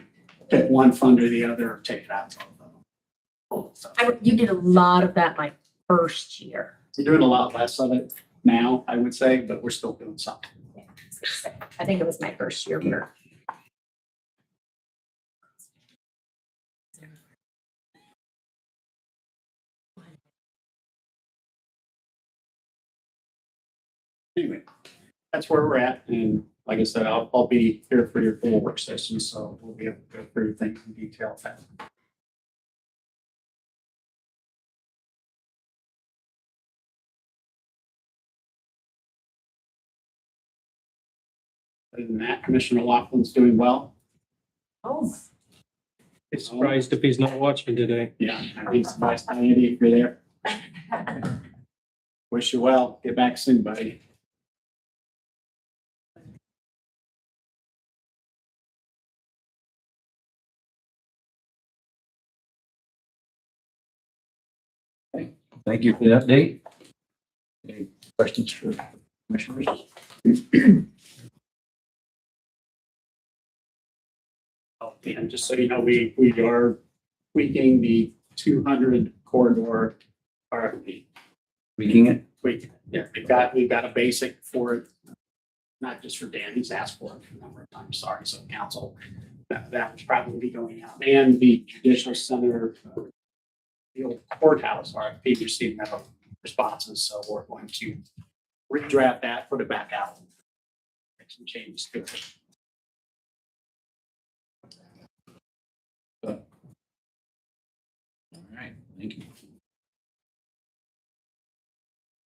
pick one fund or the other, or take it out of them. So You did a lot of that my first year. we're doing a lot less of it now, I would say, but we're still doing something. I think it was my first year where. Anyway, that's where we're at, and like I said, I'll be here for your full work session, so we'll be able to go through things in detail. Other than that, Commissioner Laughlin's doing well. Oh. Be surprised if he's not watching today. Yeah, I'd be surprised, Andy, if you're there. Wish you well. Get back soon, buddy. Thank you for the update. Any questions for commissioners? Oh, and just so you know, we are tweaking the 200 corridor RFP. Tweaking it? Yeah, we've got a basic for it, not just for Dan, he's asked for it a number of times, sorry, so council, that would probably be going out. And the judicial center, the old courthouse RFP received no responses, so we're going to redraft that, put it back out. Make some changes to it. All right, thank you.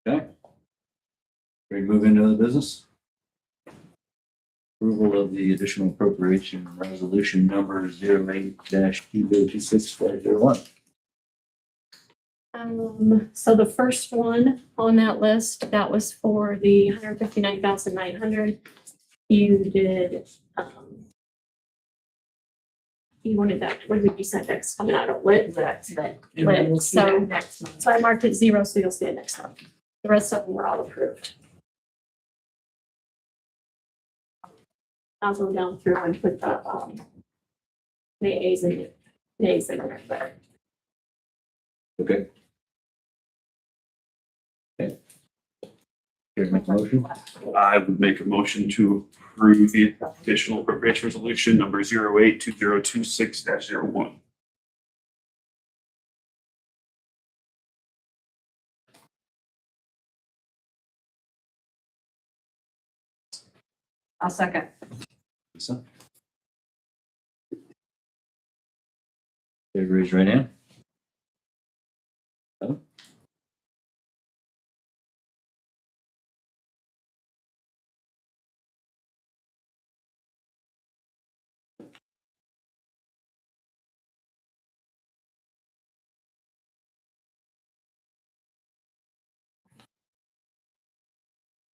Okay. Ready to move into the business? Approval of the additional appropriation resolution number 08-2026-01. So the first one on that list, that was for the 159,900. You did, you wanted that, what did you say next coming out of lit? That's that. Lit, so I marked it 0, so you'll see it next month. The rest of them were all approved. I'll go down through and put the, nays in it, nays in it, but Okay. Okay. Here, make a motion. I would make a motion to approve the additional appropriation resolution number 08-2026-01. I'll second. Lisa? Okay, raise your right hand. Heather?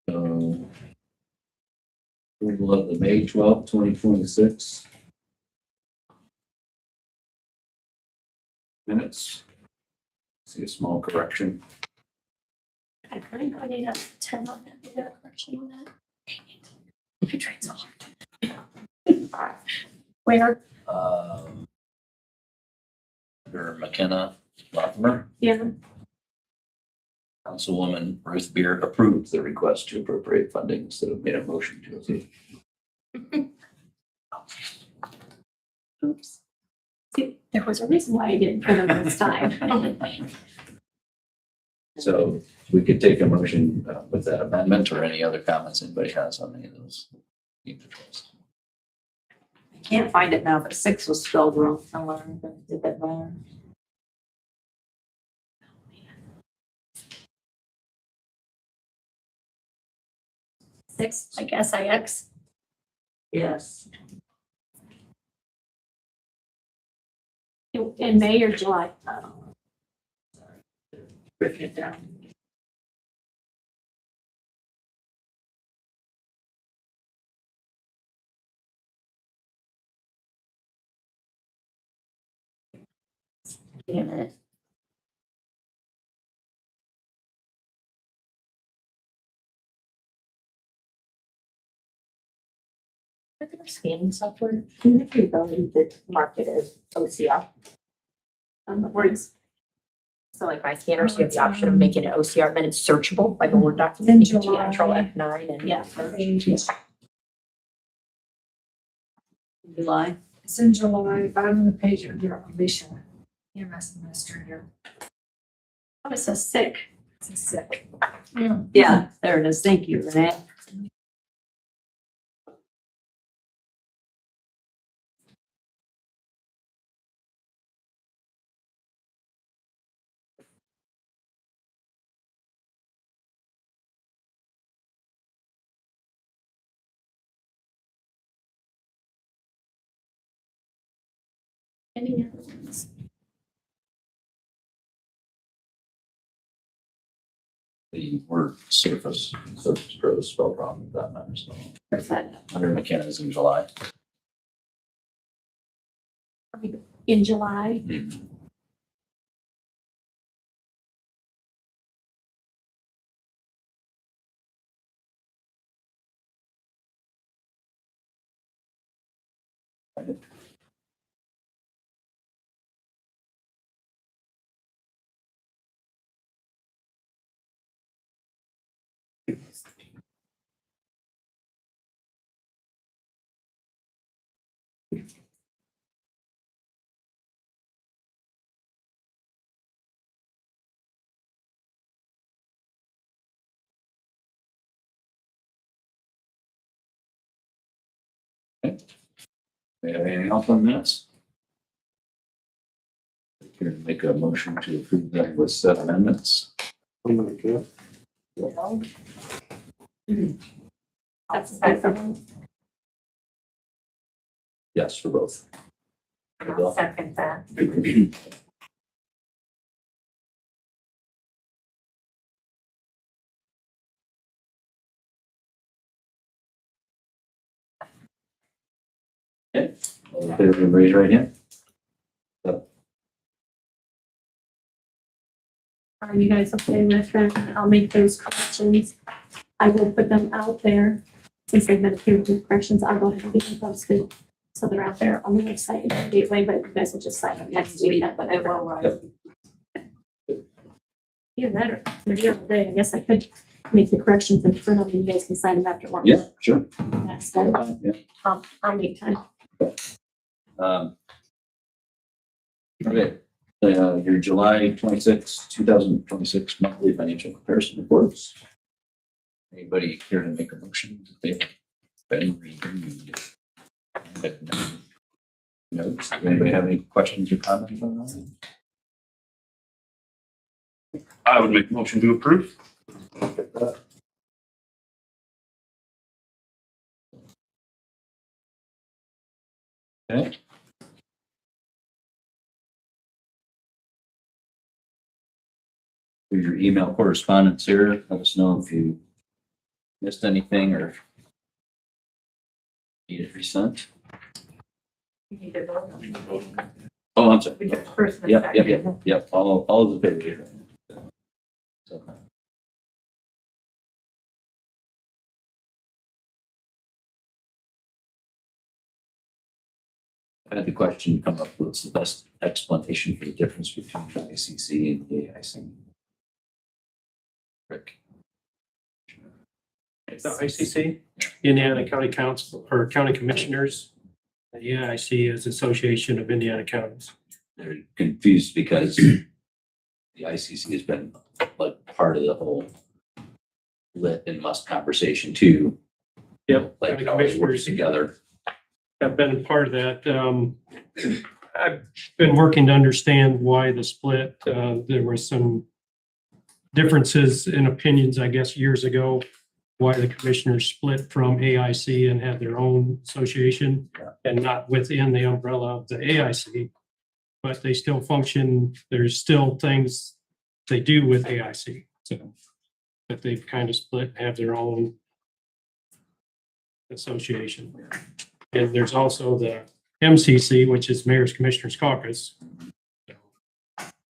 So, approval of the May 12th, 2026 minutes. See a small correction. I think I need a 10 on that, did a correction on that? Dang it. You tried so hard. Where? Under McKenna Latimer, Yeah, Councilwoman Ruth Beer approved the request to appropriate funding instead of made a motion to approve. oops. See, there was a reason why I didn't put them this time. So we could take a motion with that amendment or any other comments anybody has on any of those. I can't find it now, but 6 was spelled wrong somewhere. Did that matter? Six, like SIX. Yes. In May or July? Written it down. Damn it. Look at our scanning software. You have the ability to mark it as OCR on the words. So like my scanners, you have the option of making it OCR, then it's searchable, like a Word document. You can do Control F9 and. Yeah. July. It's in July, bottom of the page of your Alicia, EMS administrator. Oh, it says sick. It's sick. Yeah, there it is. Thank you, Renee. Any other ones? the word surface growth spell problem with that matter, so. Where's that? Under McKenna's in July. In July. Do you have anything else on this? Here, make a motion to approve that with set amendments. That's second. Yes, for both. I'll second that. Okay, all in favor, raise your right hand. Are you guys okay with that? I'll make those corrections. I will put them out there. Since they've been approved with corrections, I'll go ahead and get them posted. So they're out there on the website and Gateway, but you guys will just sign them next week. But I will, right? Either that or the other day, I guess I could make the corrections and print them and you guys can sign them afterwards. Yeah, sure. That's better. Yeah. I'll make time. Okay, your July 26, 2026 monthly financial comparison reports. Anybody care to make a motion? They've been reviewed. Notes, anybody have any questions or comments on that? I would make a motion to approve. Okay. Here's your email correspondence here. Let us know if you missed anything or need it resent. Oh, I'm sorry. Yep. All of the paper. So, I had the question come up, what's the best explanation for the difference between the ICC and the AIC? Rick? The ICC, Indiana County Council or County Commissioners. The AIC is Association of Indiana Counties. They're confused because the ICC has been like part of the whole lit and must conversation too. Yep. Like County it always works Commissioners together. have been part of that. I've been working to understand why the split. There were some differences in opinions, I guess, years ago, why the commissioners split from AIC and had their own association and not within the umbrella of the AIC, but they still function. There's still things they do with AIC. So that they've kind of split and have their own association. And there's also the MCC, which is Mayor's Commissioners Caucus.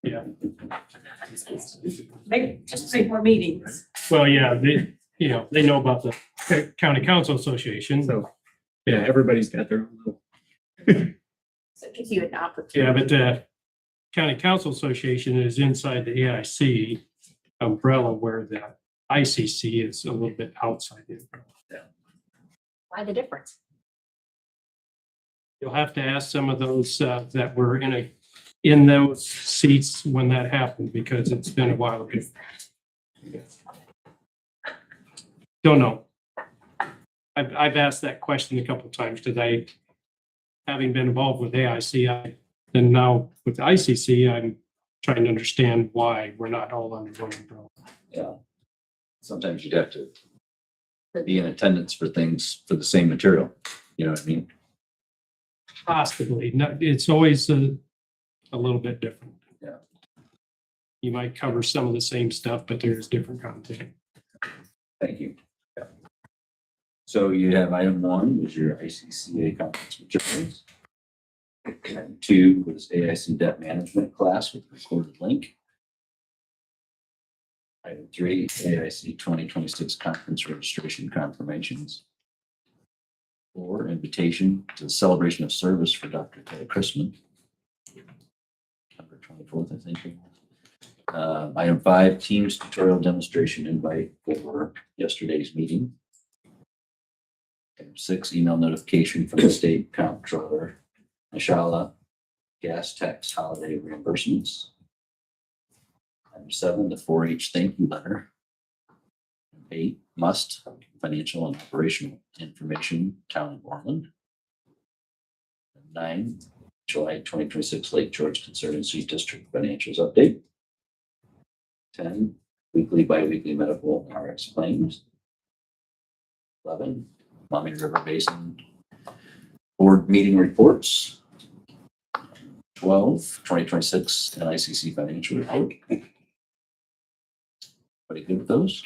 Yeah. Just make more meetings. Well, yeah, they know about the County Council Association. So, yeah, everybody's got their own little. So it gives you an opportunity. Yeah, but the County Council Association is inside the AIC umbrella, where the ICC is a little bit outside the umbrella. Why the difference? You'll have to ask some of those that were in those seats when that happened, because it's been a while ago. Don't know. I've asked that question a couple of times because having been involved with AIC, and now with the ICC, I'm trying to understand why we're not all under one umbrella. Yeah. Sometimes you'd have to be in attendance for things for the same material. You know what I mean? Possibly. No, it's always a little bit different. Yeah. You might cover some of the same stuff, but there's different content. Thank you. Yeah. So you have item 1 was your ICCA conference materials. Item 2 was AIC debt management class with recorded link. Item 3, AIC 2026 conference registration confirmations. 4, invitation to the celebration of service for Dr. Ted Christman. September 24th, I think. Item 5, Teams tutorial demonstration invite for yesterday's meeting. Item 6, email notification from the state comptroller, Nishala, gas tax holiday reimbursements. Item 7, the 4-H thank you letter. 8, must financial and operational information, town of Orland. 9, July 2026 Lake George Conservancy District financials update. 10, weekly, bi-weekly medical and RX claims. 11, Maumee River Basin board meeting reports. 12, 2026 NICC financial report. Everybody good with those?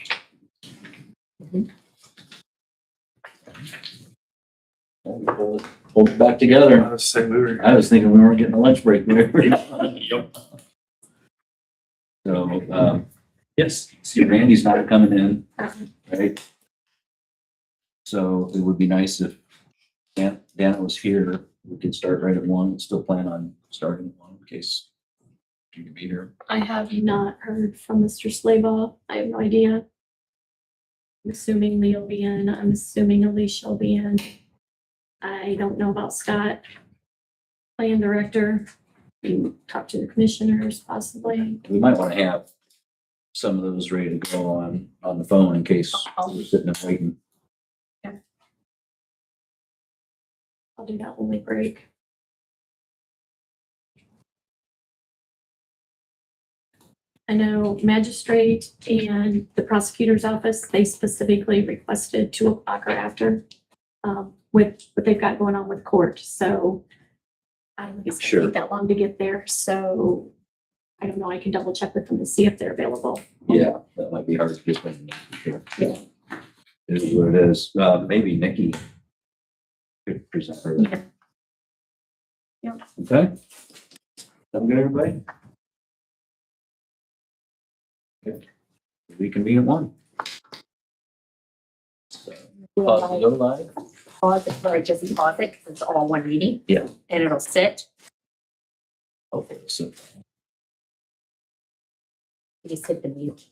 Well, hold it back together. I was thinking we weren't getting a lunch break there. So, yes, see Randy's not coming in, right? So it would be nice if Dana was here. We could start right at 1. Still plan on starting at 1 in case you can be here. I have not heard from Mr. Slaybaugh. I have no idea. I'm assuming Lee will be in. I'm assuming Alicia will be in. I don't know about Scott, plan director. We can talk to the commissioners possibly. We might want to have some of those ready to go on the phone in case we're sitting and waiting. I'll do that when we break. I know magistrate and the prosecutor's office, they specifically requested 2 o'clock or after with what they've got going on with court. So I don't think it's gonna take that long to get there. So I don't know. I can double check with them to see if they're available. Yeah, that might be hard to get them. Yeah. It is what it is. Maybe Nikki could present her. Yeah. Yep. Okay. Sound good, everybody? Okay. We can meet at 1. So, pause to go live. Pause it, or just pause it, 'cause it's all one meeting. Yeah. And it'll sit. Okay, so You just hit the mute.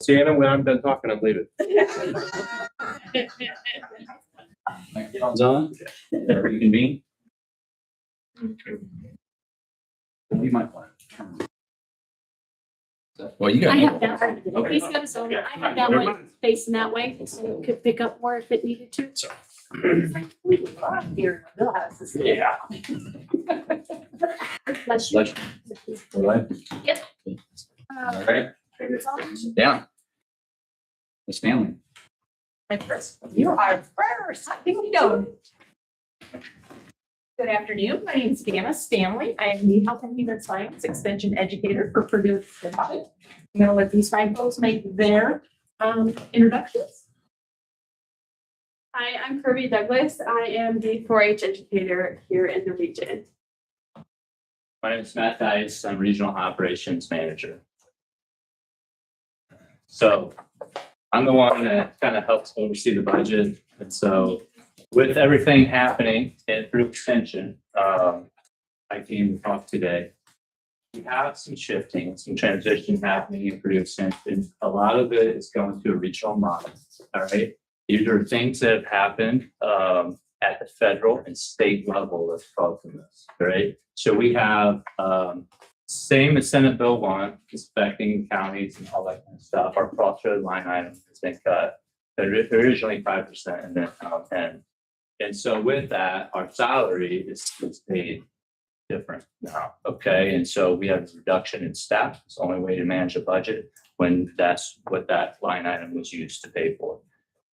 Sienna, when I'm done talking, I'm leaving. Microphone's on, reconvene. You might want to. Well, you got. I have that, Okay. he's got his own, I have that one facing that way, so it could pick up more if it needed to. Yeah. Bless you. All right. Yep. All right. Yeah. Miss Stanley. You are first. How do you know? Good afternoon. My name is Deanna Stanley. I am the Health and Human Science Extension Educator for Purdue. I'm gonna let these fine folks make their introductions. Hi, I'm Kirby Douglas. I am the 4-H educator here in the region. My name is Matt Dice. I'm Regional Operations Manager. So I'm the one that kind of helps oversee the budget. And so with everything happening through extension, I came to talk today. We have some shifting, some transition happening in Purdue Extension. A lot of it is going to a regional model. All right. These are things that have happened at the federal and state level that's causing this. All right. So we have same as Senate Bill 1, affecting counties and all that kind of stuff. Our crossroad line item has been cut. They're originally 5% and then 10. And so with that, our salary is paid different now. Okay. And so we have a reduction in staff. It's the only way to manage a budget when that's what that line item was used to pay for.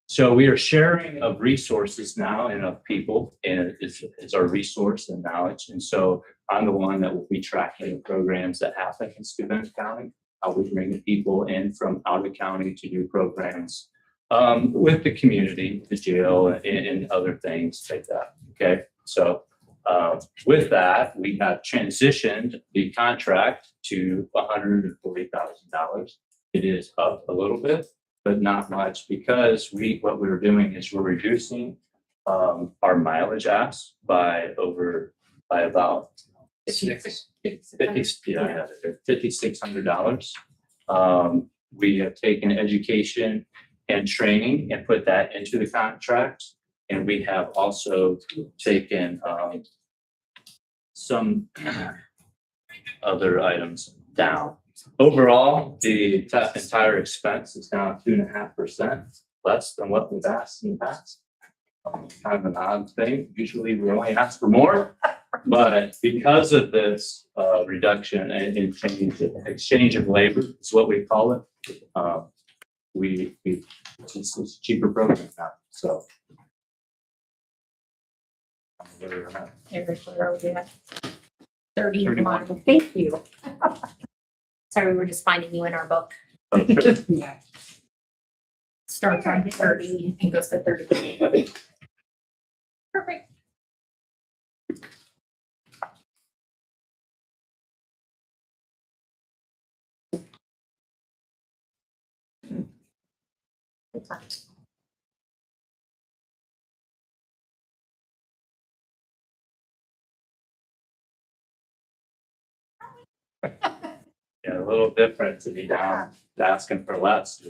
So we are sharing of resources now and of people, and it's our resource and knowledge. And so I'm the one that will be tracking programs that happen in Steuben County. How we bring the people in from out of the county to do programs with the community, the jail, and other things like that. Okay, so with that, we have transitioned the contract to $140,000. It is up a little bit, but not much, because what we're doing is we're reducing our mileage asks by about $5,600. We have taken education and training and put that into the contract. And we have also taken some other items down. Overall, the entire expense is down 2.5%, less than what we've asked in the past. Kind of an odd thing. Usually we only ask for more, but because of this reduction and exchange of labor is what we call it. It's a cheaper program now. So. Here's where we at. 31. Thank you. Sorry, we were just finding you in our book. Yeah. Starts on 30 and goes to 30. Perfect. Yeah, a little different to be down asking for less.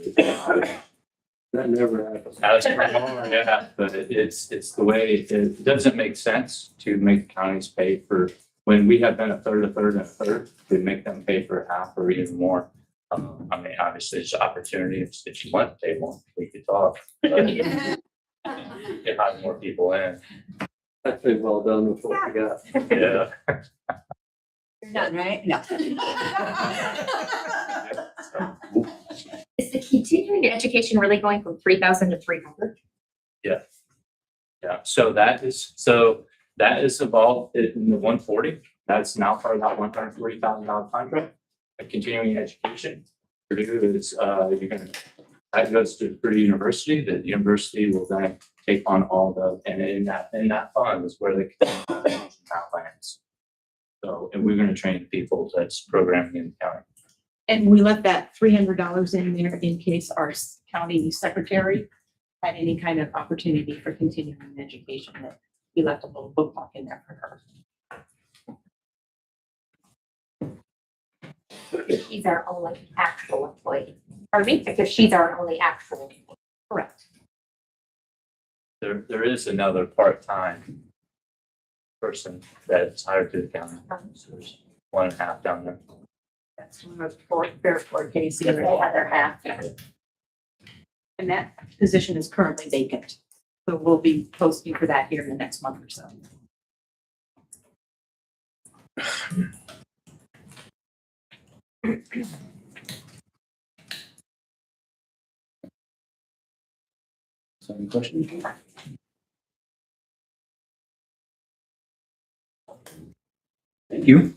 That never happens. Ask for more, yeah, but it's the way, it doesn't make sense to make counties pay for, when we have been a third, and a third, to make them pay for half or even more. I mean, obviously, there's opportunities. If you want to pay more, we could talk. But get more people in. I'd say well done with what you got. Yeah. You're done, right? No. Is the continuing education really going from 3,000 to 300? Yeah. Yeah. So that is involved in the 140. That's now part of that $140,000 contract. A continuing education. Purdue is that goes to Purdue University. The university will then take on all and in that fund is where the lands. So, and we're going to train people that's programming in the county. And we left that $300 in there in case our county secretary had any kind of opportunity for continuing education, that we left a little bookmark in there for her. She's our only actual employee. Pardon me? Because she's our only actual. Correct. There is another part-time person that's hired to the county. So there's 1.5 down there. That's one of the Fairport cases. They have their half. And that position is currently vacant. So we'll be posting for that here in the next month or so. So any questions? Thank you.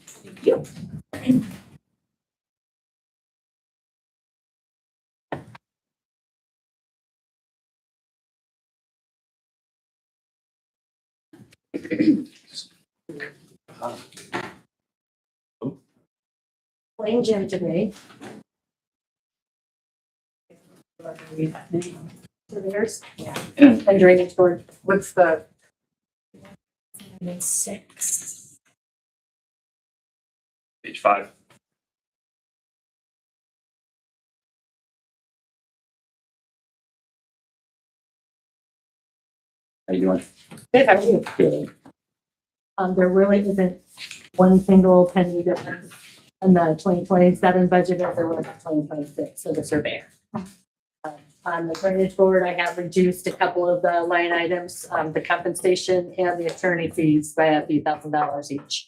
Playing gym today. Surveyors? Yeah. And drainage board. What's the? 6. Page 5. How you doing? Good, how are you? Good. There really isn't one single penny difference in the 2027 budget as there was in 2026 for the surveyor. On the drainage board, I have reduced a couple of the line items, the compensation and the attorney fees by a few $1,000s each.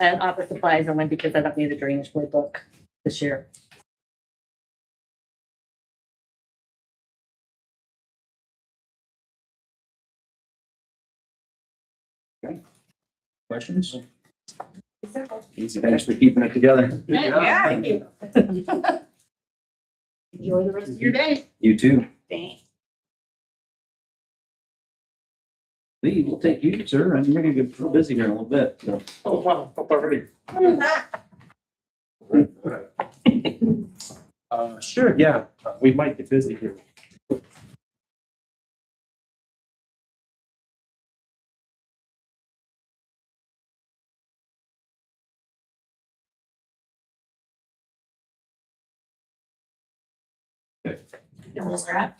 And office supplies only because I don't need a drainage board book this year. Questions? Easy. Thanks for keeping it together. Yeah, thank you. Enjoy the rest of your day. You too. Thanks. Lee, we'll take you, sir. I'm ready to get real busy here in a little bit. So. Oh, wow, already. Sure, yeah, we might get busy here.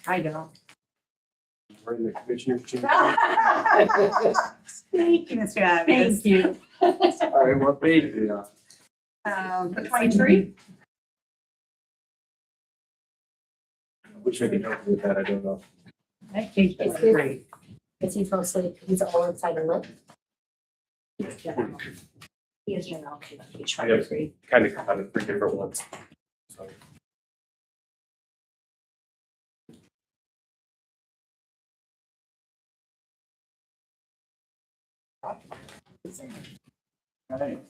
I don't. We're in the commissioner's chamber. Thank you, Mr. Adams. Thank you. All right, what page are you on? 23. Which I can help you with that, I don't know. I think that's It's great. Is he mostly, he's all inside the lip? He is your okay, he's trying to agree. Kind of out of 3 different ones. So. All right.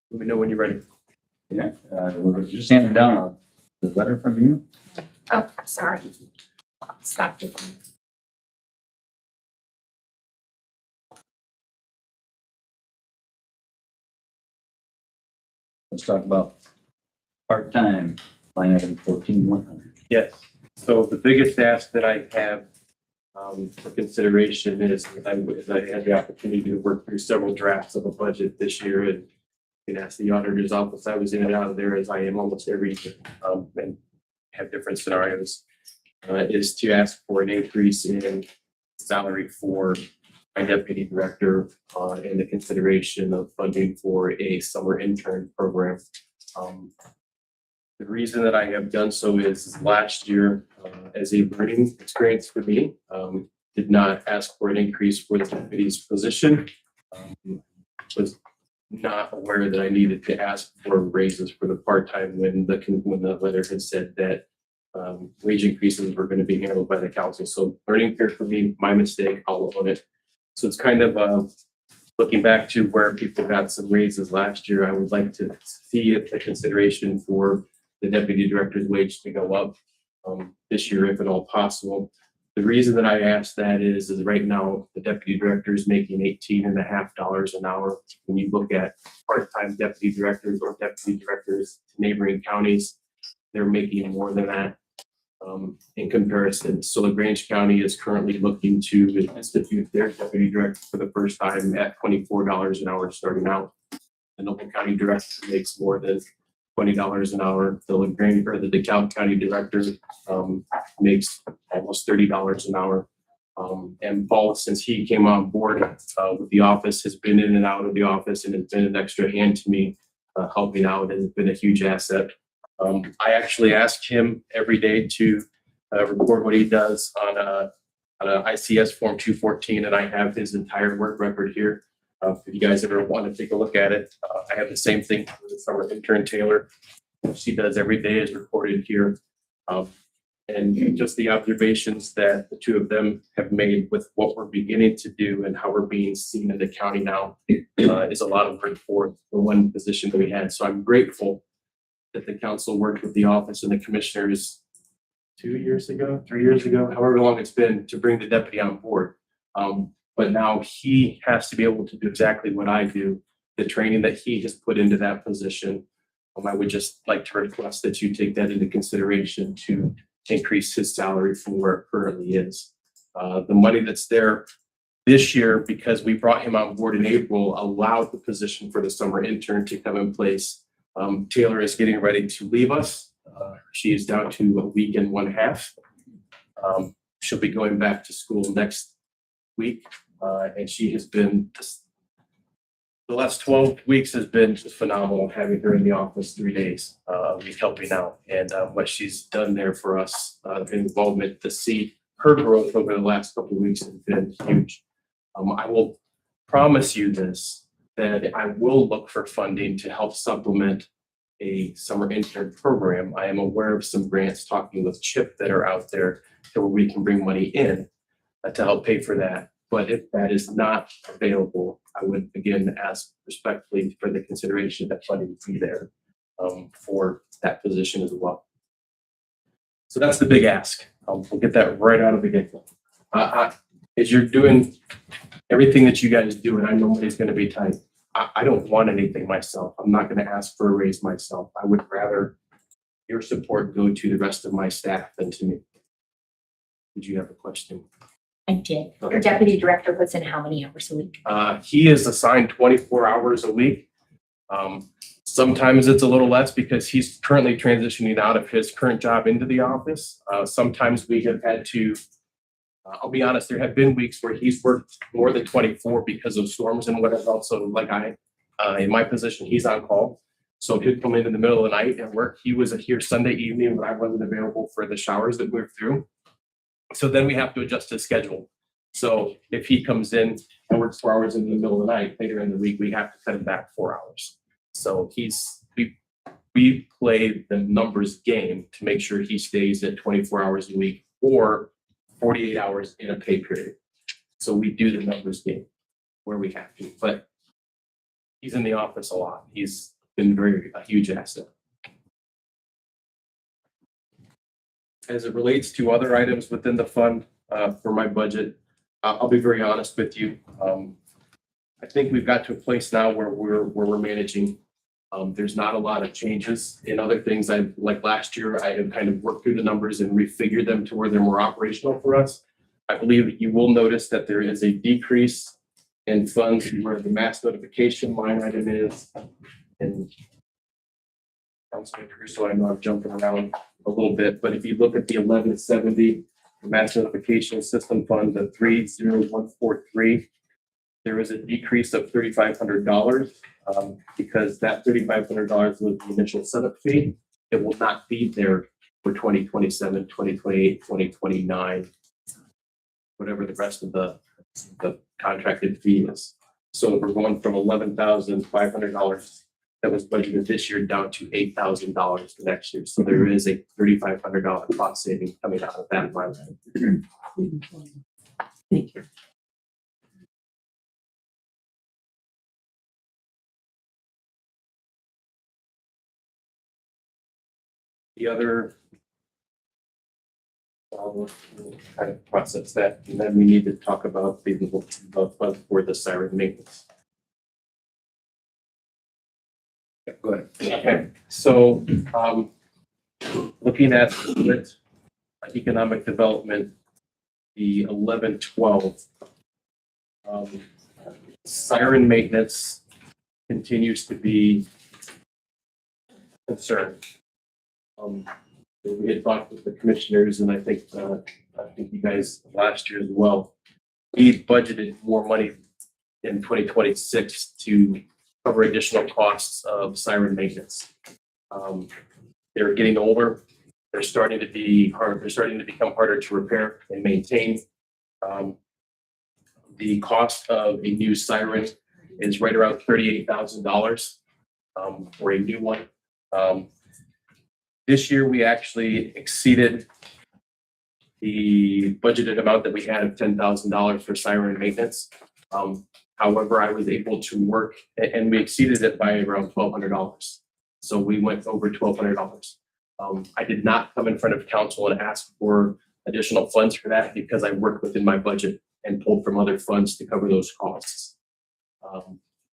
Let me know when you're ready. Yeah, we're just handing down the letter from you. Oh, sorry. Stop it. Let's talk about part-time, line item 14,100. Yes, so the biggest ask that I have for consideration is I had the opportunity to work through several drafts of a budget this year and ask the auditor's office. I was in and out of there as I am almost every year, and have different scenarios. Is to ask for an increase in salary for my deputy director and the consideration of funding for a summer intern program. The reason that I have done so is last year, as a learning experience for me, did not ask for an increase for the deputy's position. Was not aware that I needed to ask for raises for the part-time when the letter had said that wage increases were going to be handled by the council. So learning curve for me, my mistake, I'll own it. So it's kind of looking back to where people got some raises last year. I would like to see a consideration for the deputy director's wage to go up this year, if at all possible. The reason that I asked that is right now the deputy director is making $18.50 an hour. When you look at part-time deputy directors or deputy directors to neighboring counties, they're making more than that in comparison. So LaGrange County is currently looking to institute their deputy director for the first time at $24 an hour starting out. The Noble County director makes more than $20 an hour. The LaGrange or the DeKalb County Director makes almost $30 an hour. And Paul, since he came on board with the office, has been in and out of the office and has been an extra hand to me, helping out, and has been a huge asset. I actually ask him every day to record what he does on a ICS form 214, and I have his entire work record here. If you guys ever want to take a look at it, I have the same thing for the summer intern Taylor. She does every day is recorded here. And just the observations that the two of them have made with what we're beginning to do and how we're being seen in the county now is a lot of work for the one position that we had. So I'm grateful that the council worked with the office and the commissioners 2 years ago, 3 years ago, however long it's been, to bring the deputy on board. But now he has to be able to do exactly what I do, the training that he has put into that position. I would just like to request that you take that into consideration to increase his salary from where it currently is. The money that's there this year, because we brought him on board in April, allowed the position for the summer intern to come in place. Taylor is getting ready to leave us. She is down to a week and 1/2. She'll be going back to school next week. And she has been, the last 12 weeks has been just phenomenal, having her in the office 3 days, helping out. And what she's done there for us, involvement, to see her growth over the last couple of weeks has been huge. I will promise you this, that I will look for funding to help supplement a summer intern program. I am aware of some grants talking with CHIP that are out there where we can bring money in to help pay for that. But if that is not available, I would again ask respectfully for the consideration that funding would be there for that position as well. So that's the big ask. We'll get that right out of the get-go. As you're doing everything that you guys do, and I know money's going to be tight, I don't want anything myself. I'm not going to ask for a raise myself. I would rather your support go to the rest of my staff than to me. Did you have a question? I did. Your deputy director puts in how many hours a week? He is assigned 24 hours a week. Sometimes it's a little less because he's currently transitioning out of his current job into the office. Sometimes we have had to, I'll be honest, there have been weeks where he's worked more than 24 because of storms and whatever else. So like in my position, he's on call. So he'd come in the middle of the night and work. He was here Sunday evening when I wasn't available for the showers that we're through. So then we have to adjust his schedule. So if he comes in and works 4 hours in the middle of the night, later in the week, we have to cut him back 4 hours. So we play the numbers game to make sure he stays at 24 hours a week or 48 hours in a pay period. So we do the numbers game where we have to, but he's in the office a lot. He's been a huge asset. As it relates to other items within the fund for my budget, I'll be very honest with you. I think we've got to a place now where we're managing. There's not a lot of changes in other things. Like last year, I have kind of worked through the numbers and refigured them to where they're more operational for us. I believe that you will notice that there is a decrease in funds where the mass notification line item is. And Councilman Caruso, I know I'm jumping around a little bit, but if you look at the 1170, the mass notification system fund, the 30143, there is a decrease of $3,500 because that $3,500 was the initial setup fee. It will not be there for 2027, 2028, 2029, whatever the rest of the contracted fee is. So we're going from $11,500 that was budgeted this year down to $8,000 for next year. So there is a $3,500 cost saving coming out of that line. Thank you. The other, I'll kind of process that, and then we need to talk about the fund for the siren maintenance. Yeah, go ahead. Okay, so looking at split economic development, the 1112 siren maintenance continues to be concern. We had talked with the commissioners and I think you guys last year as well. We budgeted more money in 2026 to cover additional costs of siren maintenance. They're getting older. They're starting to be hard. They're starting to become harder to repair and maintain. The cost of a new siren is right around $38,000 for a new one. This year, we actually exceeded the budgeted amount that we had of $10,000 for siren maintenance. However, I was able to work, and we exceeded it by around $1,200. So we went over $1,200. I did not come in front of council and ask for additional funds for that because I worked within my budget and pulled from other funds to cover those costs.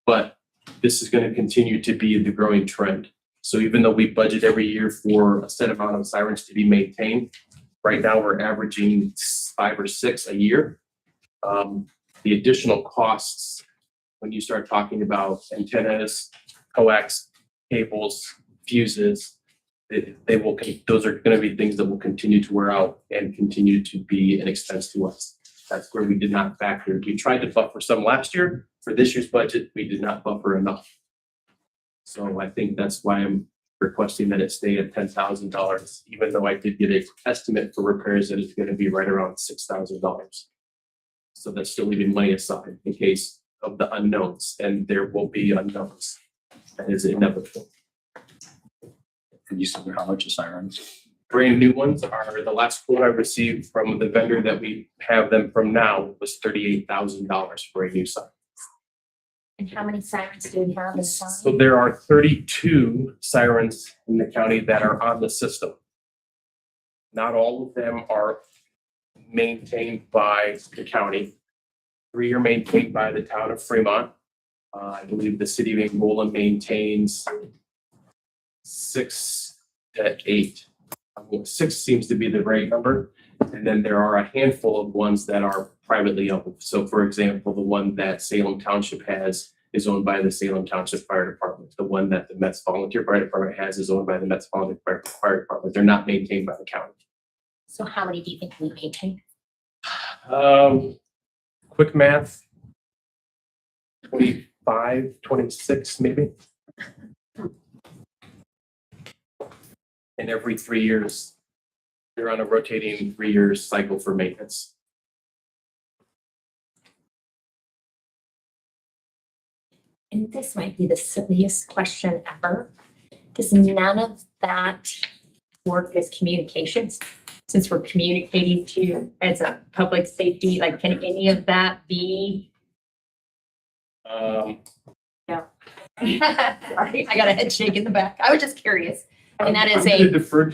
But this is going to continue to be the growing trend. So even though we budget every year for a set amount of sirens to be maintained, right now we're averaging 5 or 6 a year. The additional costs, when you start talking about antennas, coax, cables, fuses, those are going to be things that will continue to wear out and continue to be an expense to us. That's where we did not factor. We tried to buffer some last year. For this year's budget, we did not buffer enough. So I think that's why I'm requesting that it stay at $10,000, even though I did get an estimate for repairs that is going to be right around $6,000. So that's still leaving money aside in case of the unknowns, and there will be unknowns. That is inevitable. And you said how much a sirens? Brand new ones are, the last quote I received from the vendor that we have them from now was $38,000 for a new siren. And how many sirens do we have in So town? there are 32 sirens in the county that are on the system. Not all of them are maintained by the county. 3 are maintained by the town of Fremont. I believe the city of Angola maintains 6 to 8. 6 seems to be the right number. And then there are a handful of ones that are privately owned. So for example, the one that Salem Township has is owned by the Salem Township Fire Department. The one that the Metz Volunteer Fire Department has is owned by the Metz Volunteer Fire Department. They're not maintained by the county. So how many do you think we maintain? Quick math, 25, 26 maybe. And every 3 years, they're on a rotating 3-year cycle for maintenance. And this might be the silliest question ever. Does none of that work as communications? Since we're communicating to as a public safety, like can any of that be? No. Sorry, I got a head shake in the back. I was just curious. And that is I'm gonna defer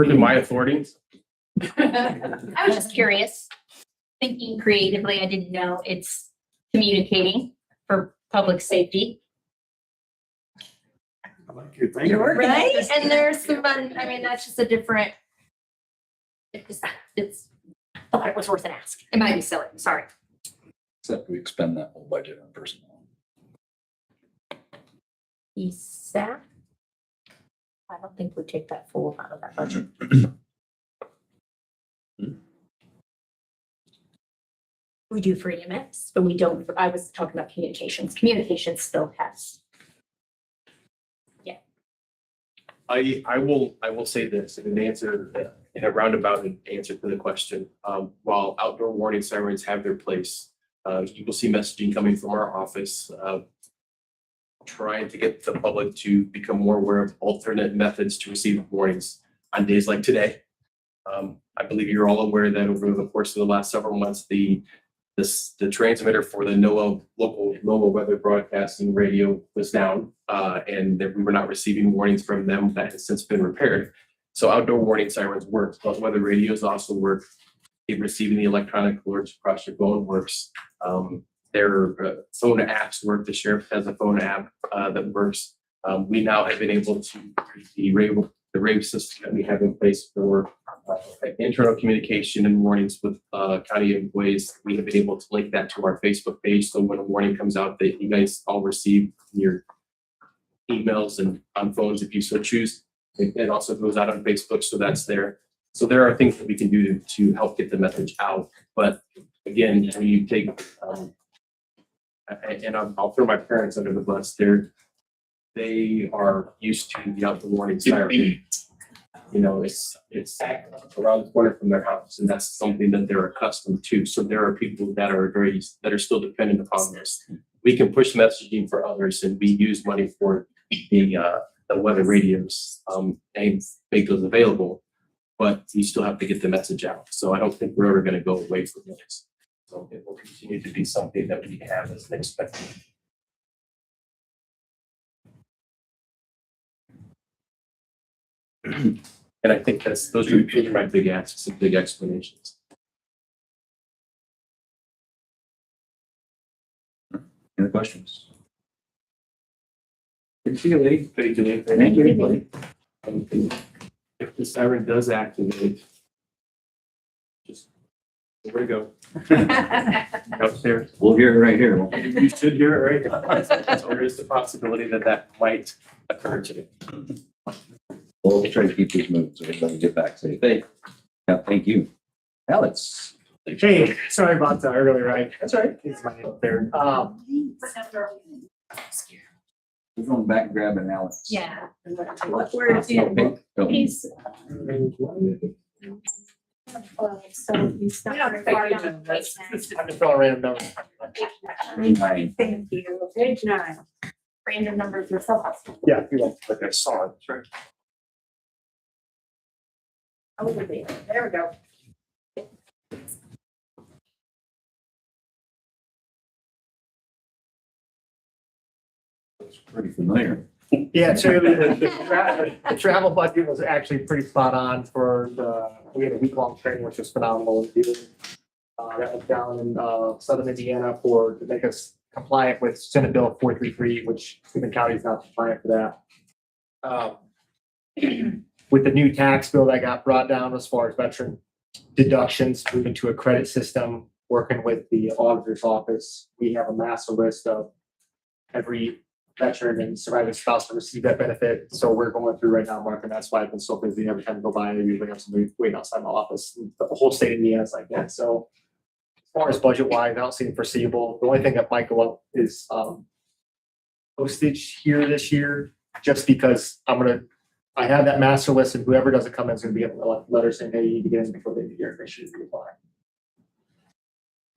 to my authorities. I was just curious. Thinking creatively, I didn't know it's communicating for public safety. Right? And there's some, I mean, that's just a different. It's, I thought it was worth an ask. It might be silly, sorry. Except we expend that whole budget on personnel. ESAP? I don't think we take that full out of that budget. We do for EMS, but we don't, I was talking about communications. Communications still has. I will say this in an answer, in a roundabout answer to the question. While outdoor warning sirens have their place, you will see messaging coming from our office, trying to get the public to become more aware of alternate methods to receive warnings on days like today. I believe you're all aware that over the course of the last several months, the transmitter for the local NOAA weather broadcasting radio was down, and that we were not receiving warnings from them. That has since been repaired. So outdoor warning sirens work, but weather radios also work. Receiving the electronic alerts across your phone works. Their phone apps work. The sheriff has a phone app that works. We now have been able to use the rave system that we have in place for internal communication and warnings with county employees. We have been able to link that to our Facebook page. So when a warning comes out that you guys all receive your emails and on phones if you so choose. It also goes out on Facebook, so that's there. So there are things that we can do to help get the message out. But again, when you take, and I'll throw my parents under the bus, they are used to the out the morning siren. You know, it's around the corner from their house, and that's something that they're accustomed to. So there are people that are still dependent upon this. We can push messaging for others, and we use money for the weather radios and make those available. But you still have to get the message out. So I don't think we're ever going to go away from this. So it will continue to be something that we have as an expectation. And I think those are my big asks and big explanations. Any questions? Good to see you, lady. Thank you. Thank you, everybody. If the siren does activate, just here we go. Upstairs. We'll hear it right here. You should hear it right now. So there is the possibility that might occur today. We'll try to keep these moving so everybody get back safe. Yeah, thank you. Alex. Hey, sorry about that earlier, right? That's all right. It's my up there. We're going back and grabbing Alex. Yeah. Where is he? He's. So he's not very far down. I'm just throwing random numbers. Thank you. Page 9. Random numbers yourself. Yeah, you like, like I saw it. Sure. There we go. It's pretty familiar. Yeah, so the travel budget was actually pretty spot on we had a week-long training, which was phenomenal. That was down in southern Indiana to make us compliant with Senate Bill 433, which Steuben County is not compliant for that. With the new tax bill that got brought down as far as veteran deductions, moving to a credit system, working with the auditor's office, we have a master list of every veteran and surviving spouse to receive that benefit. So we're going through right now, Mark, and that's why I've been so busy. Every time I go by, I usually have somebody waiting outside my office. The whole state of Indiana is like that. So as far as budget wise, I don't see it foreseeable. The only thing that might go up is postage here this year, just because I have that master list, and whoever doesn't come in is going to be getting a letter saying, hey, you need to get in before the end of the year. They should be fine.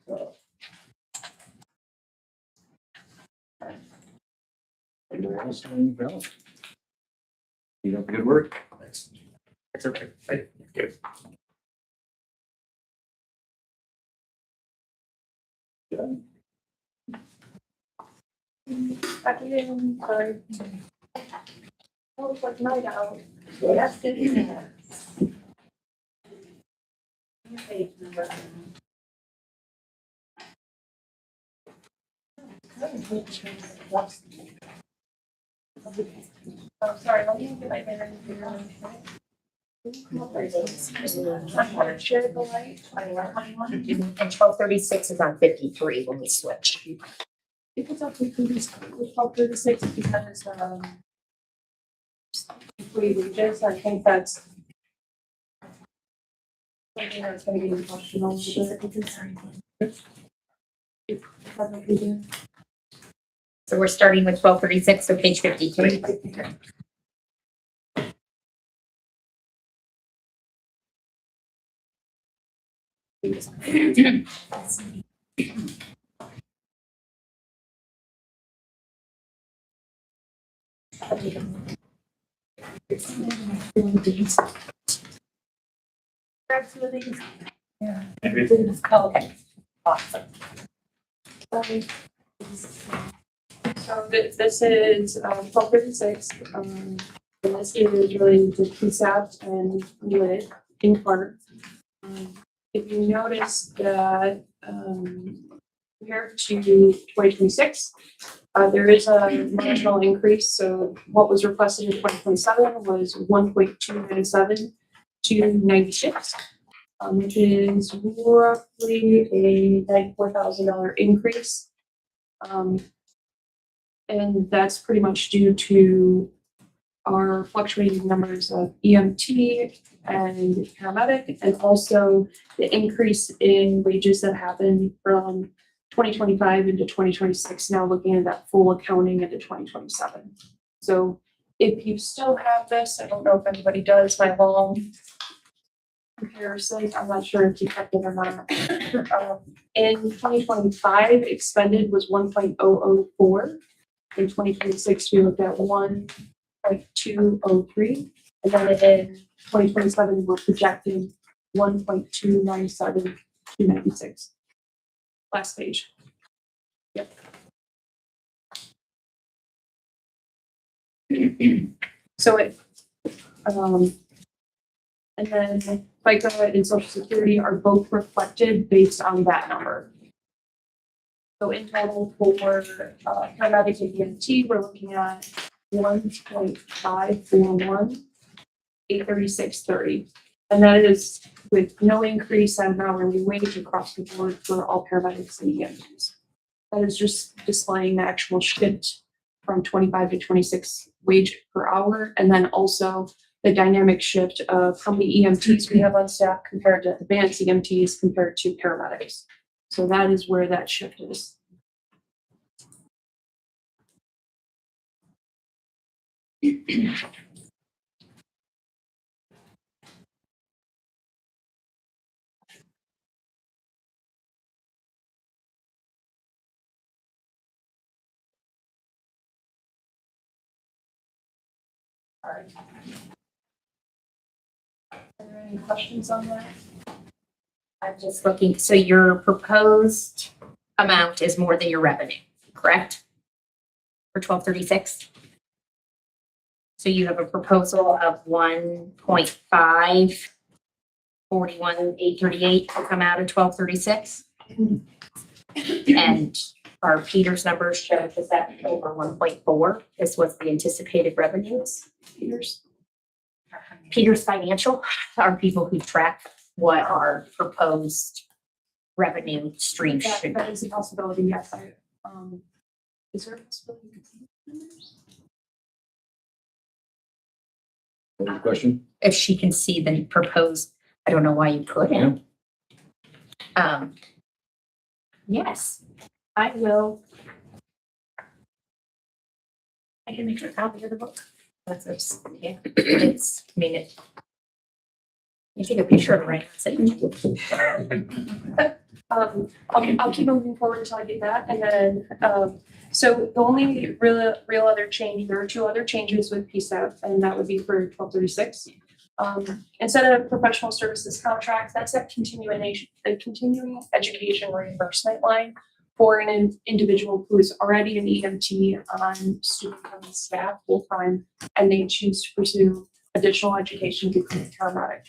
So. Anyone else? Keep up the good work. Thanks. Thanks, everybody. Thank you. Sorry. Oh, it's like night out. Yes, it is. Page number. Oh, sorry, let me get my bearings here. Share the light. And 1236 is on 53 when we switch. If it's up to 1236, because, if we reduce, I think that's something that's gonna be in question a little bit. That's what we do. So we're starting with 1236, so page 53. Grab some of these. Yeah. Okay. Awesome. So this is 1236, and this is related to PSAP and lit in part. If you notice that compared to 2026, there is a marginal increase. So what was requested in 2027 was 1.297 to 96, which is roughly a $94,000 increase. And that's pretty much due to our fluctuating numbers of EMT and paramedic, and also the increase in wages that happened from 2025 into 2026, now looking at that full accounting into 2027. So if you still have this, I don't know if anybody does, my long comparison, I'm not sure if you kept it or not. In 2025, expended was 1.004. In 2026, we looked at 1.203. And then in 2027, we're projecting 1.297,296. Last page. Yep. So and then FICA and Social Security are both reflected based on that number. So in total for paramedic and EMT, we're looking at 1.541, 836.30. And that is with no increase in hourly wage across the board for all paramedics and EMTs. That is just displaying the actual shift from 25 to 26 wage per hour. And then also the dynamic shift of how many EMTs we have on staff compared to advanced EMTs compared to paramedics. So that is where that shift is. All right. Are there any questions on that? I'm just looking, so your proposed amount is more than your revenue, correct? For 1236? So you have a proposal of 1.5, 41,838 to come out of 1236? And our Peter's numbers show that over 1.4. This was the anticipated revenues. Peter's Financial are people who track what our proposed revenue stream should be. That is a possibility, yes. Is there a possibility? What was the question? If she can see the proposed, I don't know why you couldn't. Yes, I will. I can make a copy of the book. That's just, yeah, it's, I mean, it. You take a picture of it, right? I'll keep moving forward until I get that. And then, so the only real other change, there are two other changes with PSAP, and that would be for 1236. Instead of professional services contract, that's that continuing education reimbursement line for an individual who is already an EMT on Steuben County staff full-time, and they choose to pursue additional education to become a paramedic.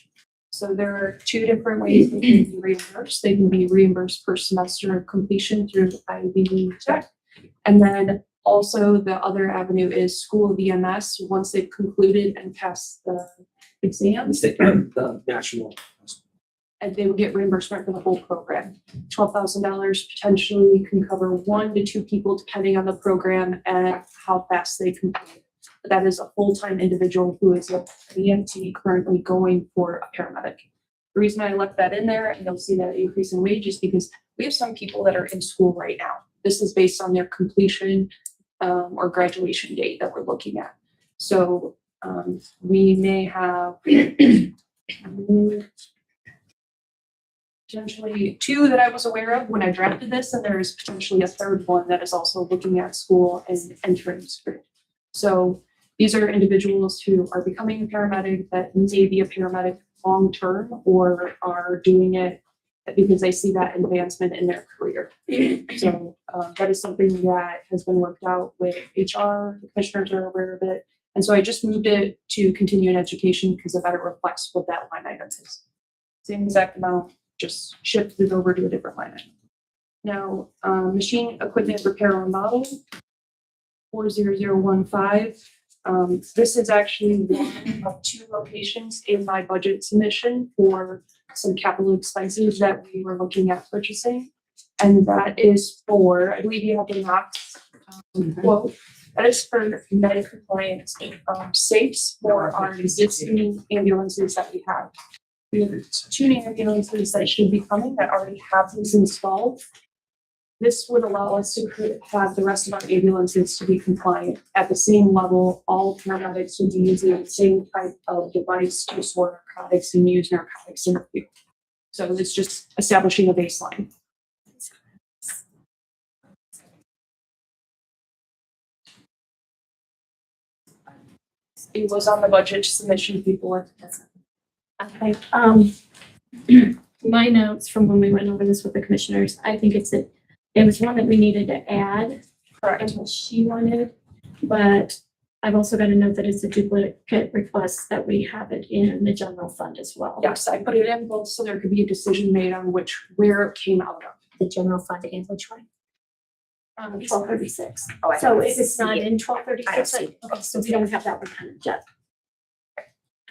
So there are two different ways they can be reimbursed. They can be reimbursed per semester of completion through IB Tech. And then also the other avenue is school of EMS. Once they've concluded and passed the exams, The national. and they would get reimbursement for the whole program. $12,000 potentially can cover 1 to 2 people depending on the program and how fast they complete. But that is a full-time individual who is an EMT currently going for a paramedic. The reason I left that in there, and you'll see that increase in wages, because we have some people that are in school right now. This is based on their completion or graduation date that we're looking at. So we may have potentially 2 that I was aware of when I drafted this, and there is potentially a third one that is also looking at school and entering school. So these are individuals who are becoming a paramedic that may be a paramedic long-term or are doing it because they see that advancement in their career. So that is something that has been worked out with HR, the commissioners are aware of it. And so I just moved it to continuing education because it better reflects what that line item is. Same exact amount, just shifted it over to a different line item. Now, machine equipment repair and remodel, 40015. This is actually one of 2 locations in my budget submission for some capital expenses that we were looking at purchasing. And that is for, I believe you have the Knox Well, that is for United compliant, safes for our existing ambulances that we have. We have 2 new ambulances that should be coming that already have these installed. This would allow us to have the rest of our ambulances to be compliant at the same level. All paramedics would be using the same type of device to store narcotics and use narcotics in the field. So it's just establishing a baseline. It was on the budget submission people. Okay, my notes from when we went over this with the commissioners, I think it was one that we needed to add. Correct. And what she wanted, but I've also got a note that it's a duplicate request that we have it in the general fund as well. Yes, I put it in both so there could be a decision made on where it came out of. The general fund and which one? 1236. Oh, I So don't if it's not see it. in I 1236, don't see it. okay, so we don't have that one kind of yet.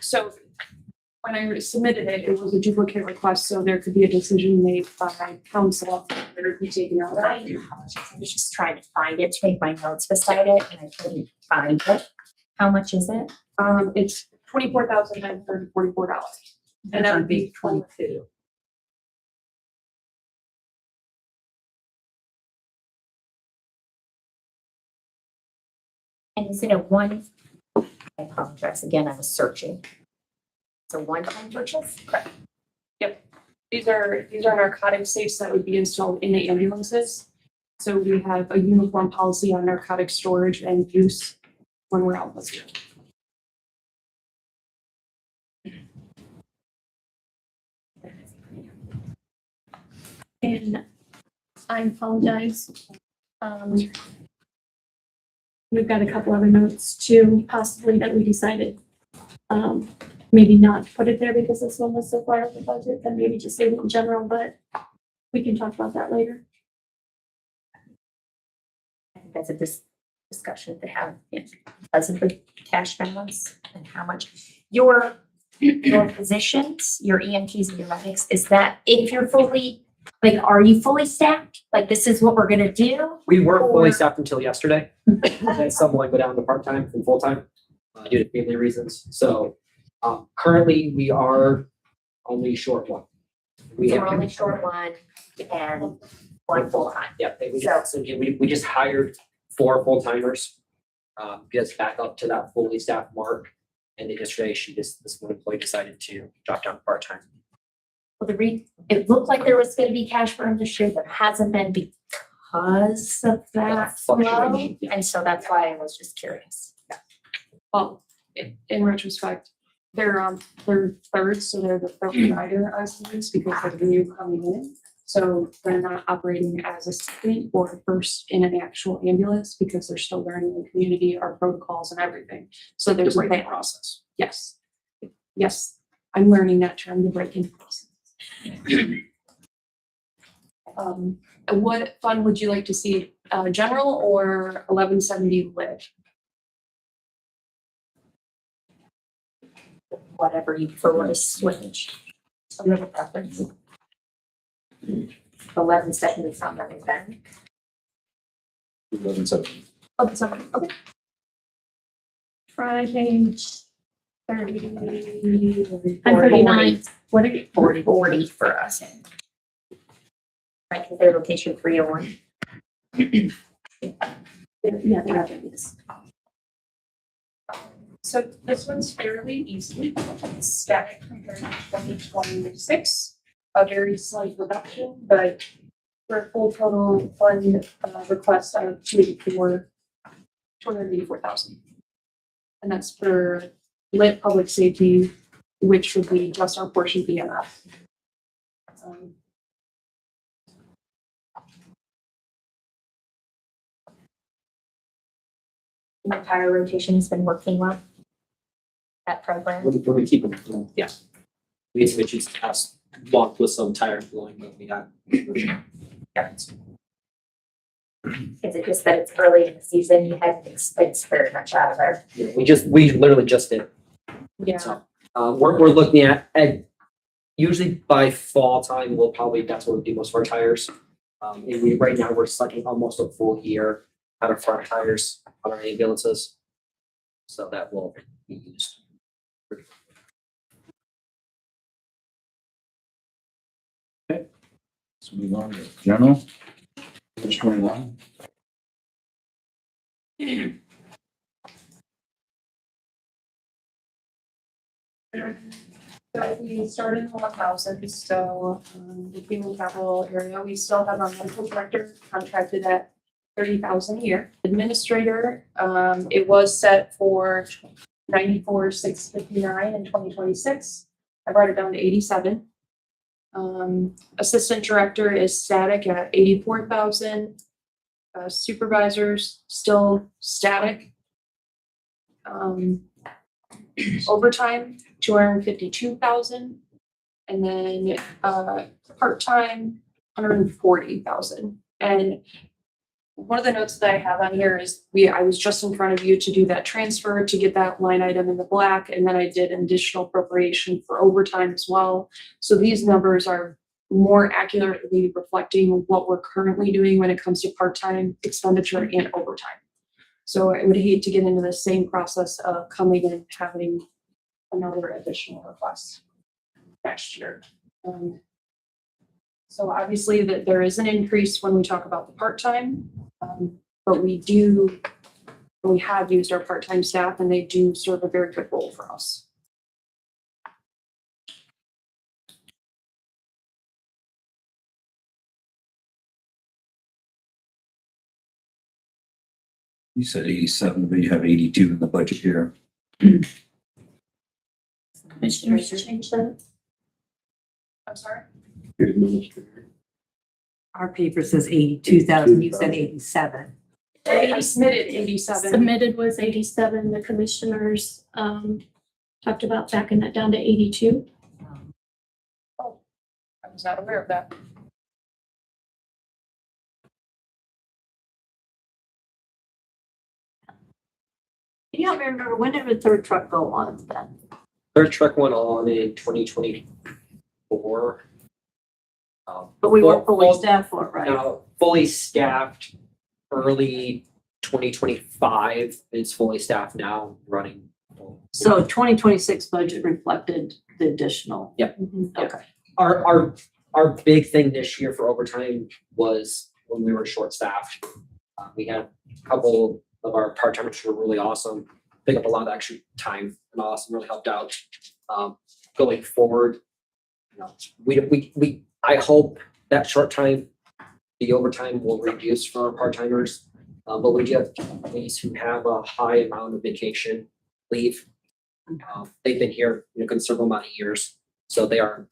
So when I submitted it, it was a duplicate request, so there could be a decision made by council that it be taken out. I apologize. I was just trying to find it, to make my notes beside it, and I couldn't find it. How much is it? It's $24,944. And that would be 22. And is it a one? I apologize. Again, I was searching. It's a one-time purchase? Correct. Yep. These are narcotic safes that would be installed in the ambulances. So we have a uniform policy on narcotic storage and use when we're out with you. And I apologize. We've got a couple other notes too, possibly that we decided, maybe not to put it there because this one was so far over budget, then maybe just leave it in general, but we can talk about that later. I think that's a discussion to have because of the cash balance and how much your positions, your EMTs and your medics, is that if you're fully, like, are you fully staffed? Like, this is what we're gonna do? We weren't fully Or- staffed until yesterday. And some like go down to part-time and full-time due to family reasons. So currently we are only short one. We So have, we're only short one and one full-time. yeah, we just hired 4 full-timers. Get us back up to that fully staffed mark. And then yesterday this one employee decided to drop down to part-time. Well, it looked like there was gonna be cash burn this year. There hasn't been because of that flow. Fluctuation, yeah. And so that's why I was just curious. Well, in retrospect, they're thirds, so they're the third provider as these because they're the new coming in. So they're not operating as a second or first in an actual ambulance because they're still learning the community, our protocols and everything. So there's a break-in process. Yes. Yes, I'm learning that term, the break-in process. What fund would you like to see, general or 1170 lit? Whatever you prefer to switch. Some of the preference. 1170 from that event. 1170. Oh, sorry. Okay. Try page 30. I'm 39. What are you? 40 for us. Right, their location 301. Yeah, they are doing this. So this one's fairly easy. It's static compared to 2026. A very slight reduction, but for a full total fund request of 284,000. And that's for lit public safety, which would be just our portion BMF. My tire rotation has been working well. That program. We're keeping it, yeah. We had some issues past walked with some tire blowing, but we got. Yeah. Is it just that it's early in the season? You hadn't expensed very much out of there. We literally just did. Yeah. So, we're looking at usually by fall time, that's where we do most of our tires. And right now we're sucking almost a full year out of front tires on our ambulances. So that will be used. Let's move on to general. Page 21. So we started in 1,000, so the human capital area, we still have our medical director contracted at 30,000 a year. Administrator, it was set for 94,659 in 2026. I brought it down to 87. Assistant director is static at 84,000. Supervisors still static. Overtime, 252,000. And then part-time, 140,000. And one of the notes that I have on here is I was just in front of you to do that transfer to get that line item in the black, and then I did an additional appropriation for overtime as well. So these numbers are more accurately reflecting what we're currently doing when it comes to part-time expenditure and overtime. So I would hate to get into the same process of coming and having another additional request next year. So obviously that there is an increase when we talk about the part-time, but we have used our part-time staff and they do serve a very good role for us. You said 87, but you have 82 in the budget here. Commissioners change that? I'm sorry? Our paper says 82,000, you said 87. I submitted 87. Submitted was 87, the commissioners, talked about backing that down to 82. Oh, I was not aware of that. You don't remember, when did the third truck go on then? Third truck went on in 2024. But we were Full- fully staffed for it, right? Now, fully staffed early 2025. It's fully staffed now, running. So 2026 budget reflected the additional. Yep. Okay. Our big thing this year for overtime was when we were short staffed. We had a couple of our part-timers who were really awesome, pick up a lot of extra time and awesome, really helped out. Going forward, you know, I hope that short time, the overtime will reduce for our part-timers. But we do have employees who have a high amount of vacation leave. They've been here, a considerable amount of years, so they are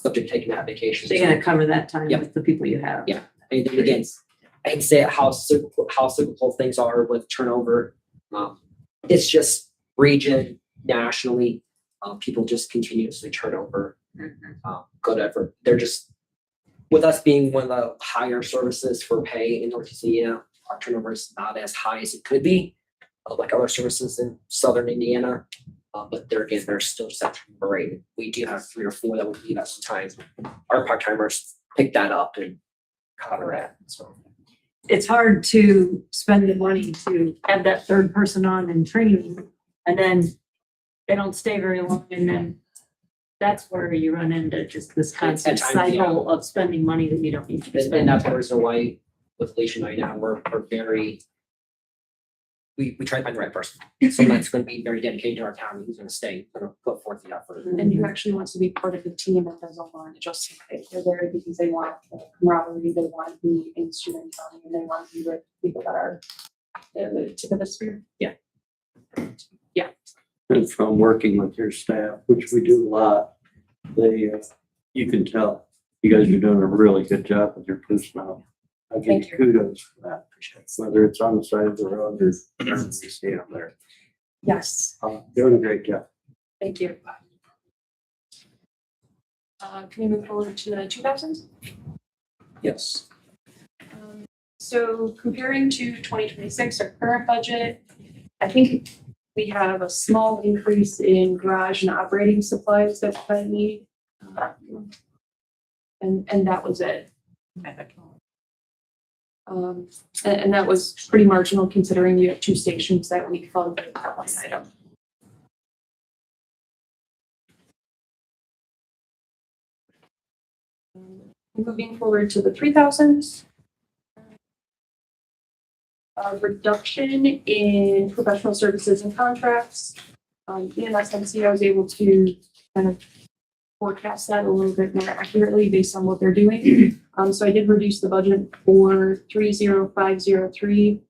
subject to taking that vacation. So you're gonna cover that time Yep. with the people you have. Yeah. And then again, I can say how cyclical things are with turnover. It's just region, nationally, people just continuously turn over. Good effort. They're just, with us being one of the higher services for pay in Northeast Indiana, our turnover is not as high as it could be, like other services in Southern Indiana. But they're still separated. We do have 3 or 4 that would leave at some time. Our part-timers pick that up and cover that, so. It's hard to spend the money to have that third person on and training, and then they don't stay very long, and then that's where you run into just this constant At times, yeah. cycle of spending money that you don't need to be And spending. that's the reason why with Alicia and I now, we're very, we try to find the right person. Someone that's gonna be very dedicated to our town, who's gonna stay, gonna put forth the effort. And who actually wants to be part of the team and doesn't want to just, they're there because they want the camaraderie, they want to be in Steuben County, and they want to be with people that are the tip of the spear. And from working with your staff, which we do a lot, you can tell you guys are doing a really good job with your personnel. I give Thank you you. kudos for that, whether it's on the side of the road or you see them there. Yes, Doing a great job. thank you. Can we move forward to the 2000s? Yes. So comparing to 2026, our current budget, I think we have a small increase in garage and operating supplies that I need. And that was it. And that was pretty marginal considering you have two stations that we fund with that line item. Moving forward to the 3,000s. Reduction in professional services and contracts. EMS MCO was able to kind of forecast that a little bit more accurately based on what they're doing. So I did reduce the budget for 30503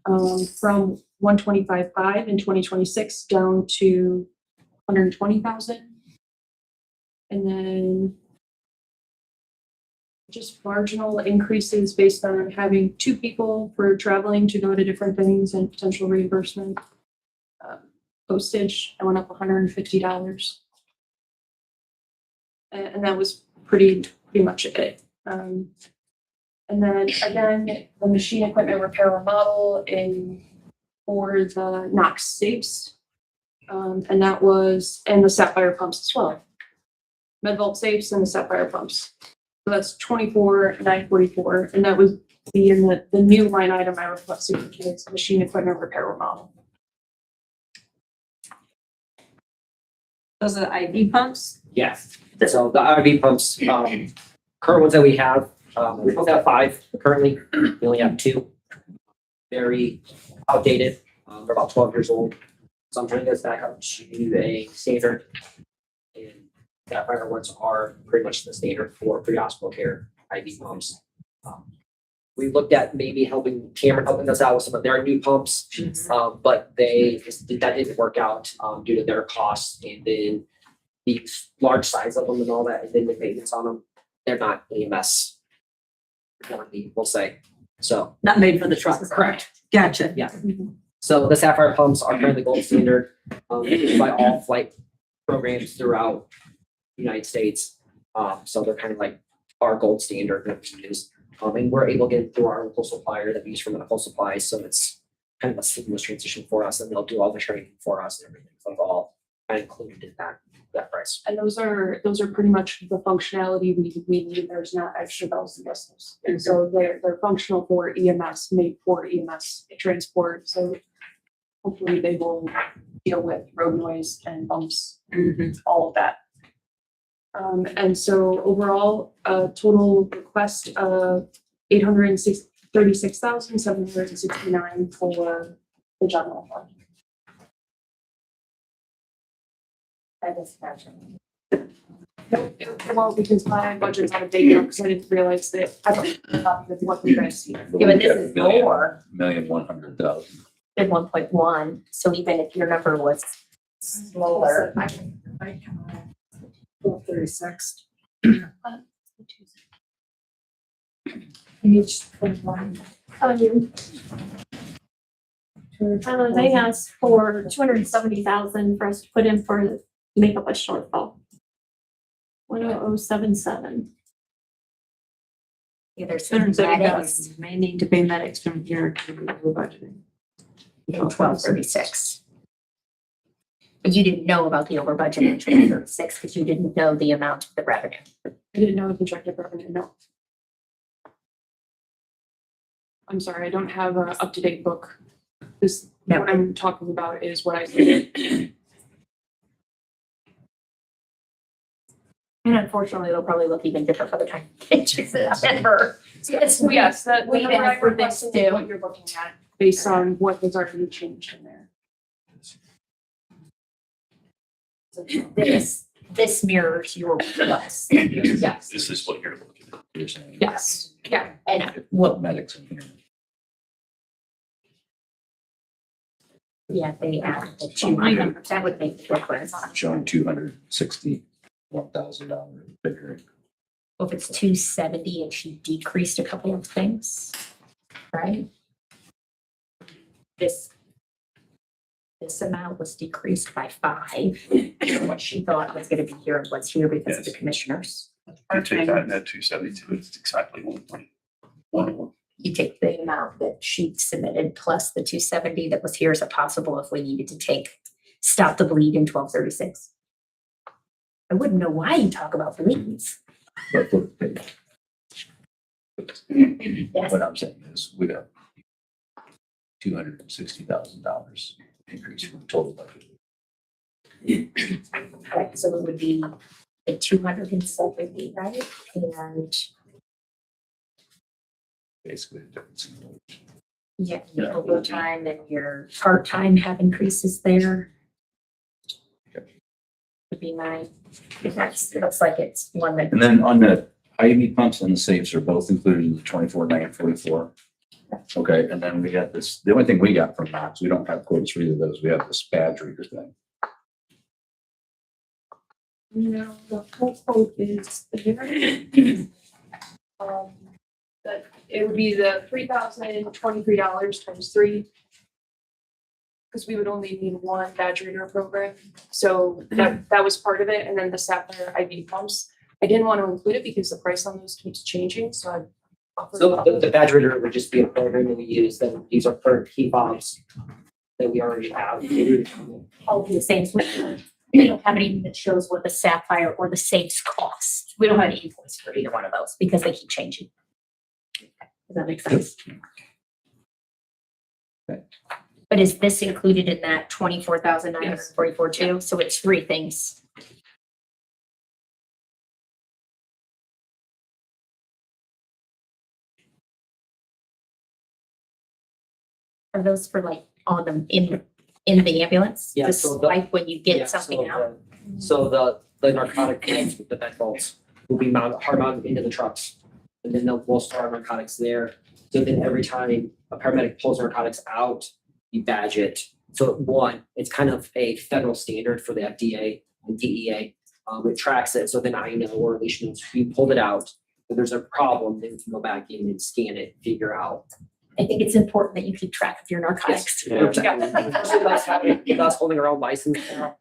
from 125.5 in 2026 down to 120,000. And then just marginal increases based on having two people for traveling to go to different things and potential reimbursement. Postage, I went up $150. And that was pretty much it. And then again, the machine equipment repair remodel for the Knox safes. And that was, and the Sapphire pumps as well. Medvault safes and the Sapphire pumps. So that's 24,944, and that was the new line item I requested, which is machine equipment repair remodel. Those are the IV pumps? Yes. So the IV pumps, current ones that we have, we only have 5 currently. We only have 2. Very outdated. They're about 12 years old. So I'm trying to get us back up to a standard. And Sapphire ones are pretty much the standard for pre-hospital care IV pumps. We looked at maybe Cameron helping us out with some of their new pumps, but that didn't work out due to their costs and then the large size of them and all that, and then the maintenance on them. They're not EMS friendly, we'll say. So Not made for the truck. correct. Gotcha. Yeah. So the Sapphire pumps are currently gold standard by all flight programs throughout the United States. So they're kind of like our gold standard that we use. And we're able to get it through our local supplier that we use for medical supplies. So it's kind of a seamless transition for us, and they'll do all the training for us and everything. So it's all kind of included in that price. And those are pretty much the functionality we need. There's not extra bells and whistles. And so they're functional for EMS, made for EMS transport. So hopefully they will deal with road noise and bumps, all of that. And so overall, total request of $836,769 for the general fund. That is gotcha. Well, because my budget's out of date now, because I didn't realize that I don't know what you guys see. Yeah, but this is more $1,100,000. than 1.1, so even if your number was smaller. $1236. Page 21. They asked for 270,000 for us to put in for make up a shortfall. 10077. Either some medics, $270,000 may need to pay medics from here to the budgeting. in 1236. But you didn't know about the over budget in 1236 because you didn't know the amount of the revenue. I didn't know the projected revenue, no. I'm sorry, I don't have an up-to-date book. What I'm talking about is what I did. And unfortunately, it'll probably look even different by the time it's September. Yes, that We number I have for this requested is too. what you're looking at based on what has already changed in there. This mirrors your request. Yes. This is what you're looking at. You're saying. Yes. Yeah. And What medics in here? yeah, they added the 200. That would make the difference. Showing $261,000 figure. Well, if it's 270 and she decreased a couple of things, right? This amount was decreased by 5. What she thought was going to be here and what's here because of the commissioners. You take that and add 272, it's exactly 1.11. You take the amount that she submitted plus the 270 that was here as a possible if we needed to stop the bleed in 1236. I wouldn't know why you talk about bleeds. But flip the page. Yes. What I'm saying is we got $260,000 increase from the total budget. Correct, so it would be the 270, right? And Basically, the difference in wage. yeah, your overtime and your part-time have increases there. Would be my, it looks like it's one that. And then on the IV pumps and the safes are both included in the 24,944. Okay, and then we got this, the only thing we got from Knox, we don't have quotes for either of those. We have this badge reader thing. No, the whole quote is there. But it would be the $3,023 times 3. Because we would only need one badge reader program, so that was part of it, and then the Sapphire IV pumps. I didn't want to include it because the price on those keeps changing, so I offered. So the badge reader would just be a program that we use, that these are current key fobs that we already have. All be the same. We don't have anything that shows what the Sapphire or the safes cost. We don't have any invoice for either one of those because they keep changing. Does that make sense? Okay. But is this included in that 24,944 too? So it's 3 things. Are those for like on them in the ambulance? Yeah, Just so the- like when you get Yeah, something so out? So the narcotic vaults with the vent vaults will be hard mounted into the trucks. And then we'll store our narcotics there. So then every time a paramedic pulls narcotics out, you badge it. So one, it's kind of a federal standard for the FDA and DEA. It tracks it, so then I know, or at least knows you pulled it out. If there's a problem, then we can go back in and scan it, figure out. I think it's important that you keep track of your narcotics. Us holding our own license now.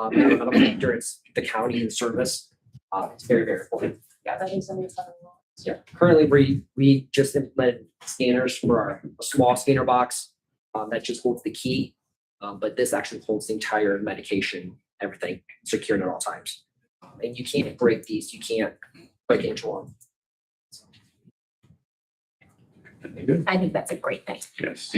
After it's the county and service, it's very, very important. Yeah, that is under federal law. Yeah, currently we just implemented scanners for our small scanner box, that just holds the key. But this actually holds the entire medication, everything secured at all times. And you can't break these, you can't break into them. I think that's a great thing. Yes.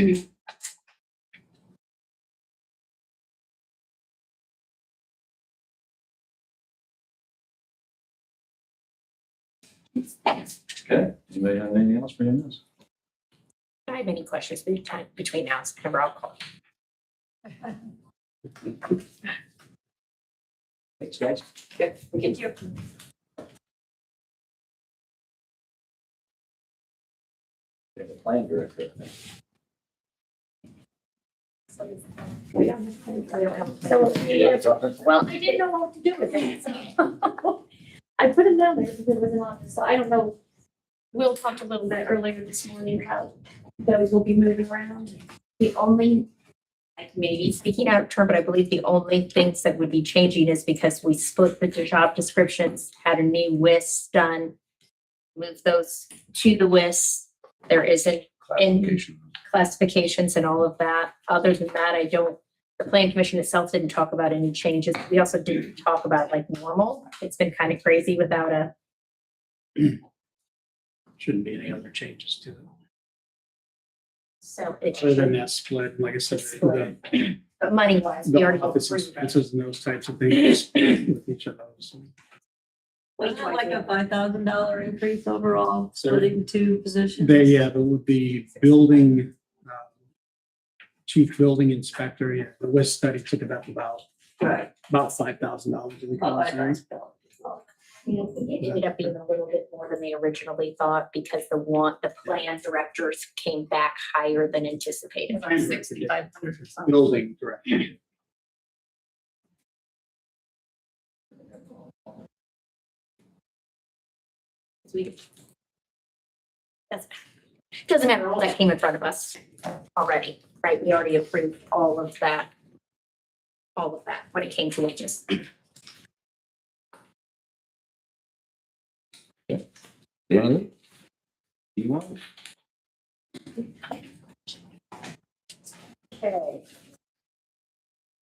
Okay, anybody have anything else for him? If I have any questions between now and September, I'll call. Thanks, guys. Good, thank you. We have a plan director. Well, I didn't know what to do with it, so. I put him down there because it was in office, so I don't know. Will talked a little bit earlier this morning how those will be moving around. The only, like maybe speaking out of turn, but I believe the only things that would be changing is because we split the job descriptions, had a new WIS done, moved those to the WIS. There isn't in classifications and all of that. Other than that, the plan commission itself didn't talk about any changes. We also didn't talk about like normal. It's been kind of crazy without a. Shouldn't be any other changes to it. So it Other than should, that split, like I said, but money wise, we the already office approved that. expenses and those types of things with each of those. Wasn't it like a $5,000 increase overall, Sorry? splitting 2 positions? The building, chief building inspector, yeah, the WIS study took it up about $5,000 in the cost, right? It ended up being a little bit more than they originally thought because the plan directors came back higher than anticipated. 6,500 or something. Building director. Doesn't matter, all that came in front of us already, right? We already approved all of that when it came to wages. Danny? Do you want? Okay.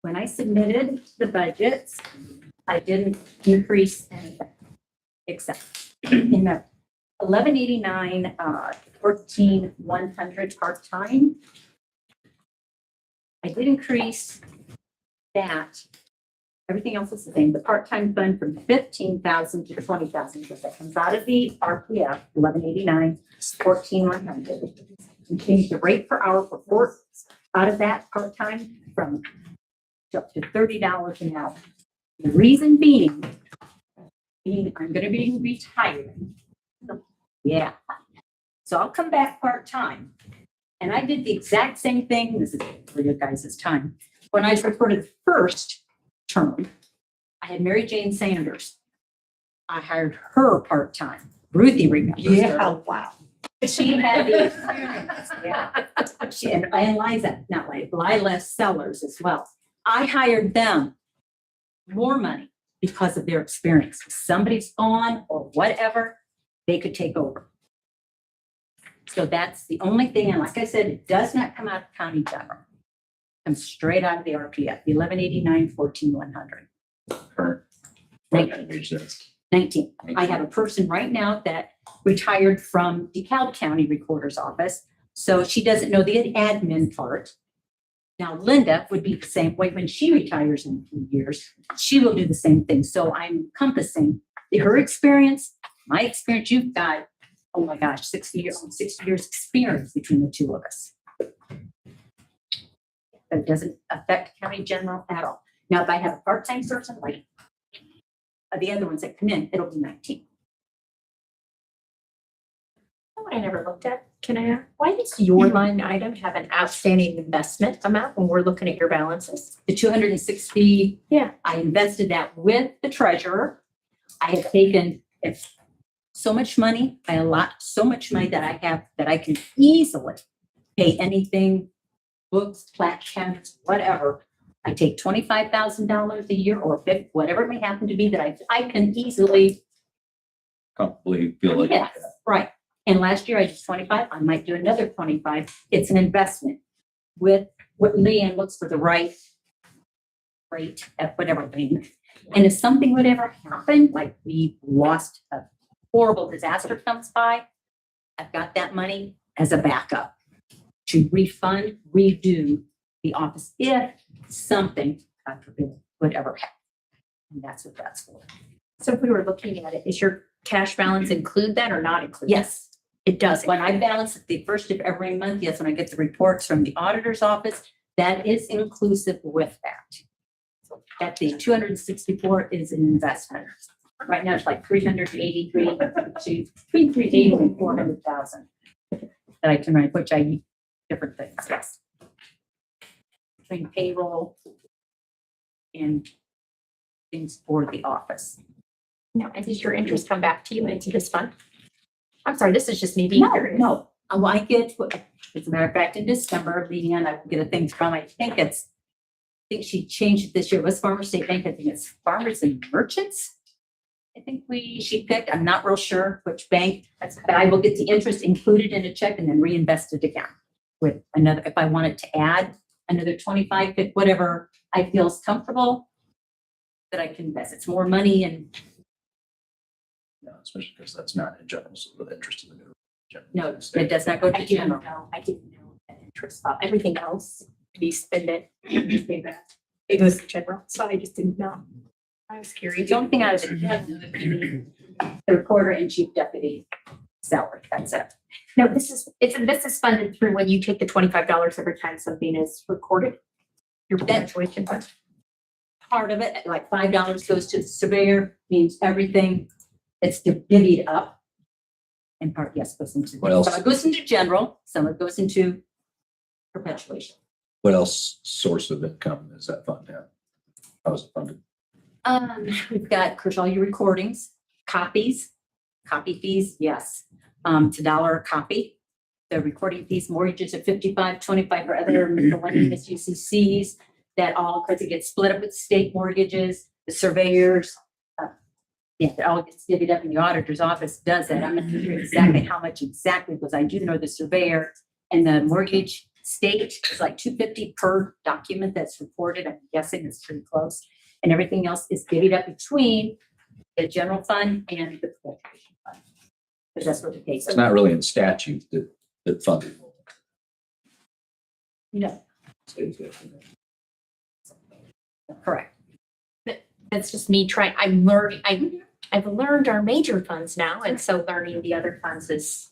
When I submitted the budgets, I didn't increase anything except in the 1189, 14,100 part-time. I did increase that. Everything else is the same. The part-time fund from 15,000 to 20,000, because that comes out of the RPF, 1189, 14,100. And change the rate per hour for out of that part-time from up to $30 an hour. The reason being I'm gonna be retiring. Yeah. So I'll come back part-time. And I did the exact same thing. This is for your guys' time. When I reported the first term, I had Mary Jane Sanders. I hired her part-time. Ruthie remembers her. Wow. She had the experience, yeah. And Liza, not Lila Sellers as well. I hired them more money because of their experience. If somebody's gone or whatever, they could take over. So that's the only thing. And like I said, it does not come out of county general. It comes straight out of the RPF, the 1189, 14,100. Current. 19. I have a person right now that retired from DeKalb County Recorder's Office. So she doesn't know the admin part. Now Linda would be the same way when she retires in a few years. She will do the same thing. So I'm encompassing her experience, my experience. You've got, oh my gosh, 60 years experience between the two of us. But it doesn't affect county general at all. Now, if I have a part-time person, like the other ones that come in, it'll be 19. What I never looked at, can I ask, why does your line item have an outstanding investment amount when we're looking at your balances? The 260, Yeah. I invested that with the treasurer. I have taken so much money, so much money that I have that I can easily pay anything, books, plat cabinets, whatever. I take $25,000 a year or whatever it may happen to be that I can easily. Comfortably feel like. Yes, right. And last year I did 25. I might do another 25. It's an investment with what Leanne looks for the right rate at whatever thing. And if something would ever happen, like we lost a horrible disaster comes by, I've got that money as a backup to refund, redo the office if something, God forbid, would ever happen. And that's what that's for. So if we were looking at it, is your cash balance include that or not include? Yes. It does. When I balance at the first of every month, yes, when I get the reports from the auditor's office, that is inclusive with that. So that the 264 is an investment. Right now it's like 383 to between 380 and 400,000 that I can write, which I use different things, yes. Between payroll and things for the office. No, and does your interest come back to you into this fund? I'm sorry, this is just me being curious. No, I get, as a matter of fact, in December, Leanne, I will get a thing from, I think she changed it this year. It was Farmers State Bank. I think it's Farmers and Merchants. I think she picked, I'm not real sure which bank, but I will get the interest included in a check and then reinvest it again with another, if I wanted to add another 25, whatever I feel is comfortable that I can invest. It's more money and. No, especially because that's not in general, so the interest in the new. No, it does not go to general. I didn't know that interest, everything else, we spend it, it goes to general, so I just didn't know. I was curious. The only thing I was, the recorder and chief deputy salary, that's it. No, this is funded through when you take the $25 every time something is recorded. Your perpetuation fund. Part of it, like $5 goes to the surveyor, means everything, it's divvied up. And part, yes, goes into, What else? some of it goes into general, some of it goes into perpetuation. What else source of income is that fund have? How is it funded? We've got, of course, all your recordings, copy fees, yes. It's $1 a copy. The recording fees, mortgages are $55, $25 for other miscellaneous UCCs. That all, because it gets split up with state mortgages, the surveyors. Yeah, it all gets divvied up in the auditor's office does that. I'm not sure exactly how much exactly, because I do know the surveyor and the mortgage state is like $250 per document that's reported. I'm guessing it's pretty close. And everything else is divvied up between the general fund and the perpetuation fund. Because that's what the case. It's not really in statute that funded. No, correct. That's just me trying, I'm learning, I've learned our major funds now, and so learning the other funds is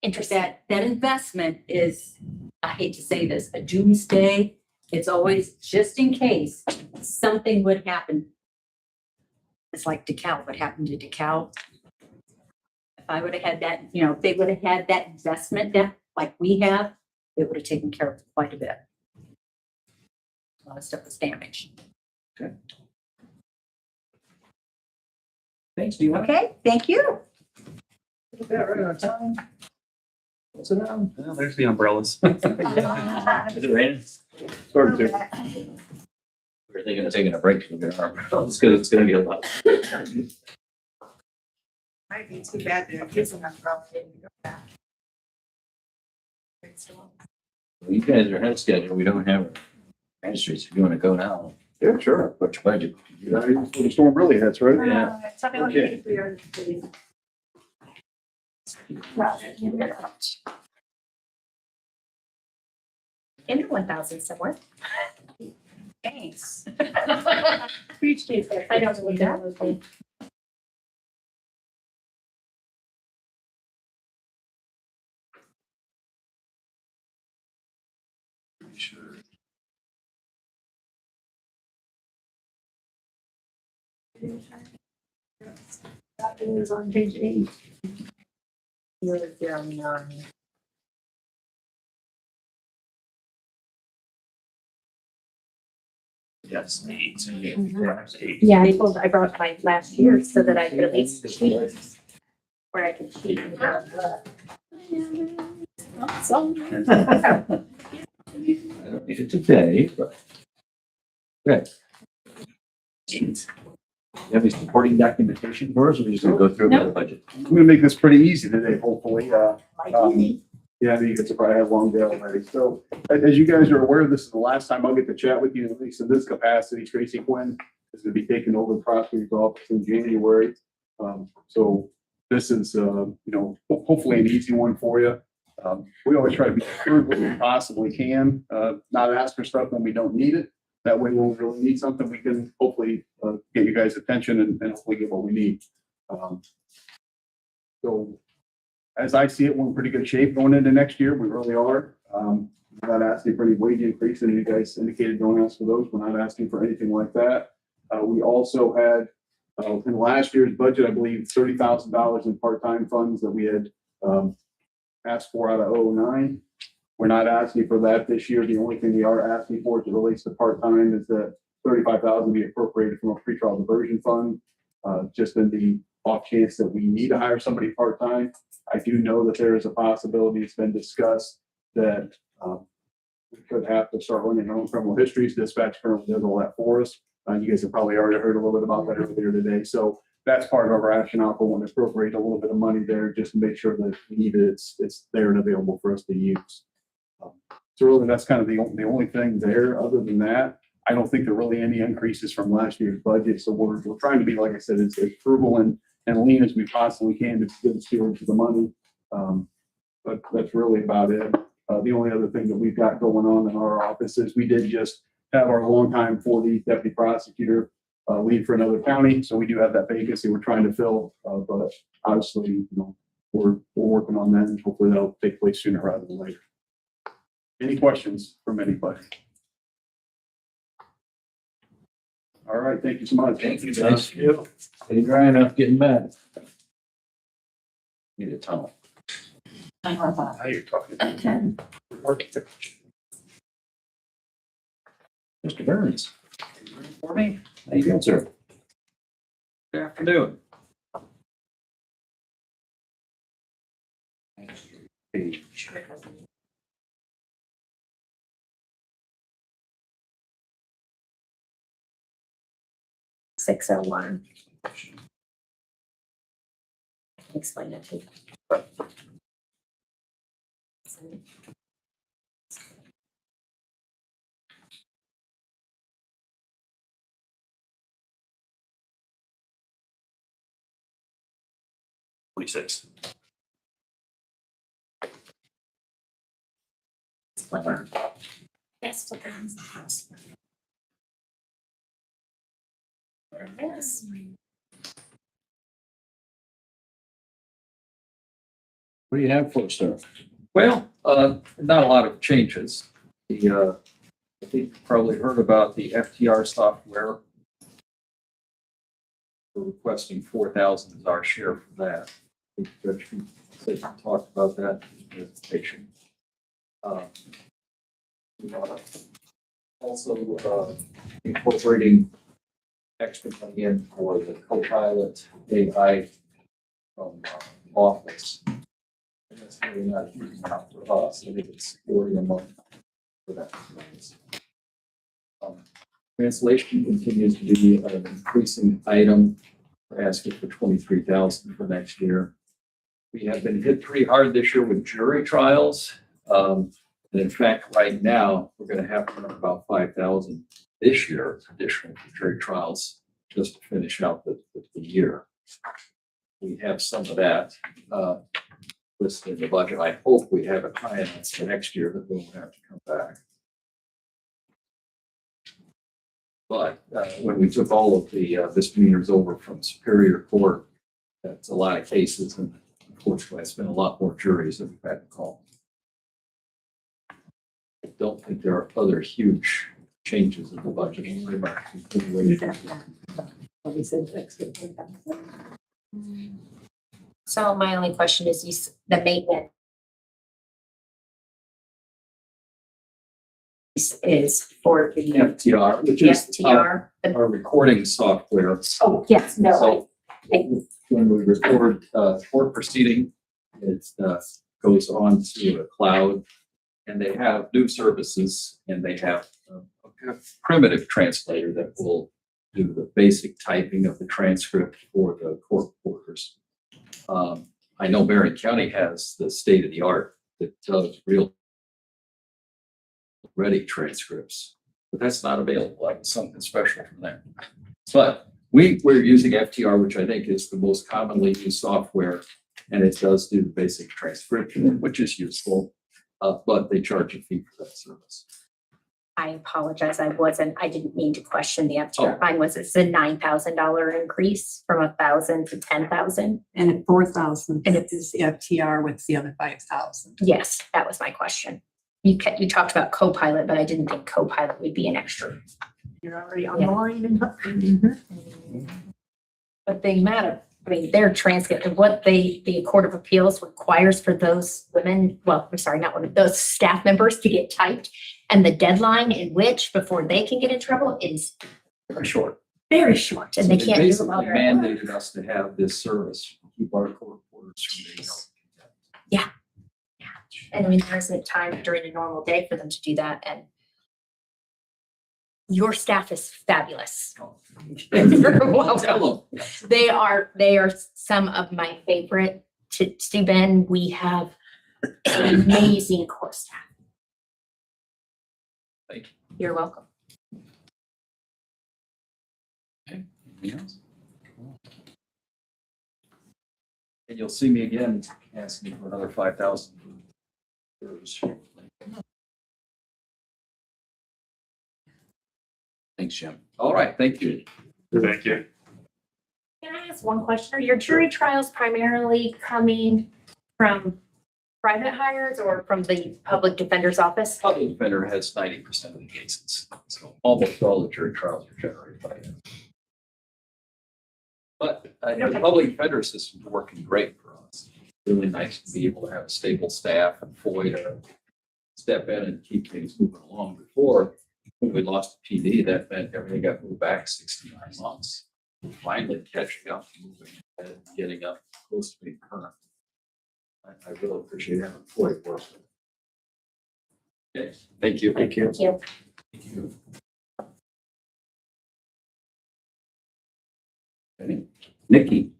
interesting. That investment is, I hate to say this, a doomsday. It's always just in case something would happen. It's like DeKalb, what happened to DeKalb? If I would have had that, if they would have had that investment like we have, it would have taken care of quite a bit. A lot of stuff was damaged. Thanks, Dina. Okay, thank you. What's it on? Well, there's the umbrellas. Is it raining? Started to. We're thinking of taking a break to get our. It's good, it's gonna be a lot. Might be too bad to give them a problem to go back. You guys are ahead of schedule. We don't have magistrates. If you want to go now, Yeah, sure. what's your budget? Yeah, the storm really hits, right? Yeah. Tell me what you think we are, please. In 1,000 somewhere. Thanks. Appreciate that. I don't know what that was. That is on page 8. 009. Yes, eight. Eight. Yeah, I brought mine last year so that I could at least cheat. Where I could cheat and have the. I don't need it today, but. Good. You have any supporting documentation for us, or we just gonna go through the budget? I'm gonna make this pretty easy today, hopefully. Yeah, I know you guys have probably had a long day already. So as you guys are aware, this is the last time I'll get to chat with you, at least in this capacity. Tracy Quinn is gonna be taking over the prosecutor's office in January. So this is, hopefully an easy one for you. We always try to be frugal as we possibly can, not ask for stuff when we don't need it. That way, when we really need something, we can hopefully get you guys' attention and hopefully get what we need. So as I see it, we're in pretty good shape going into next year. We really are. We're not asking for any wage increase, and you guys indicated don't ask for those. We're not asking for anything like that. We also had, in last year's budget, I believe, $30,000 in part-time funds that we had asked for out of 09. We're not asking for that this year. The only thing we are asking for as it relates to part-time is that $35,000 be appropriated from a pretrial diversion fund, just in the off chance that we need to hire somebody part-time. I do know that there is a possibility, it's been discussed, that we could have to start running our own criminal histories. Dispatch currently does all that for us. You guys have probably already heard a little bit about that earlier today. So that's part of our rationale for wanting to appropriate a little bit of money there, just to make sure that if we need it, it's there and available for us to use. So really, that's kind of the only thing there. Other than that, I don't think there are really any increases from last year's budget. So we're trying to be, like I said, as frugal and lean as we possibly can to get stewards of the money. But that's really about it. The only other thing that we've got going on in our office is we did just have our longtime 40 deputy prosecutor leave for another county. So we do have that vacancy we're trying to fill. But obviously, we're working on that, and hopefully that'll take place sooner rather than later. Any questions from anybody? All right, thank you so much. Thank you, guys. Stay dry enough getting mad. Need a tunnel. Now you're talking. Mr. Burns. For me? How you doing, sir? Good afternoon. Page. 601. Explain it to you. $26. for. Best of things. Yes. What do you have for us, sir? Well, not a lot of changes. I think you probably heard about the FTR software. We're requesting 4,000 as our share for that. I think Judge said you talked about that in the presentation. We are also incorporating extra money in for the Copilot AI from Office. And that's really not a huge amount for us. I think it's 40 a month for that. Translation continues to be an increasing item. We're asking for 23,000 for next year. We have been hit pretty hard this year with jury trials. And in fact, right now, we're going to have to run about 5,000 this year additional for jury trials just to finish out the year. We have some of that listed in the budget. I hope we have it high enough for next year that we won't have to come back. But when we took all of the misdemeanors over from Superior Court, that's a lot of cases, and unfortunately, it's been a lot more juries that we've had to call. I don't think there are other huge changes in the budget. So my only question is the maintenance is for the FTR, which is FTR. our recording software. Oh, yes, no. So when we record court proceeding, it goes on to a cloud, and they have new services, and they have a primitive translator that will do the basic typing of the transcript for the court reporters. I know Marion County has the state of the art that does real ready transcripts, but that's not available. Like something special from them. But we're using FTR, which I think is the most commonly used software, and it does do the basic transcription, which is useful, but they charge a fee for that service. I apologize. I didn't mean to question the FTR. Mine was, it's a $9,000 increase from 1,000 to 10,000. And at 4,000, And it is the FTR with the other 5,000. Yes, that was my question. You talked about Copilot, but I didn't think Copilot would be an extra. You're already on Yeah. the line. But the amount of, I mean, their transcript of what the Court of Appeals requires for those women, well, I'm sorry, not women, those staff members to get typed, and the deadline in which before they can get in trouble is Very short. very short, and So they can't do it basically while they're at work. mandated us to have this service, keep our court reporters from being held. And I mean, there isn't time during a normal day for them to do that, and your staff is fabulous. You're welcome. Tell them. They are some of my favorite. To Steuben, we have an amazing core staff. Thank you. You're welcome. Anything else? And you'll see me again asking for another 5,000. Thanks, Jim. All right, thank you. Thank you. Can I ask one question? Are your jury trials primarily coming from Private hires or from the public defender's office? Public defender has 90% of the cases, so almost all the jury trials are generated by him. But the public defender system is working great for us. Really nice to be able to have a stable staff and FOI to step in and keep things moving along. Before, when we lost the PD, that meant everything got moved back 69 months. Finally catching up, moving and getting up close to being current. I really appreciate having FOI work. Okay, thank you. Thank you. Thank you. Thank you. Okay. Nikki.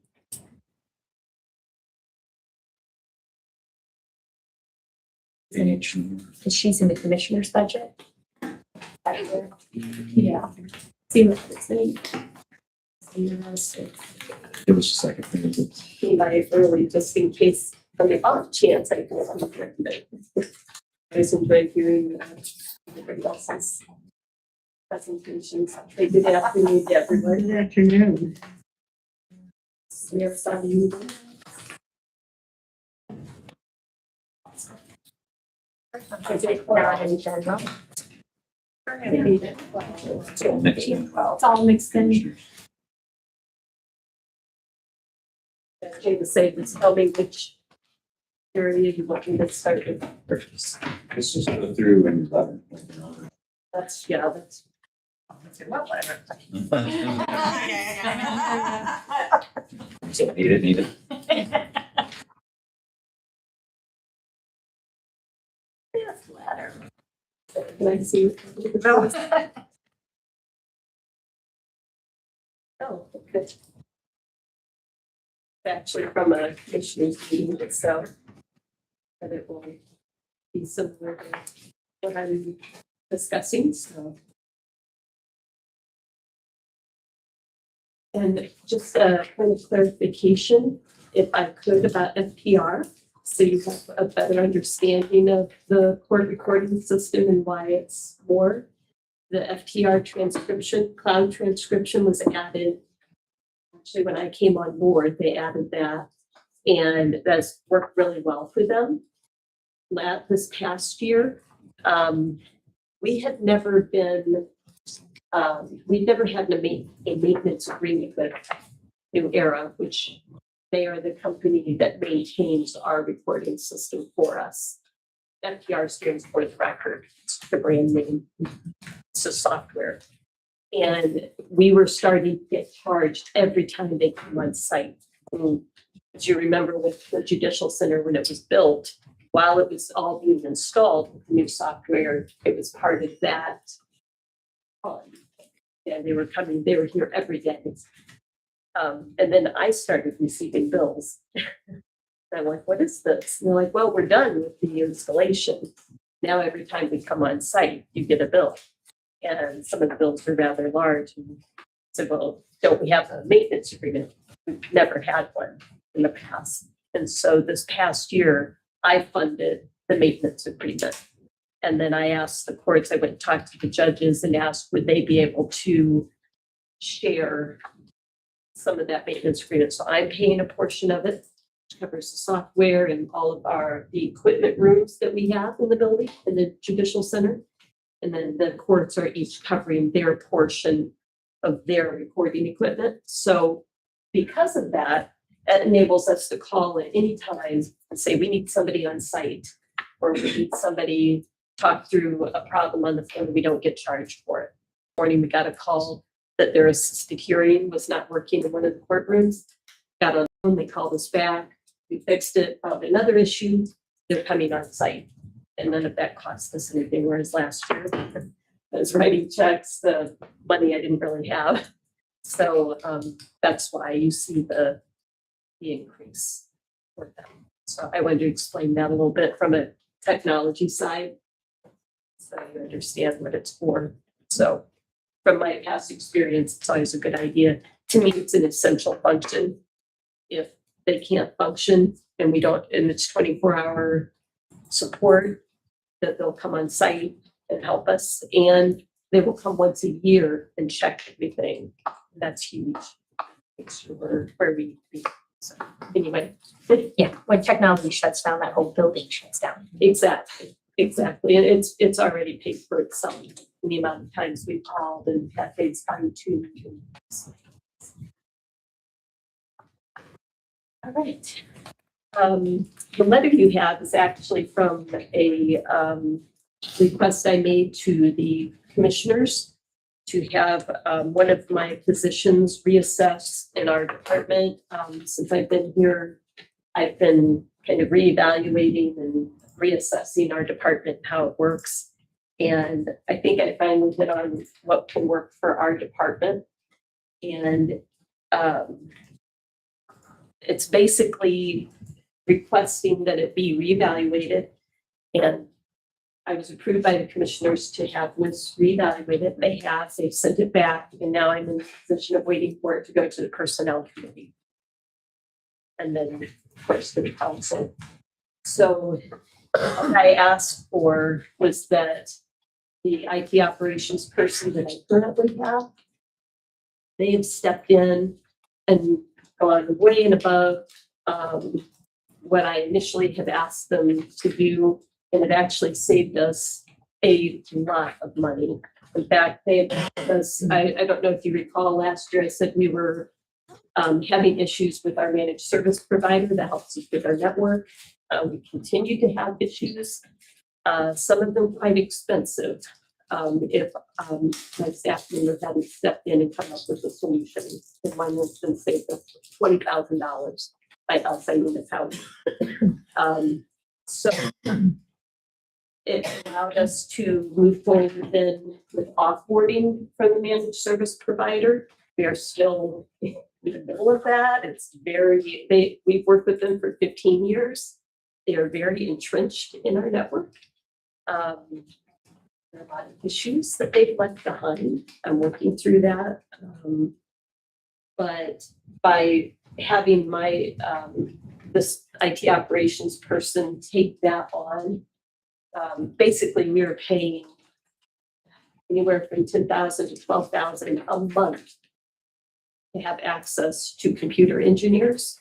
And she's in the commissioner's budget. Yeah. See what it's saying. Give us a second. Anybody early, just in case, on the off chance I can. I just enjoyed hearing everybody else's presentations. They did ask me to everyone. Good afternoon. We have some. It's all mixed in. Okay, the same, just tell me which area you want me to start with first. Let's just go through and. That's, yeah, that's. Need it. Yes, ladder. Can I see? Oh, good. Actually from a commissioner's meeting itself. But it will be similar to what I'm discussing, so. And just a kind of clarification, if I could, about FPR, so you have a better understanding of the court recording system and why it's more. The FTR transcription, cloud transcription was added. Actually, when I came on board, they added that, and that's worked really well for them. This past year, we had never been, we'd never had a maintenance agreement with New Era, which they are the company that maintains our recording system for us. FTR stands for the record, it's the brand name, it's a software. And we were starting to get charged every time they come on site. As you remember with the Judicial Center, when it was built, while it was all being installed with the new software, it was part of that. And they were here every day. And then I started receiving bills. And I'm like, what is this? And they're like, well, we're done with the installation. Now, every time we come on site, you get a bill. And some of the bills were rather large. And I said, well, don't we have a maintenance agreement? We've never had one in the past. And so this past year, I funded the maintenance agreement. And then I asked the courts, I went and talked to the judges and asked, would they be able to share some of that maintenance agreement? So I'm paying a portion of it, which covers the software and all of the equipment rooms that we have in the building, in the Judicial Center. And then the courts are each covering their portion of their recording equipment. So because of that, it enables us to call at any time and say, we need somebody on site, or we need somebody talk through a problem on the phone. We don't get charged for it. Morning, we got a call that their assisted hearing was not working in one of the courtrooms. Got on the phone, they called us back. We fixed it, found another issue. They're coming on site. And none of that cost us anything, whereas last year I was writing checks, the money I didn't really have. So that's why you see the increase for them. So I wanted to explain that a little bit from a technology side, so you understand what it's for. So from my past experience, it's always a good idea. To me, it's an essential function. If they can't function and it's 24-hour support, that they'll come on site and help us, and they will come once a year and check everything. That's huge. Make sure we're where we need to be. So anyway. Yeah, when technology shuts down, that whole building shuts down. Exactly. And it's already paid for itself in the amount of times we've called and had things fine-tuned. All right. The letter you have is actually from a request I made to the commissioners to have one of my positions reassessed in our department. Since I've been here, I've been kind of reevaluating and reassessing our department, how it works. And I think I finally hit on what can work for our department. And it's basically requesting that it be reevaluated. And I was approved by the commissioners to have this reevaluated. They've sent it back, and now I'm in the position of waiting for it to go to the personnel committee. And then, of course, to the council. So what I asked for was that the IT operations person that I currently have, they have stepped in and gone way and above what I initially had asked them to do, and it actually saved us a lot of money. In fact, they helped us, I don't know if you recall, last year I said we were having issues with our managed service provider that helps us with our network. We continue to have issues, some of them quite expensive. If my staff member hadn't stepped in and come up with a solution, in one instance saved us $20,000 by us, I mean the county. So it allowed us to move forward then with offboarding from the managed service provider. We are still in the middle of that. It's we've worked with them for 15 years. They are very entrenched in our network. There are a lot of issues that they've left behind. I'm working through that. But by having my this IT operations person take that on, basically we are paying anywhere from $10,000 to $12,000 a month to have access to computer engineers.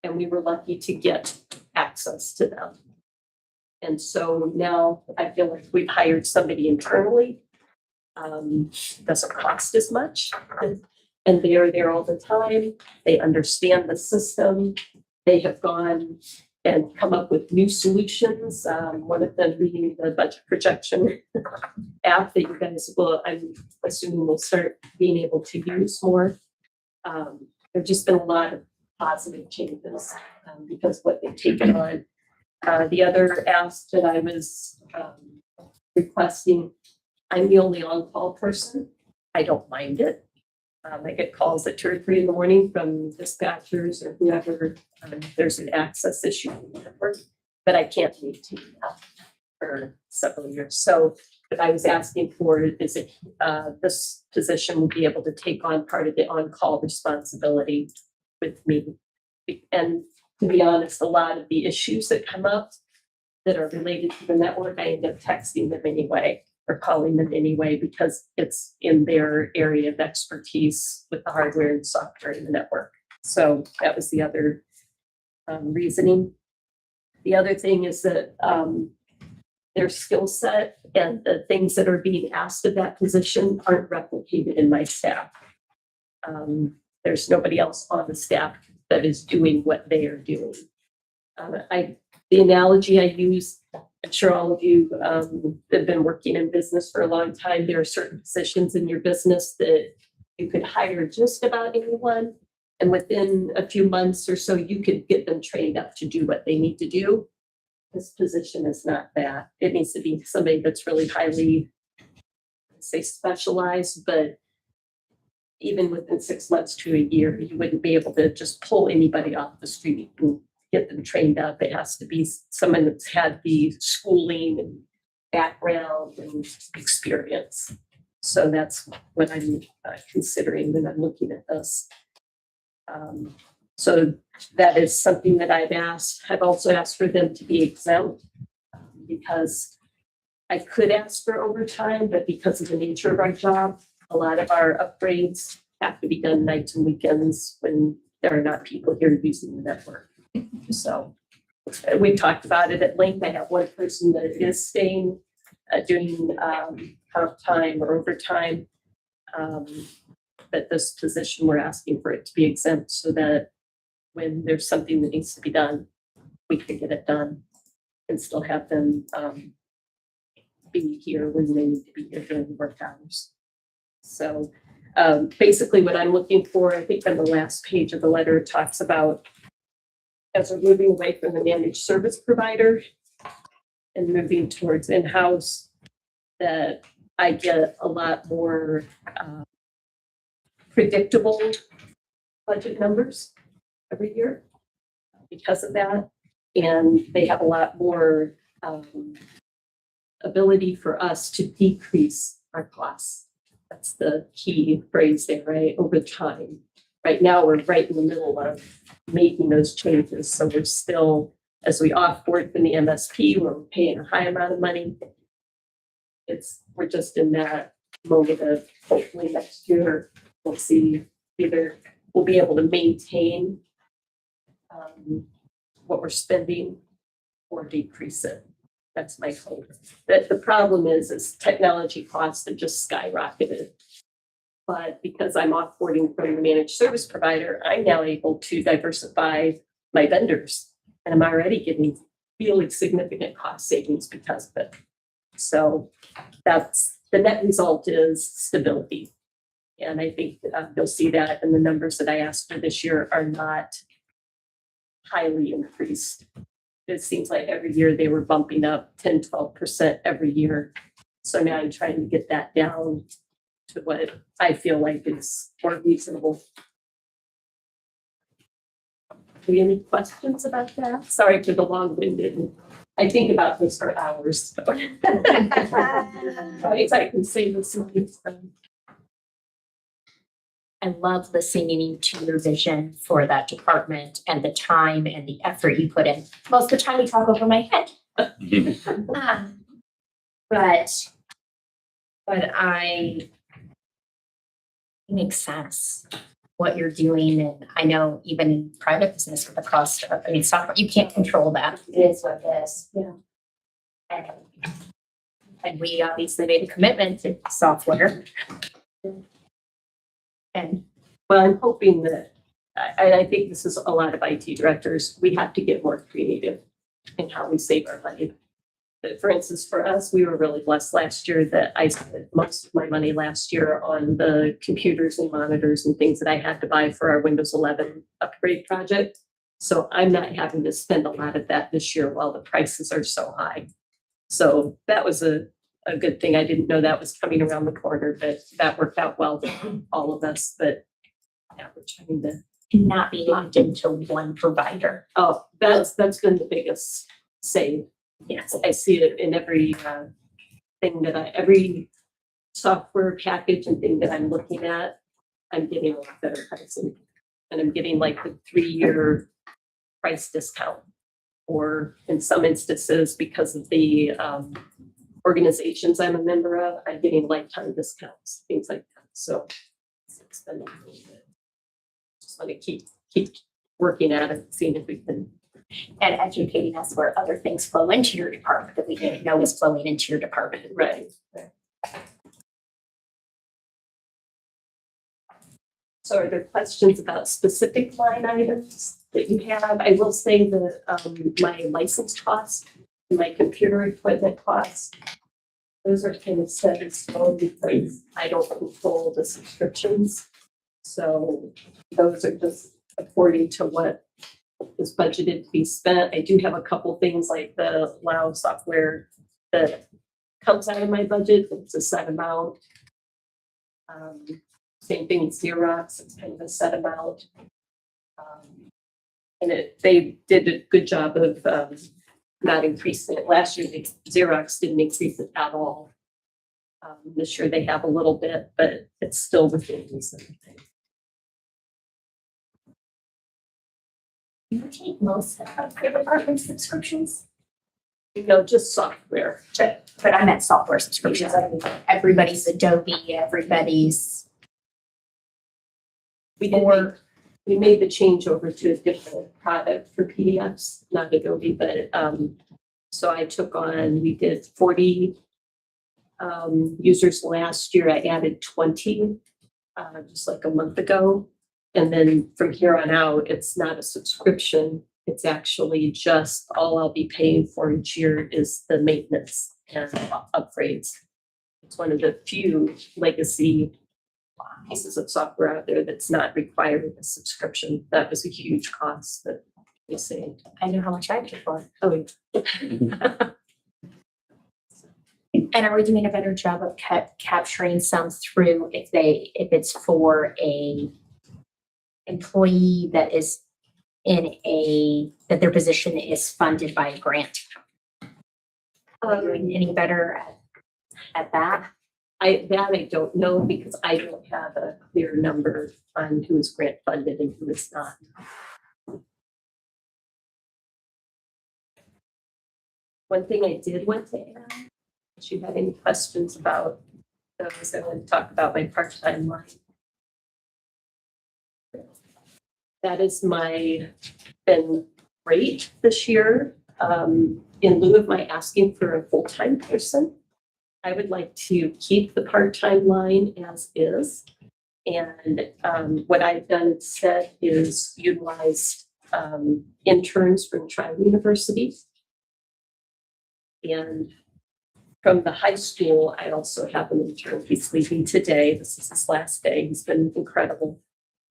And we were lucky to get access to them. And so now I feel like we've hired somebody internally. Doesn't cost as much. And they are there all the time. They understand the system. They have gone and come up with new solutions. One of them being the budget projection app that you guys will, I'm assuming, will start being able to use more. There've just been a lot of positive changes because of what they've taken on. The other ask that I was requesting, I'm the only on-call person. I don't mind it. I get calls at 2 or 3 in the morning from dispatchers or whoever. There's an access issue in the network, but I can't maintain that for several years. So what I was asking for is if this position will be able to take on part of the on-call responsibility with me. And to be honest, a lot of the issues that come up that are related to the network, I end up texting them anyway or calling them anyway because it's in their area of expertise with the hardware and software in the network. So that was the other reasoning. The other thing is that their skill set and the things that are being asked of that position aren't replicated in my staff. There's nobody else on the staff that is doing what they are doing. The analogy I use, I'm sure all of you have been working in business for a long time. There are certain positions in your business that you could hire just about anyone, and within a few months or so, you could get them trained up to do what they need to do. This position is not that. It needs to be somebody that's really highly, say, specialized, but even within 6 months to a year, you wouldn't be able to just pull anybody off the street and get them trained up. It has to be someone that's had the schooling and background and experience. So that's what I'm considering when I'm looking at this. So that is something that I've asked. I've also asked for them to be exempt because I could ask for overtime, but because of the nature of our job, a lot of our upgrades have to be done nights and weekends when there are not people here using the network. So we talked about it at length. I have one person that is staying, doing comp time or overtime. But this position, we're asking for it to be exempt so that when there's something that needs to be done, we can get it done and still have them be here when they need to be here during the work hours. So basically what I'm looking for, I think on the last page of the letter, it talks about as we're moving away from the managed service provider and moving towards in-house, that I get a lot more predictable budget numbers every year because of that. And they have a lot more ability for us to decrease our costs. That's the key phrase there, right? Over time. Right now, we're right in the middle of making those changes. So we're still as we offboard from the MSP, where we're paying a high amount of money. We're just in that moment of hopefully next year, we'll see either we'll be able to maintain what we're spending or decrease it. That's my hope. The problem is technology costs have just skyrocketed. But because I'm offboarding from the managed service provider, I'm now able to diversify my vendors. And I'm already getting really significant cost savings because of it. So that's the net result is stability. And I think you'll see that in the numbers that I asked for this year are not highly increased. It seems like every year they were bumping up 10, 12% every year. So now I'm trying to get that down to what I feel like is more reasonable. Do you have any questions about that? Sorry for the long-winded. I think about this for hours. Right, I can say this. I love listening to your vision for that department and the time and the effort you put in. Most of the time we talk over my head. But it makes sense what you're doing. And I know even in private business with the cost of, software, you can't control that. It is what it is. Yeah. And we obviously made a commitment to software. And well, I'm hoping that, I think this is a lot of IT directors, we have to get more creative in how we save our money. For instance, for us, we were really blessed last year that I spent most of my money last year on the computers and monitors and things that I had to buy for our Windows 11 upgrade project. So I'm not having to spend a lot of that this year while the prices are so high. So that was a good thing. I didn't know that was coming around the corner, but that worked out well for all of us. But yeah, we're trying to not be locked into one provider. Oh, that's been the biggest save. Yes, I see it in every thing every software package and thing that I'm looking at. I'm getting a lot better pricing, and I'm getting like the 3-year price discount, or in some instances, because of the organizations I'm a member of, I'm getting lifetime discounts, things like that. So it's been a little bit. Just want to keep working at it, seeing if we can. And educating us where other things flow into your department that we didn't know was flowing into your department. Right. So are there questions about specific line items that you have? I will say that my license costs, my computer equipment costs, those are kind of set in stone because I don't control the subscriptions. So those are just according to what is budgeted to be spent. I do have a couple things like the WOW software that comes out of my budget. It's a set amount. Same thing with Xerox, it's kind of a set amount. And they did a good job of not increasing it. Last year, Xerox didn't increase it at all. This year they have a little bit, but it's still within reason. You take most of your department subscriptions? No, just software. But I meant software subscriptions. I mean, everybody's Adobe, everybody's. We made the change over to a different product for PDFs, not Adobe, but so I took on, we did 40 users last year. I added 20 just like a month ago. And then from here on out, it's not a subscription. It's actually just all I'll be paying for each year is the maintenance and upgrades. It's one of the few legacy pieces of software out there that's not requiring a subscription. That was a huge cost that we saved. I know how much I paid for. Oh, yeah. And are we doing a better job of capturing some through if it's for a employee that is that their position is funded by a grant? Are we doing any better at that? I don't know because I don't have a clear number on who is grant funded and who is not. One thing I did want to add, if you had any questions about those, I want to talk about my part-time line. That is been great this year. In lieu of my asking for a full-time person, I would like to keep the part-time line as is. And what I've done instead is utilize interns from tribal universities. And from the high school, I also have an intern. He's leaving today. This is his last day. He's been incredible.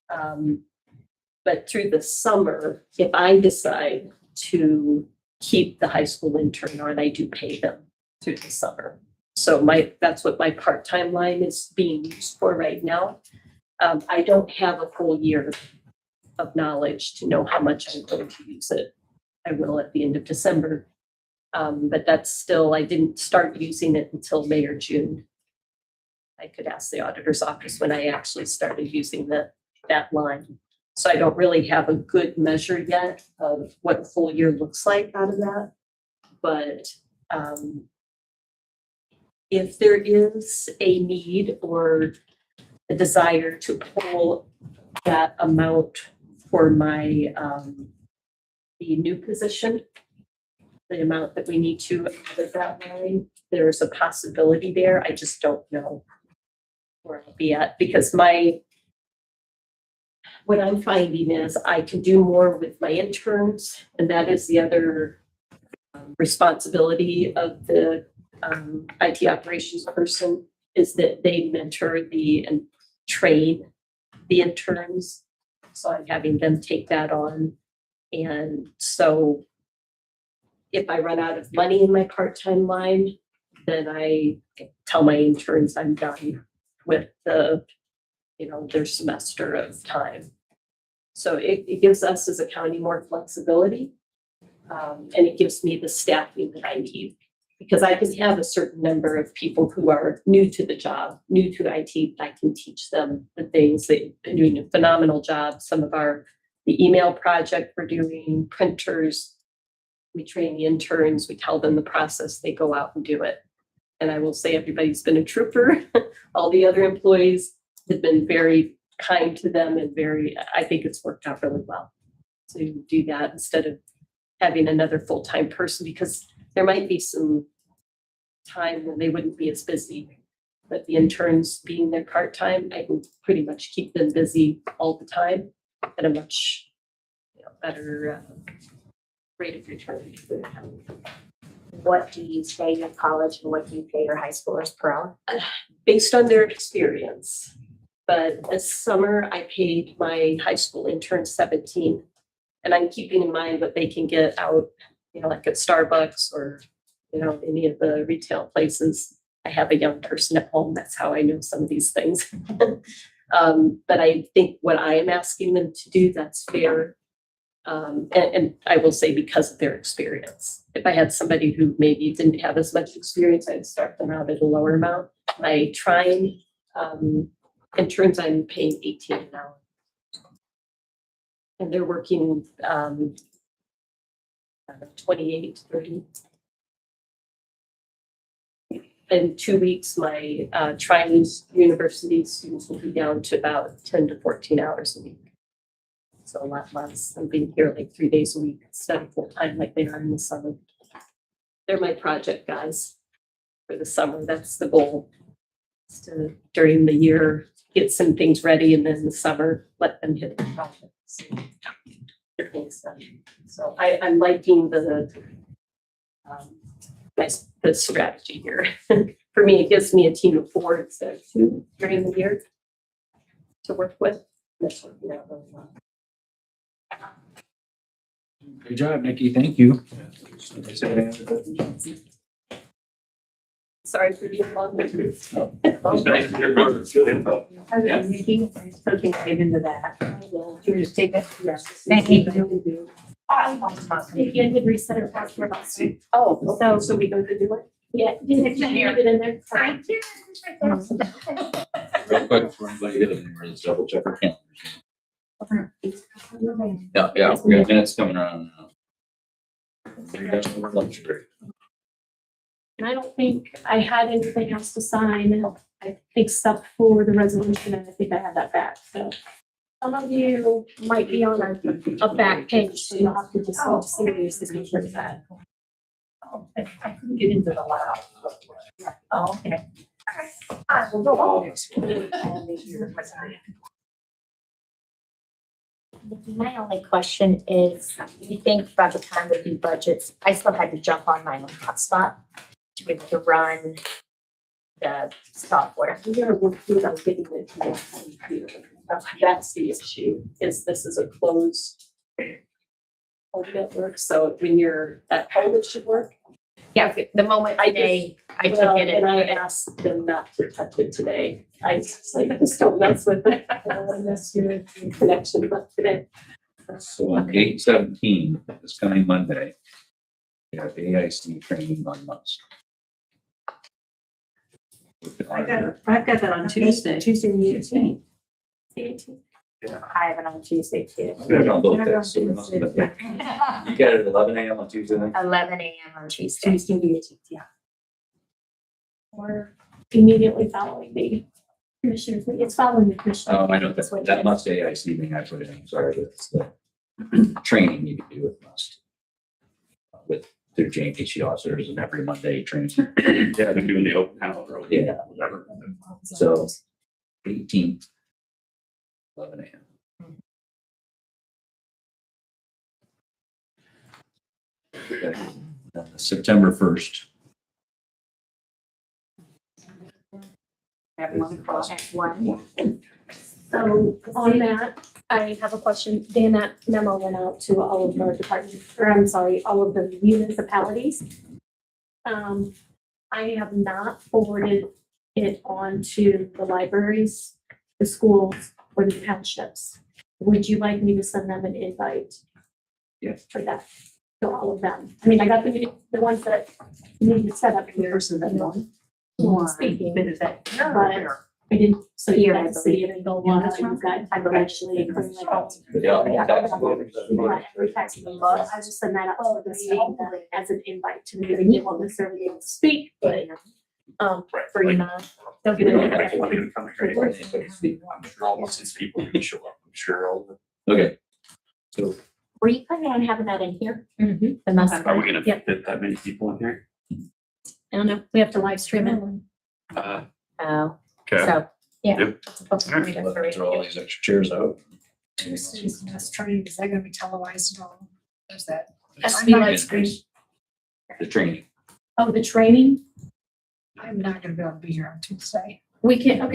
But through the summer, if I decide to keep the high school intern on, I do pay them through the summer. So that's what my part-time line is being used for right now. I don't have a full year of knowledge to know how much I'm going to use it. I will at the end of December. But that's still, I didn't start using it until May or June. I could ask the auditor's office when I actually started using that line. So I don't really have a good measure yet of what a full year looks like out of that. But if there is a need or a desire to pull that amount for my the new position, the amount that we need to with that line, there's a possibility there. I just don't know where I'll be at because what I'm finding is I can do more with my interns, and that is the other responsibility of the IT operations person is that they mentor and train the interns. So I'm having them take that on. And so if I run out of money in my part-time line, then I tell my interns I'm done with their semester of time. So it gives us as a county more flexibility. And it gives me the staffing that I need because I can have a certain number of people who are new to the job, new to IT. I can teach them the things. They've been doing a phenomenal job. Some of the email project we're doing, printers, we train the interns, we tell them the process, they go out and do it. And I will say everybody's been a trooper. All the other employees have been very kind to them and I think it's worked out really well to do that instead of having another full-time person because there might be some time when they wouldn't be as busy. But the interns being there part-time, I can pretty much keep them busy all the time at a much better rate of return. What do you pay your college and what do you pay your high schoolers per hour? Based on their experience. But this summer I paid my high school intern 17. And I'm keeping in mind what they can get out, like at Starbucks or, any of the retail places. I have a young person at home. That's how I know some of these things. But I think what I am asking them to do, that's fair. And I will say because of their experience. If I had somebody who maybe didn't have as much experience, I'd start them out at a lower amount. My trying interns, I'm paying 18 an hour. And they're working 28, 30. In 2 weeks, my Chinese university students will be down to about 10 to 14 hours a week. So a lot less. I'm being here like 3 days a week instead of full time like they are in the summer. They're my project guys for the summer. That's the goal. Is to, during the year, get some things ready and then in the summer, let them hit the projects. So I'm liking the strategy here. For me, it gives me a team of 4 instead of 2 during the year to work with. That's working out really well. Good job, Nikki. Thank you. Sorry for being long. Nice to hear from you. Good info. Okay, Nikki, okay, get into that. You just take it? Yes. Thank you. Maybe I did reset her password last time. Oh, so we go to do it? Yeah, did you leave it in there? Real quick, before anybody get in there, let's double check our calendars. Yeah, we got minutes coming around now. We're done with lunch break. And I don't think I had anything else to sign, except for the resolution, and I think I had that back, so. Some of you might be on a back page, so you'll have to just go see your signature for that. I couldn't get into the lab. Oh, okay. I will go on. My only question is, you think by the time we do budgets, I still had to jump on my own hotspot to be able to run the software. We're gonna work through that, getting it to the computer. That's the issue, is this is a closed home network, so when you're at home, it should work. Yeah, the moment I took Well, it and I and asked them not to touch it today. I just like, just don't mess with it. Unless you're in connection, but today. So on 8/17, this coming Monday, we have AIC training on Monday. I've got that on Tuesday. Tuesday, the 18th. I have it on Tuesday too. We have it on both days, so we must have been- You got it at 11 a.m. on Tuesday night? 11 a.m. on Tuesday. Tuesday, the 18th, yeah. Or immediately following the commissioners, it's following the commissioners. Oh, I know, that must AIC thing I put in, I'm sorry, that's the training you can do with must. With their JMPC officers and every Monday training. Yeah, they're doing the open house or Yeah. whatever. So 18th, 11 a.m. Okay. September 1st. At 1 o'clock. At 1. So on that, I have a question. Dan, that memo went out to all of the departments, or I'm sorry, all of the municipalities. I have not forwarded it on to the libraries, the schools, or the townships. Would you like me to send them an invite? Yes. For that, to all of them. I mean, I got the ones that need to set up in person that one speaking, but I didn't, so you guys see it and go on, you guys, I would actually. I just send that out to the state as an invite to me, they won't necessarily be able to speak, but, for you not. They'll get it. I'm sure all these people can show up, I'm sure all the. Okay. So Were you planning on having that in here? Mhm. The must. Are we gonna Yep. fit that many people in here? I don't know, we have to live stream it. Oh, Okay. so, yeah. Yep. It's supposed to be let's different. throw all these extra chairs out. training, is that gonna be televised at all? Is that? Has to be live stream. The training. Oh, the training, I'm not gonna be able to be here on Tuesday. we can, let's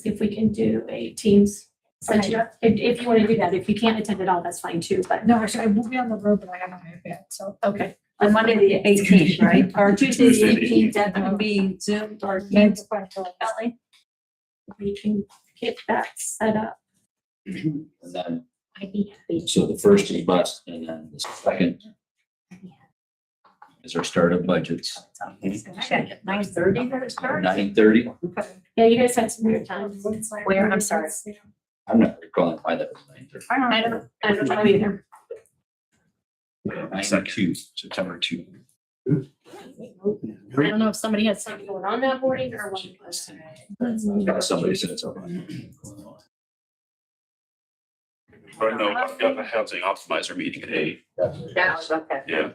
see if we can do a Teams. Set you up. If you want to do that, if you can't attend at all, that's fine too, but. No, actually, I will be on the road, but I have my iPad, so. Okay. On Monday, the 18th, right? Or Tuesday, the 18th, that would be Zoom or Teams. Ellie, we can get that set up. And then, I'd be happy. so the first is bust, and then the second is our start of budgets. 9:30 that it starts? 9:30. Yeah, you guys had some weird times. Where? I'm sorry. I'm not recalling why that was 9:30. I don't know either. 9/2, September 2. I don't know if somebody had something going on that morning or what. Somebody said it's over. But no, I've got the housing optimizer meeting at 8. That was okay. Yeah. Is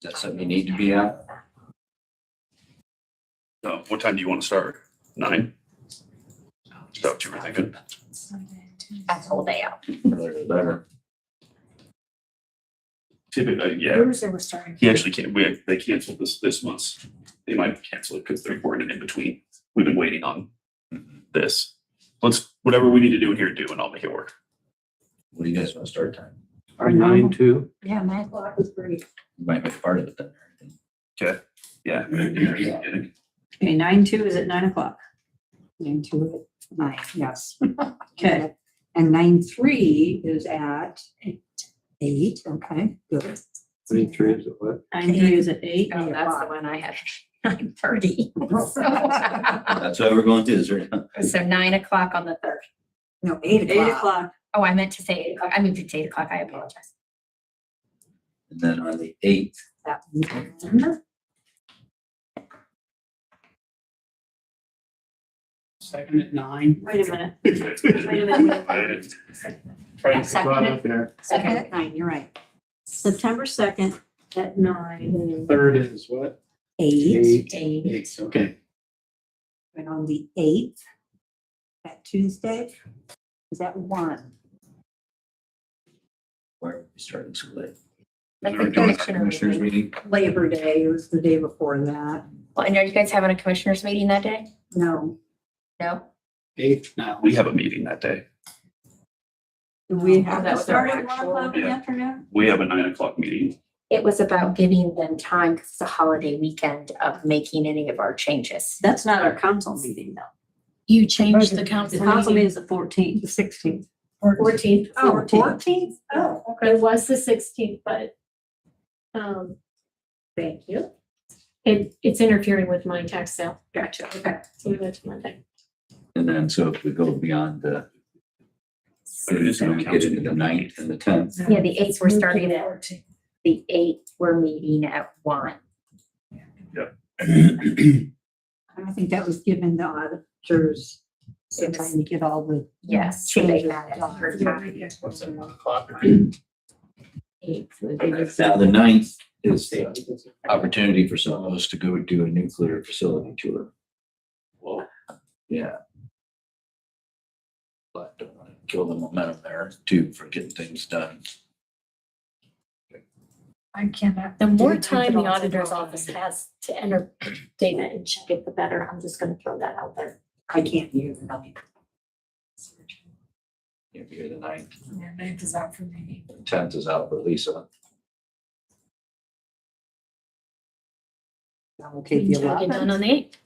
that something you need to be at? So what time do you want to start? 9? Is that what you were thinking? That's whole day out. Earlier the better. Typically, yeah. Thursday we're starting. He actually can't, they canceled this month. They might cancel it because they're working in between. We've been waiting on this. Whatever we need to do in here, do, and I'll make it work. What do you guys want to start time? Or 9-2. Yeah, 9 o'clock was great. You might make part of it then. Okay, yeah. Okay, 9:2 is at 9 o'clock. 9 at 9, yes. Okay. And 9:3 is at 8, okay, good. 3 is what? 9:3 is at 8. Oh, that's the one I had. 9:30. That's why we're going to this right now. So 9 o'clock on the 3rd. No, 8 o'clock. 8 o'clock. Oh, I meant to say 8 o'clock. I moved it to 8 o'clock. I apologize. And then on the 8th, at 1. Second at 9. Wait a minute. Wait a minute. Right up there. Second at 9, you're right. September 2nd at 9. Third is what? 8. Eight, okay. And on the 8th, that Tuesday, is that 1? Why are we starting so late? Like We're the doing a commissioner commissioners meeting. meeting. Labor Day was the day before that. Well, and are you guys having a commissioners meeting that day? No. No? 8th now. We have a meeting that day. Do we Oh, have that to was start our at 1 actual- o'clock in the Yeah. afternoon? We have a 9 o'clock meeting. It was about giving them time because it's a holiday weekend of making any of our changes. That's not our council meeting though. You changed the council The council meeting. meeting is the 14th. The 16th. 14th. Oh, 14th? Oh, okay. It was the 16th, but Thank you. it's interfering with my tax sale. Gotcha, okay. So we went to Monday. And then, so if we go beyond the, There is no we get council into the meeting. 9th and the 10th. Yeah, the 8th, we're starting at, the 8th, we're meeting at 1. I think that was given the auditors some time to get all the. Yes, so they had it on her time. What's at 1 o'clock? 8th. Now, the 9th is the opportunity for some of us to go do a nuclear facility tour. Well, Yeah. But don't want to kill the momentum there too for getting things done. I cannot. The more time the auditor's office has to enter data and check it, the better. I'm just gonna throw that out there. I can't hear nothing. Can't be here the 9th. Yeah, 9th is out for me. The 10th is out for Lisa. Okay, the Try to get done 11th. on the 8th.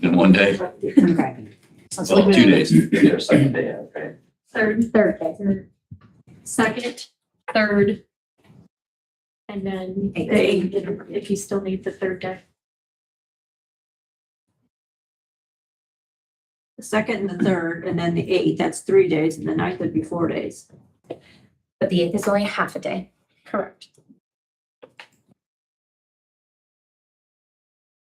In one day, Okay. well, 2 days, you're there second day, okay? Third, second, third. And then the 8th, if you still need the third day. The 2nd and the 3rd, and then the 8th, that's 3 days, and the 9th would be 4 days. But the 8th is only half a day. Correct.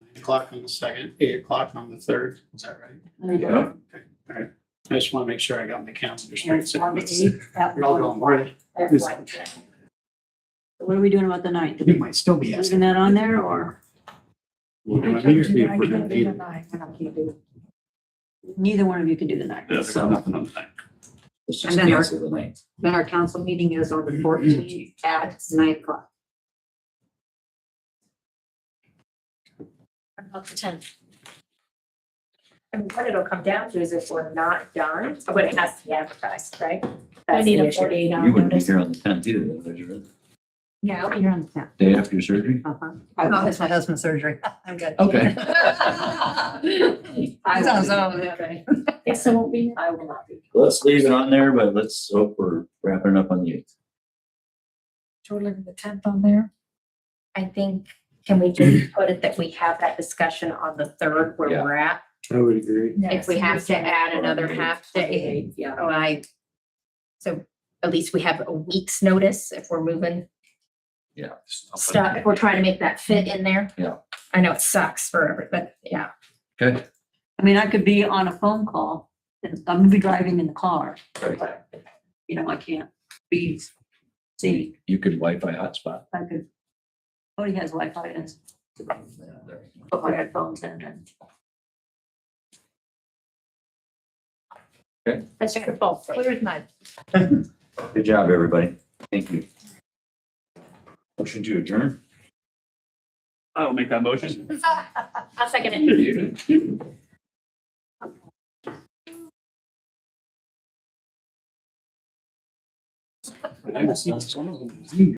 9 o'clock on the 2nd, 8 o'clock on the 3rd. Is that right? There you go. Okay, all right. I just want to make sure I got my calendar straight. And on the 8th, at We're all 1. going, right? At 1. What are we doing about the 9th? You might still be asking. Leaving that on there, or? We're gonna see if we're gonna need it. I can't do it. Neither one of you can do the 9th. Yeah, there's So, nothing on the 9th. Let's And just then our- cancel the 9th. then our council meeting is on the 14th at 9 o'clock. About the 10th. And what it'll come down to is if we're not done, but it has to be advertised, right? I That's need the a issue. 48-hour You wouldn't be notice. here on the 10th either, though, would you? Yeah, I'll be here on the 10th. Day after your surgery? Uh-huh. Oh, it's my husband's surgery. I'm good. Okay. I Sounds will okay. Yes, I won't be. I will not be. Let's leave it on there, but let's hope we're wrapping it up on the 8th. Totally the 10th on there. I think, can we just put it that we have that discussion on the 3rd where Yeah. we're at? I would agree. If we have to add another half day, Yeah. so at least we have a week's notice if we're moving Yeah. stuff, if we're trying to make that fit in there. Yeah. I know it sucks for, but yeah. Okay. I mean, I could be on a phone call, and I'm gonna be driving in the car. Right. but, You know, I can't be seen. You could Wi-Fi hotspot. I could. Cody has Wi-Fi and put my headphones in and. That's wonderful. Clear as mud. Good job, everybody. Thank you. Motion to adjourn? I'll make that motion. I'll second it. I haven't seen some of them.